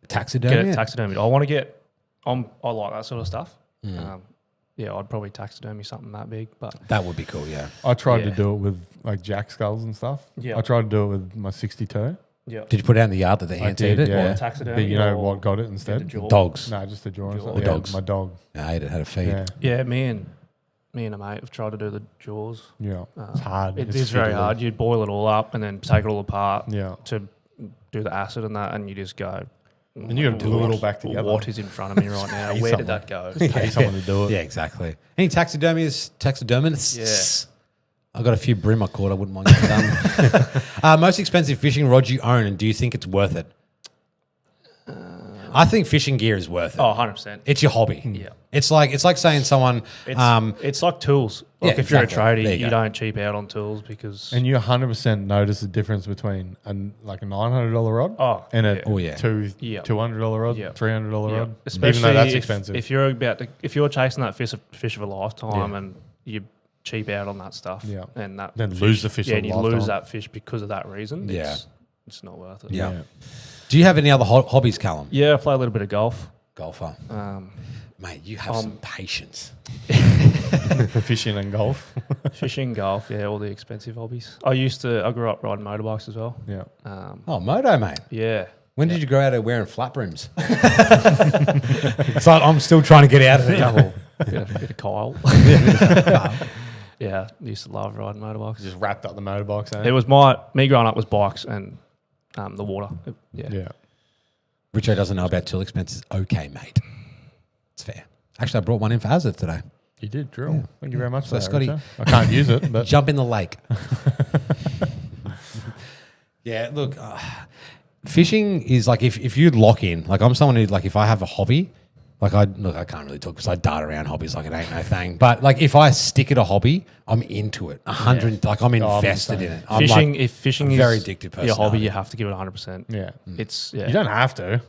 taxidermy. get it taxidermied. I want to get. I like that sort of stuff. Yeah, I'd probably taxidermy something that big, but That would be cool. Yeah. I tried to Yeah. do it with like jack skulls and stuff. Yeah. I tried to do it with my 62. yeah, Did you put it out in the yard that the I ants did, eat it? yeah. Or taxidermy But you know or what got it the instead? jaw. Dogs. No, just the jaw. and Jaw. stuff. Or Yeah, dogs. My dog. I ate it. Had a feed. Yeah. Yeah, me and a mate have tried to do the jaws. Yeah. It's hard. It It's is very fiddly. hard. You'd boil it all up and then take it all apart Yeah. to do the acid and that, and you just go. And you got to glue it all back together. What is in front of me right now? Pay Where did someone. that go? Pay someone to do it. Yeah, exactly. Any taxidermists? Yeah. I got a few brim I caught. I wouldn't mind getting done. Most expensive fishing rod you own, and do you think it's worth it? I think fishing gear is worth it. Oh, 100%. It's your hobby. Yeah. It's like saying someone. It's like tools. Like Yeah, if you're a exactly. There tradie, you you go. don't cheap out on tools because And you 100% notice the difference between a $900 rod and a Oh, yeah. $200 rod, Yeah. $300 yeah. rod. Especially even though that's if, expensive. If you're chasing that fish of a lifetime and you cheap out on that stuff, Yeah. and that Then lose the fish yeah, of and a you lifetime. lose that fish because of that reason. Yeah. It's not worth it. Yeah. Do you have any other hobbies, Callum? Yeah, I play a little bit of golf. Golfer. Mate, you have some patience. Fishing and golf. Fishing, golf, yeah, all the expensive hobbies. I grew up riding motorbikes as well. Yeah. Oh, moto, mate. Yeah. When did you grow out of wearing flat brims? So I'm still trying to get out of it. Bit of Kyle. Yeah, used to love riding motorbikes. Just wrapped up the motorbikes. It was me growing up was bikes and the water. Yeah. Richo doesn't know about tool expenses. Okay, mate. It's fair. Actually, I brought one in for Hazard today. You did drill. Yeah. Thank you very much. So, for that, Scotty- Richard. I can't use it, but Jump in the lake. Yeah, look, fishing is like if you lock in, like I'm someone who, like, if I have a hobby, like I can't really talk because I dart around hobbies like it ain't no thing. But like if I stick at a hobby, I'm into it. 100, like I'm invested in it. I'm Fishing, like, if fishing a very is addictive your hobby, personality. you have to give it 100%. yeah. It's You don't have to.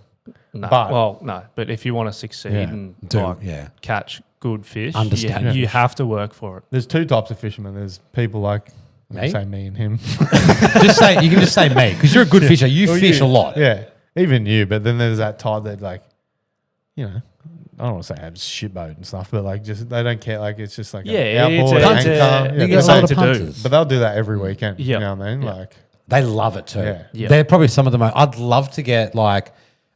no, but- well, no. But if you want to succeed Yeah. and catch good fish, Understand you fish. have to work for it. There's two types of fishermen. There's people like Me? say me and him. you can just say me because you're a good fisher. You Or fish you. a lot. Yeah. Even you, but then there's that type that like, you know, I don't want to say have shitboat and stuff, but like just they don't care. Like it's just like Yeah, an it's outboard, a- anchor. You Yeah, get a it's lot something of to do. punters. but they'll do that every weekend. Yeah. You know what I mean? Yeah. Like They love it too. Yeah. Yeah. They're probably some of the most. I'd love to get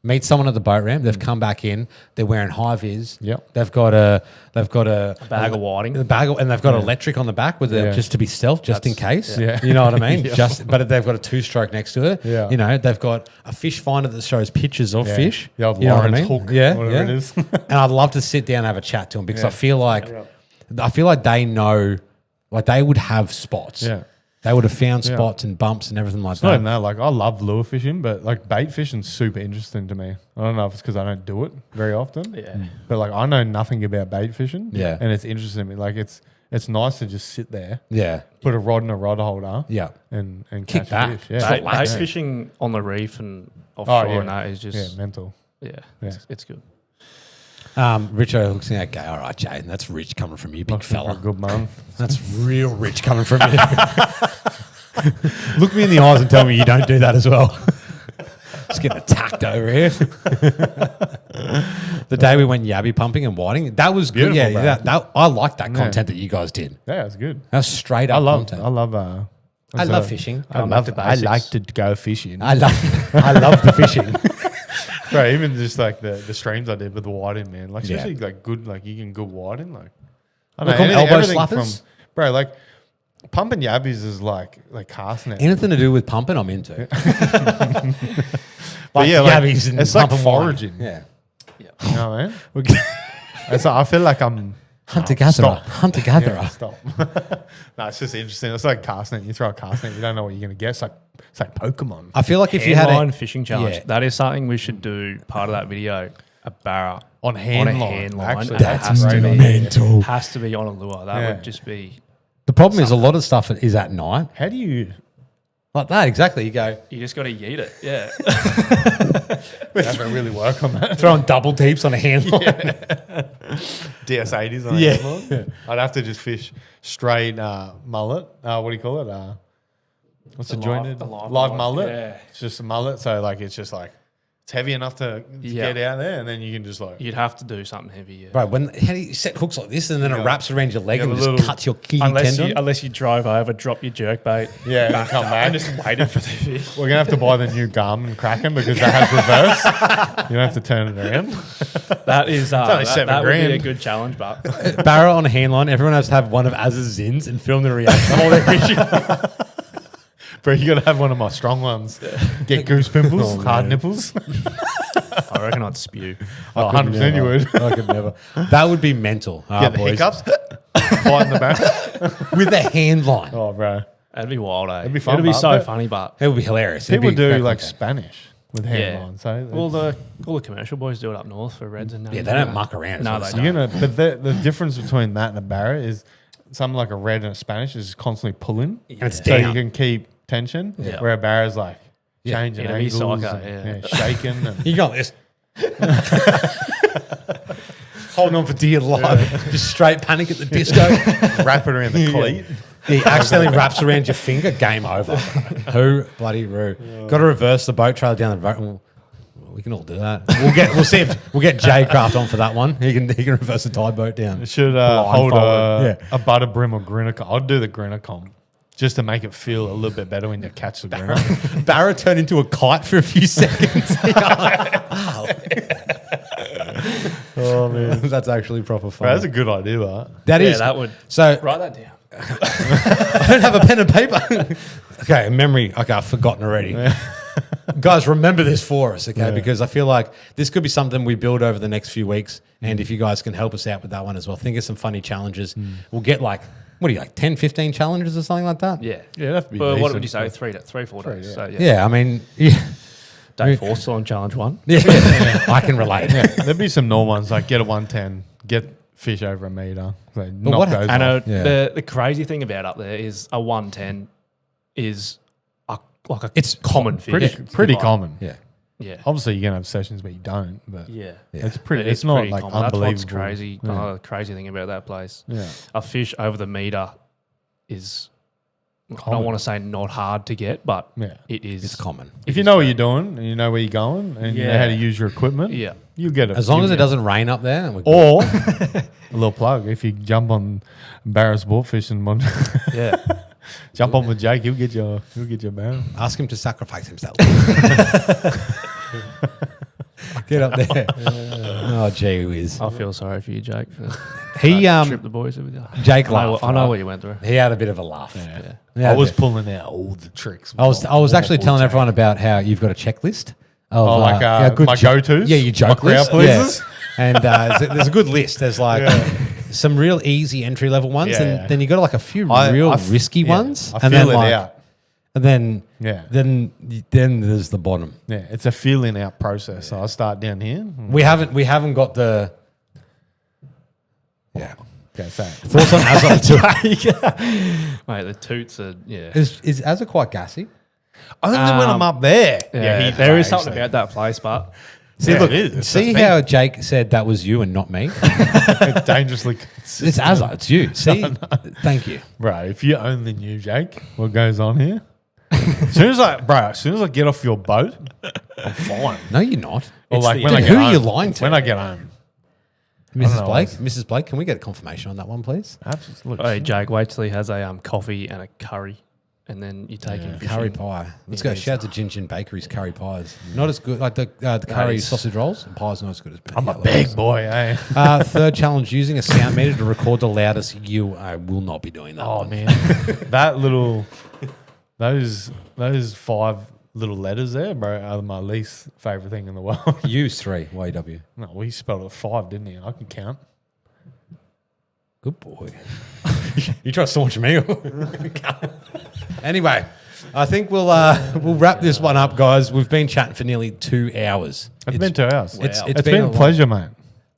meet someone at the boat ramp. They've come back in. They're wearing high vis. Yep. They've got a Bag of whiting. and they've got electric on the back with just to be stealth, just in case. yeah. You know what I mean? But they've got a 2-stroke next to it. Yeah. You know, they've got a fish finder that shows pictures of fish. The old You know what I Lawrence mean? hook, Yeah, whatever it is. And I'd love to sit down and have a chat to them because I feel like they know, like they would have spots. Yeah. They would have found spots and bumps and everything like It's not even that. that. Like I love lure fishing, but like bait fishing's super interesting to me. I don't know if it's because I don't do it very often. Yeah. But like I know nothing about bait fishing. Yeah. And it's interesting to me. Like it's nice to just sit there, Yeah. put a rod in a rod holder, Yeah. and Kick catch back. fish. Yeah. Bait fishing on the reef and offshore and that is just mental. it's good. Richo looks like, okay, all right, Jay, that's rich coming from you, big Looking for fella. a good month. That's real rich coming from you. Look me in the eyes and tell me you don't do that as well. Just getting attacked over here. The day we went yabby pumping and whiting, that was good. Beautiful, Yeah, bro. that I liked that content that you guys did. Yeah, it's good. That was straight up content. I love fishing. I like to go fishing. I love the fishing. Bro, even just like the streams I did with the whiting, man. Like especially like good, like you can good whiting, like I They call me elbow slappers? bro, like pumping yabbies is like cast net. Anything to do with pumping, I'm into. But yeah, like, yabbies and it's like pumping foraging. wine. Yeah. You know what I mean? It's like, I feel like I'm Hunter-gatherer. Stop. Hunter-gatherer. Yeah, stop. No, it's just interesting. It's like cast net. You throw a cast net, you don't know what you're gonna get. It's like Pokemon. I feel like if you had Handline fishing challenge. Yeah. That is something we should do. Part of that video, a barra On hand a line. hand line. Actually, and that's it has to be mental. Has to be on a lure. That Yeah. would just be. The problem is a lot of stuff is at night. How do you Like that, exactly. You go, You just got to yeet it. Yeah. haven't really work on that? throwing double deeps on a hand line. DS80s on Yeah. yeah. I'd have to just fish straight mullet. What do you call it? What's the jointed? the live live mullet. mullet. Yeah. It's just a mullet. So like it's just like it's heavy enough to Yeah. get out there, and then you can just like You'd have to do something heavy. Yeah. Right, how do you set hooks like this and then it Yeah. wraps around your leg Yeah, and the just little- cuts your Achilles tendon? Unless you drove over, drop your jerk bait, yeah, and come back. and just waited for the fish. We're gonna have to buy the new Garmin Kraken because that has reverse. You don't have to turn it around. That is only $7 that would be a grand. good challenge, but Barra on a hand line, everyone has to have one of Az's zins and film the reaction while they're fishing. Bro, you gotta have one of my strong ones. Get goose pimples, hard nipples. I reckon I'd spew. Oh, 100% you would. I could never. That would be mental. Get the boys. hiccups. Fight in the back. With a hand line. Oh, bro. That'd be wild, eh? It'd be fun, It'd be but- so but- funny, but It would be hilarious. It'd People be do great like content. Spanish with hand yeah. lines. So all the commercial boys do it up north for reds and Yeah, they don't muck around. No, It's they what don't. you're gonna. But the difference between that and a barra is something like a red and a Spanish is constantly pulling. And it's So down. you can keep tension. Yeah. Where a barra is like changing Enemy angles, psycho, and, shaking. And You got this. Holding on for dear life. Just straight panic at the disco. wrap it around the cleat. He accidentally wraps around your finger. Game over. Who bloody roo? Got to reverse the boat trail down the road. Well, we can all do that. We'll see if we'll get Jay Craft on for that one. He can reverse the tide boat down. It should hold Blindfolded. a butter brim or grinner. I'd do the grinner comp just to make it feel a little bit better when you catch the grinner. Barra turned into a kite for a few seconds. Oh man, That's actually proper fun. that's a good idea. That That Yeah, is that would. so. Write that down. I don't have a pen and paper. Okay, memory. Okay, I've forgotten already. Guys, remember this for us, okay? Yeah. Because I feel like this could be something we build over the next few weeks. And if you guys can help us out with that one as well, think of some funny challenges. We'll get like, 10, 15 challenges or something like that? Yeah. yeah, that'd be. Well, what decent. would you say? 3-4 days. yeah. So yeah. Yeah, I mean, yeah. Day 4 still on challenge 1. Yeah. I can relate. Yeah, there'd be some normal ones like get a 110, get fish over a meter. So knock what- those And off. the crazy thing about up there is a 110 is it's common fish. Pretty Like, common. Yeah. Yeah. Obviously, you're gonna have sessions where you don't, but Yeah. it's pretty. But It's not pretty like common. That's unbelievable. what's crazy. Yeah. Another crazy thing about that place. Yeah. A fish over the meter is, I Common. don't want to say not hard to get, but Yeah. it is. It's common. If you know what you're doing and you know where you're going and you know how to use your equipment, Yeah. you get it. As long You as it get doesn't rain up there. We're good. Or a little plug: if you jump on Barra's boat fishing, Yeah. jump on with Jake, he'll get your barra. Ask him to sacrifice himself. Get up there. Oh, gee whiz. I feel sorry for you, Jake, for He, trip the boys with you. Jake I know, laughed. I know right? what you went through. He had a bit of a laugh. Yeah. Yeah, I was a bit. pulling out all the tricks. I was actually telling everyone about how you've got a checklist. Of, my go-tos? Yeah, your joke My crowd list. pleasers? Yeah. And there's a good list. There's like some real easy entry level ones, Yeah, and yeah. then you got like a few I real f- risky yeah, ones, I and feel then it like, out. and then Yeah. then there's the bottom. Yeah, it's a feeling out process. So I start down here. We haven't got the Okay, so thoughts on Azza. Mate, the toots are, yeah. Is Azza quite gassy? only when I'm up there. Yeah, there is something about that place, but See, Yeah, look, it is. It's see a thing. how Jake said that was you and not me. It's dangerously consistent. It's Azza, it's you. See, thank you. Right, if you only knew, Jake, what goes on here, As soon as I get off your boat, I'm fine. No, you're not. Or It's like the- when I Dude, get who home. are you lying to? When I get home. Mrs. know, Blake, I Mrs. Blake, can we get a confirmation on that one, please? Absolutely. Hey, Jake, wait till he has a coffee and a curry, and then you take him fishing. Curry pie. Let's Yeah, go. Shout out to Gin Gin Bakery's curry pies. Not as good. Like the curry is- sausage rolls and pies not as good as I'm a yellow big ones. boy, eh? Third challenge, using a sound meter to record the loudest. I will not be doing that. Oh one. man, that little, those 5 little letters there, bro, are my least favorite thing in the world. Use 3 YW. No, well, he spelled it 5, didn't he? I can count. Good boy. You try to staunch me. Anyway, I think we'll wrap this one up, guys. We've been chatting for nearly 2 hours. It's been 2 hours. It's It's been a pleasure, mate.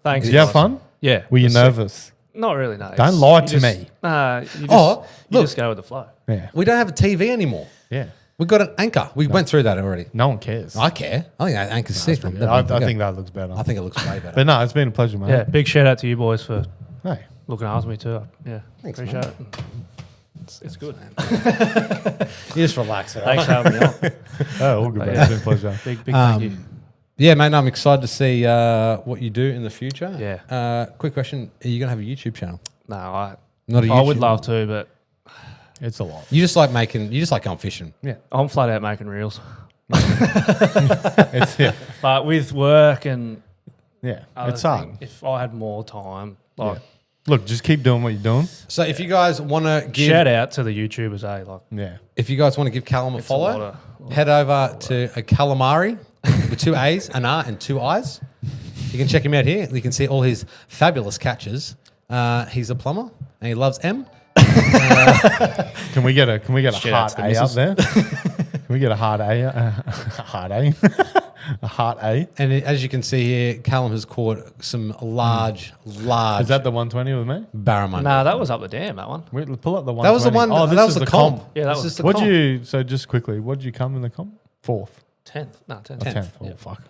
Thanks. Did you have fun? Yeah. Were you That's sick. nervous? Not really, no. Don't lie to me. Nah, you just, Oh, you look. just go with the flow. Yeah. We don't have a TV anymore. Yeah. We've got an anchor. We went through that already. No one cares. I care. I think that anchor's sick. I think that looks better. I think it looks way better. But no, it's been a pleasure, mate. Yeah, big shout out to you boys for Hey. looking after me too. Yeah, Thanks, appreciate it. It's good. You just relax. Thanks for having me on. Oh, all good, mate. Yeah. It's been a pleasure. Big thank you. Yeah, mate, I'm excited to see what you do in the future. Yeah. Quick question. Are you going to have a YouTube channel? No, I YouTube. would love to, but It's a lot. You just like going fishing. Yeah. I'm flat out making reels. It's, yeah. But with work and Yeah. other It's hard. thing, if I had more time, like Look, just keep doing what you're doing. So if you guys want to give shout out to the YouTubers, like Yeah. if you guys want to give Callum a it's a lot follow, of- head over to a Calamari with 2 A's, an R, and 2 I's. You can check him out here. You can see all his fabulous catches. He's a plumber and he loves M. Can we get a Shout heart out to the A up missus. there? Can we get a heart A? Heart A? A heart A? And as you can see here, Callum has caught some large Is that the 120 with me? barramundi. Nah, that was up the dam. That one. Wait, pull up the 120. That was the one. Oh, this that was is the comp. Yeah, that This was- is the What'd comp. you, so just quickly, what did you come in the comp? 4th. 10th. No, 10th. 10th. Oh, Yeah. fuck.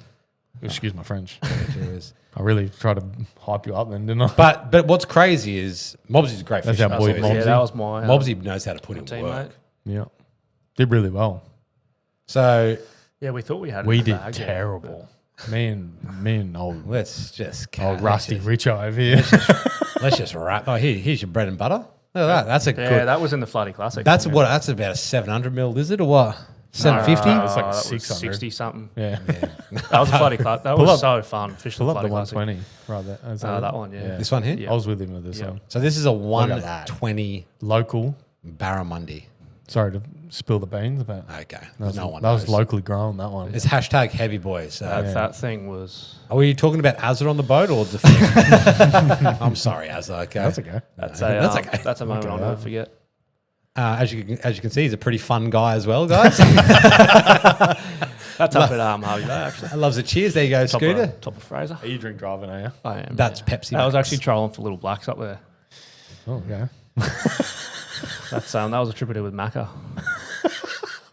Excuse my French. There is. I really tried to hype you up then, didn't I? But what's crazy is Mobsy's a great That's fisher. our boy, Yeah, Mobsy. that was my Mobsy knows how to put in teammate. work. Yeah. Did really well. So Yeah, we thought we had. it We in the did bag, yeah, terrible. Me and old let's just Rusty Richo over here. Let's just wrap. Oh, here's your bread and butter. Look at that. That's a Yeah, good. that was in the Floody Classic. That's what. That's about a 700 mil lizard or what? 750. It's like that was 600. 60 something. Yeah. That was a Floody Classic. That Pull was up- so fun. Fish Pull the up the Floody Classic. 120 right there. Is that it? That one, yeah. This one here. Yeah. I was with him with this Yeah. one. So this is a at that. 120 Local. barramundi. Sorry to spill the beans, but Okay. that no one was knows. locally grown, that one. It's hashtag heavy boys. So. That thing was. Are we talking about Azza on the boat or the fish? I'm sorry, Azza. Okay. That's okay. That's That's a, okay. That's a moment I'll never forget. As you can see, he's a pretty fun guy as well, guys. That's up at Harvey Bay, actually. Loves a cheers. There you go, Scooter. Top of Fraser. Are you drink driving, are you? I am. That's yeah. Pepsi I was Max. actually trolling for Little Blacks up there. Oh, okay. That was a trip I did with Macca.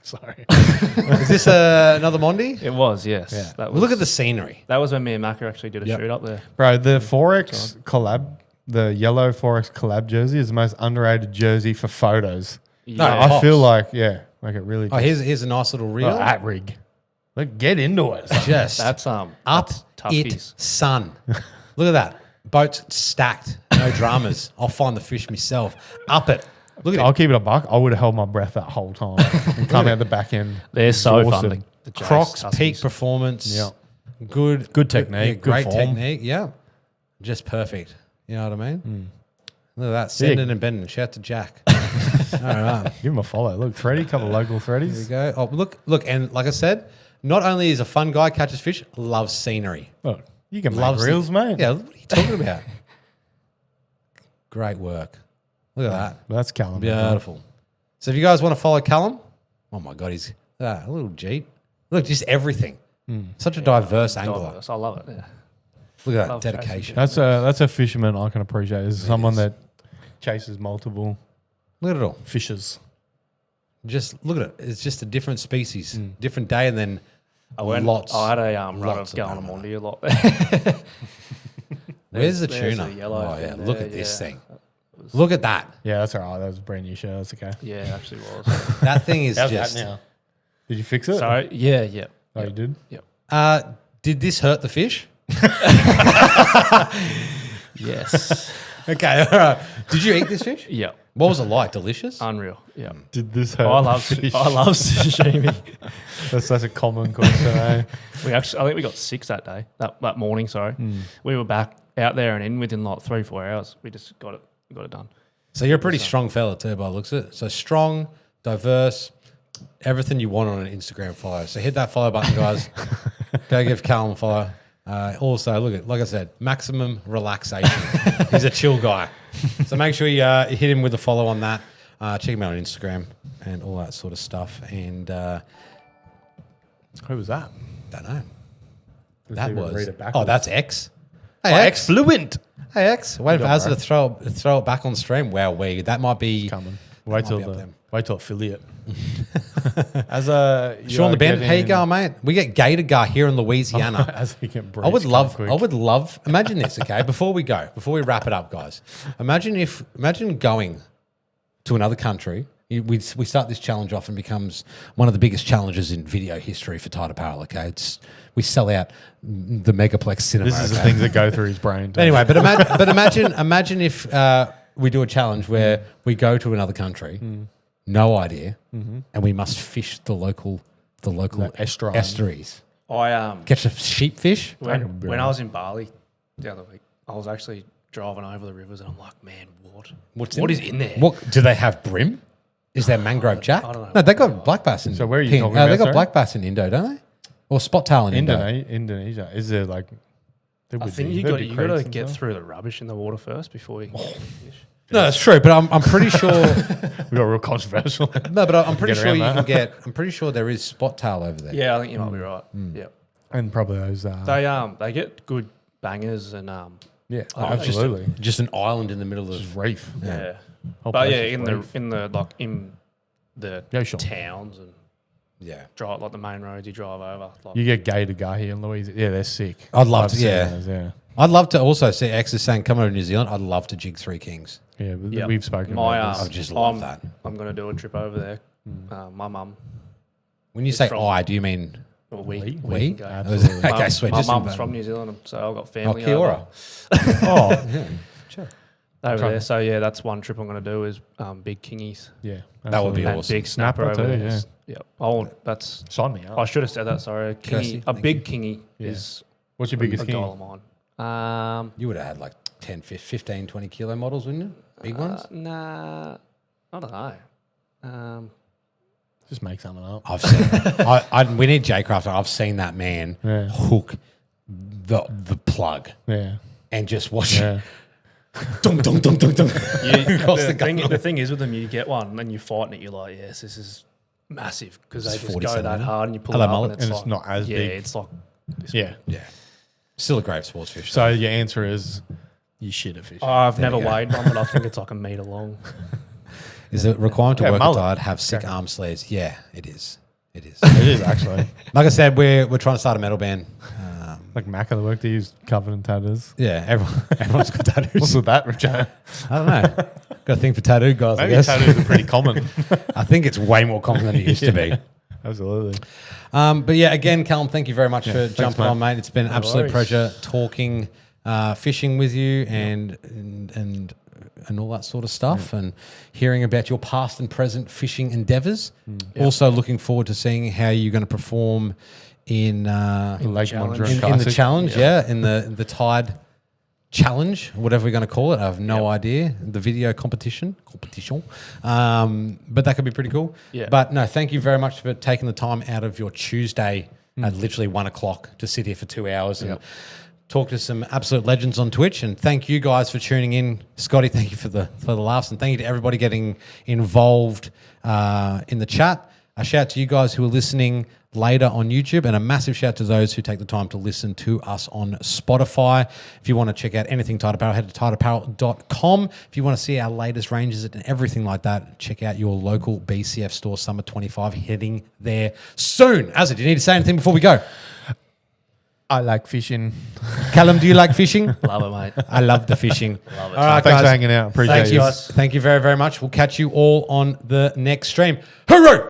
Sorry. Is this another Mondi? It was, yes. Yeah. That Well, was, look at the scenery. That was when me and Macca actually did a Yep. shoot up there. Bro, the Forex collab, the yellow Forex collab jersey is the most underrated jersey for photos. No, Yeah. I Pops. feel like, like it really Oh, here's a nice little reel. that rig. Like, get into it. Just That's up that's it, toughies. son. Look at that. Boat's stacked. No dramas. I'll find the fish myself. Up it. Look at I'll it. keep it a buck. I would have held my breath that whole time and come out the back end. They're so fun. exhausted. The Jays, Crocs, Huskies. peak performance. Yeah. Good technique, yeah, good great form. technique. Yeah. Just perfect. You know what I mean? Look at that. Sending and bending. Shout out to Jack. All right. Give him a follow. Look, Thready, couple of local There we Threadies. go. Oh, look. And like I said, not only is a fun guy, catches fish, loves scenery. Look, you can Loves make reels, it. mate. Yeah, what are you talking about? Great work. Look at that. That's Callum. Beautiful. So if you guys want to follow Callum, oh my God, he's a little Jeep. Look, just everything. Such a diverse angler. Diverse. I love it. Yeah. Look at that Love dedication. That's a fisherman I can appreciate. Is someone that chases multiple Look at it all. fishes. Just look at it. It's just a different species, different day, and then I went. lots. I had a run lots of going of to barramundi. Monty a lot. Where's the There's tuna? a yellow Oh yeah, fin look there, at this yeah. thing. was. Look at that. Yeah, that's all right. That was a brand new shirt. That's okay. Yeah, it actually was. That thing is How's just. that now? Did you fix it? So yeah. Oh, you did? Yep. Did this hurt the fish? Yes. Okay, all right. Did you eat this fish? Yep. What was it like? Delicious? Unreal. Yeah. Did this hurt? I love sashimi. That's such a common question, eh? I think we got 6 that day. That morning, sorry. We were back out there and in within like 3-4 hours. We just got it done. So you're a pretty strong fella too, by the looks of it. So strong, diverse, everything you want on an Instagram follow. So hit that follow button, guys. Go give Callum a follow. Also, look at, like I said, maximum relaxation. He's a chill guy. So make sure you hit him with a follow on that. Check him out on Instagram and all that sort of stuff. And Who was that? don't know. Let's That even was. read it backwards. Oh, that's X. Hey, X. Fluent. Hey, X. Waiting for Good Azza to throw it back on stream. Wow, that might be. Coming. Might be up there. Wait till affiliate. As a Sean the Ben, how you going, mate? We get Gator Gar here in Louisiana. As he can breathe. I would love. Imagine this, okay? Before we wrap it up, guys. Imagine going to another country. We start this challenge off and becomes one of the biggest challenges in video history for Tide Apparel. Okay, we sell out the megaplex cinema. This is the okay? things that go through his brain. Anyway, but imagine if we do a challenge where we go to another country, no idea, and we must fish the local estuary. estuaries. I Catch a sheepfish. when I was in Bali the other week, I was actually driving over the rivers and I'm like, man, what is in there? What do they have? Brim? Is there mangrove jack? I don't know. No, they got black bass in. So where are you Ping. talking They about, got sorry? black bass in Indo, don't they? Or spot tail in Indo. Indonesia. Is there like? I think you got to get through the rubbish in the water first before you can get fish. No, that's true, but I'm pretty sure. We got real controversial. No, but I'm pretty Get sure around you that. can get. I'm pretty sure there is spot tail over there. Yeah, I think you might be right. Yeah, And probably those. they get good bangers and Yeah, Oh, absolutely. Just an island in the middle Just of. reef. yeah. Whole But place yeah, is in the reef. in the Yeah, sure. towns and Yeah, drive like the main roads you drive over. Like, You get Gator Gar here in Louisiana. Yeah, they're sick. I'd love to. seen Yeah, those, yeah. I'd love to also see X is saying come over to New Zealand. I'd love to jig Three Kings. Yeah, Yep. we've spoken My about this. I just love that. I'm going to do a trip over there. My mum. When you say from- I, do you mean Well, We? we? can go. Absolutely. Okay, sweet. My Just mum's invite- from New Zealand, so I've got Oh, family kia ora. Oh, Yeah, sure. over there. So yeah, that's one trip I'm going to do is big kingies yeah. That would be absolutely. and awesome. big snapper Snapper over too, there. yeah. Yeah. Oh, that's. Sign me up. I should have said that. Sorry, Kirsty, kingy. A thank big kingy Yeah. is What's your biggest a king? goal of mine. You would have had like 10, 15, 20 kilo models, wouldn't you? Big ones? Nah, I don't know. Just make something up. I've seen. We need J-Craft. I've seen that man Yeah. hook the plug Yeah. and just watch Yeah. it. Dunk, dunk, dunk, dunk, dunk. Across The thing is with them, you get one and you're fighting it. You're like, yes, this is massive because they It's just 40 go that centimetre. hard and you pull Hello, it up mullet. and it's, And like, it's not as yeah, big. it's like this Yeah. Yeah. Still a great sports fish. So your answer is you shit at fishing. I've never we go. weighed one, but I think it's like a metre long. Is it requirement to Yeah, work mullet. at Tide have sick arm sleeves? Yeah, it is. It is. It is actually. Like I said, we're trying to start a metal band. Like Mac of the work, they use covered in tatters. Yeah, everyone's got tattoos. What's with that, Richard? I don't know. Got a thing for tattoo guys, I Maybe guess. tattoos are pretty common. I think it's way more common than it used to be. Absolutely. But yeah, again, Callum, thank you very much for thanks, jumping mate. on, mate. It's been an absolute worries. pleasure talking fishing with you and all that sort of stuff and hearing about your past and present fishing endeavours. Also looking forward to seeing how you're going to perform in Lake challenge. Monduran in the Classic. challenge, in the Tide challenge, whatever we're going to call it. I have no idea. The video competition. But that could be pretty cool. Yeah. But no, thank you very much for taking the time out of your Tuesday at literally 1 o'clock to sit here for 2 hours and talk to some absolute legends on Twitch. And thank you guys for tuning in. Scotty, thank you for the laughs, and thank you to everybody getting involved in the chat. A shout out to you guys who are listening later on YouTube, and a massive shout out to those who take the time to listen to us on Spotify. If you want to check out anything Tide Apparel, head to tideapparel.com. If you want to see our latest ranges and everything like that, check out your local BCF store, Summer 25, heading there soon. Azza, do you need to say anything before we go? I like fishing. Callum, do you like fishing? Love it, mate. I love the fishing. Love it. All right, Thanks guys. for hanging out. Appreciate Thank you. you. Thank you very, very much. We'll catch you all on the next stream. Hooroo!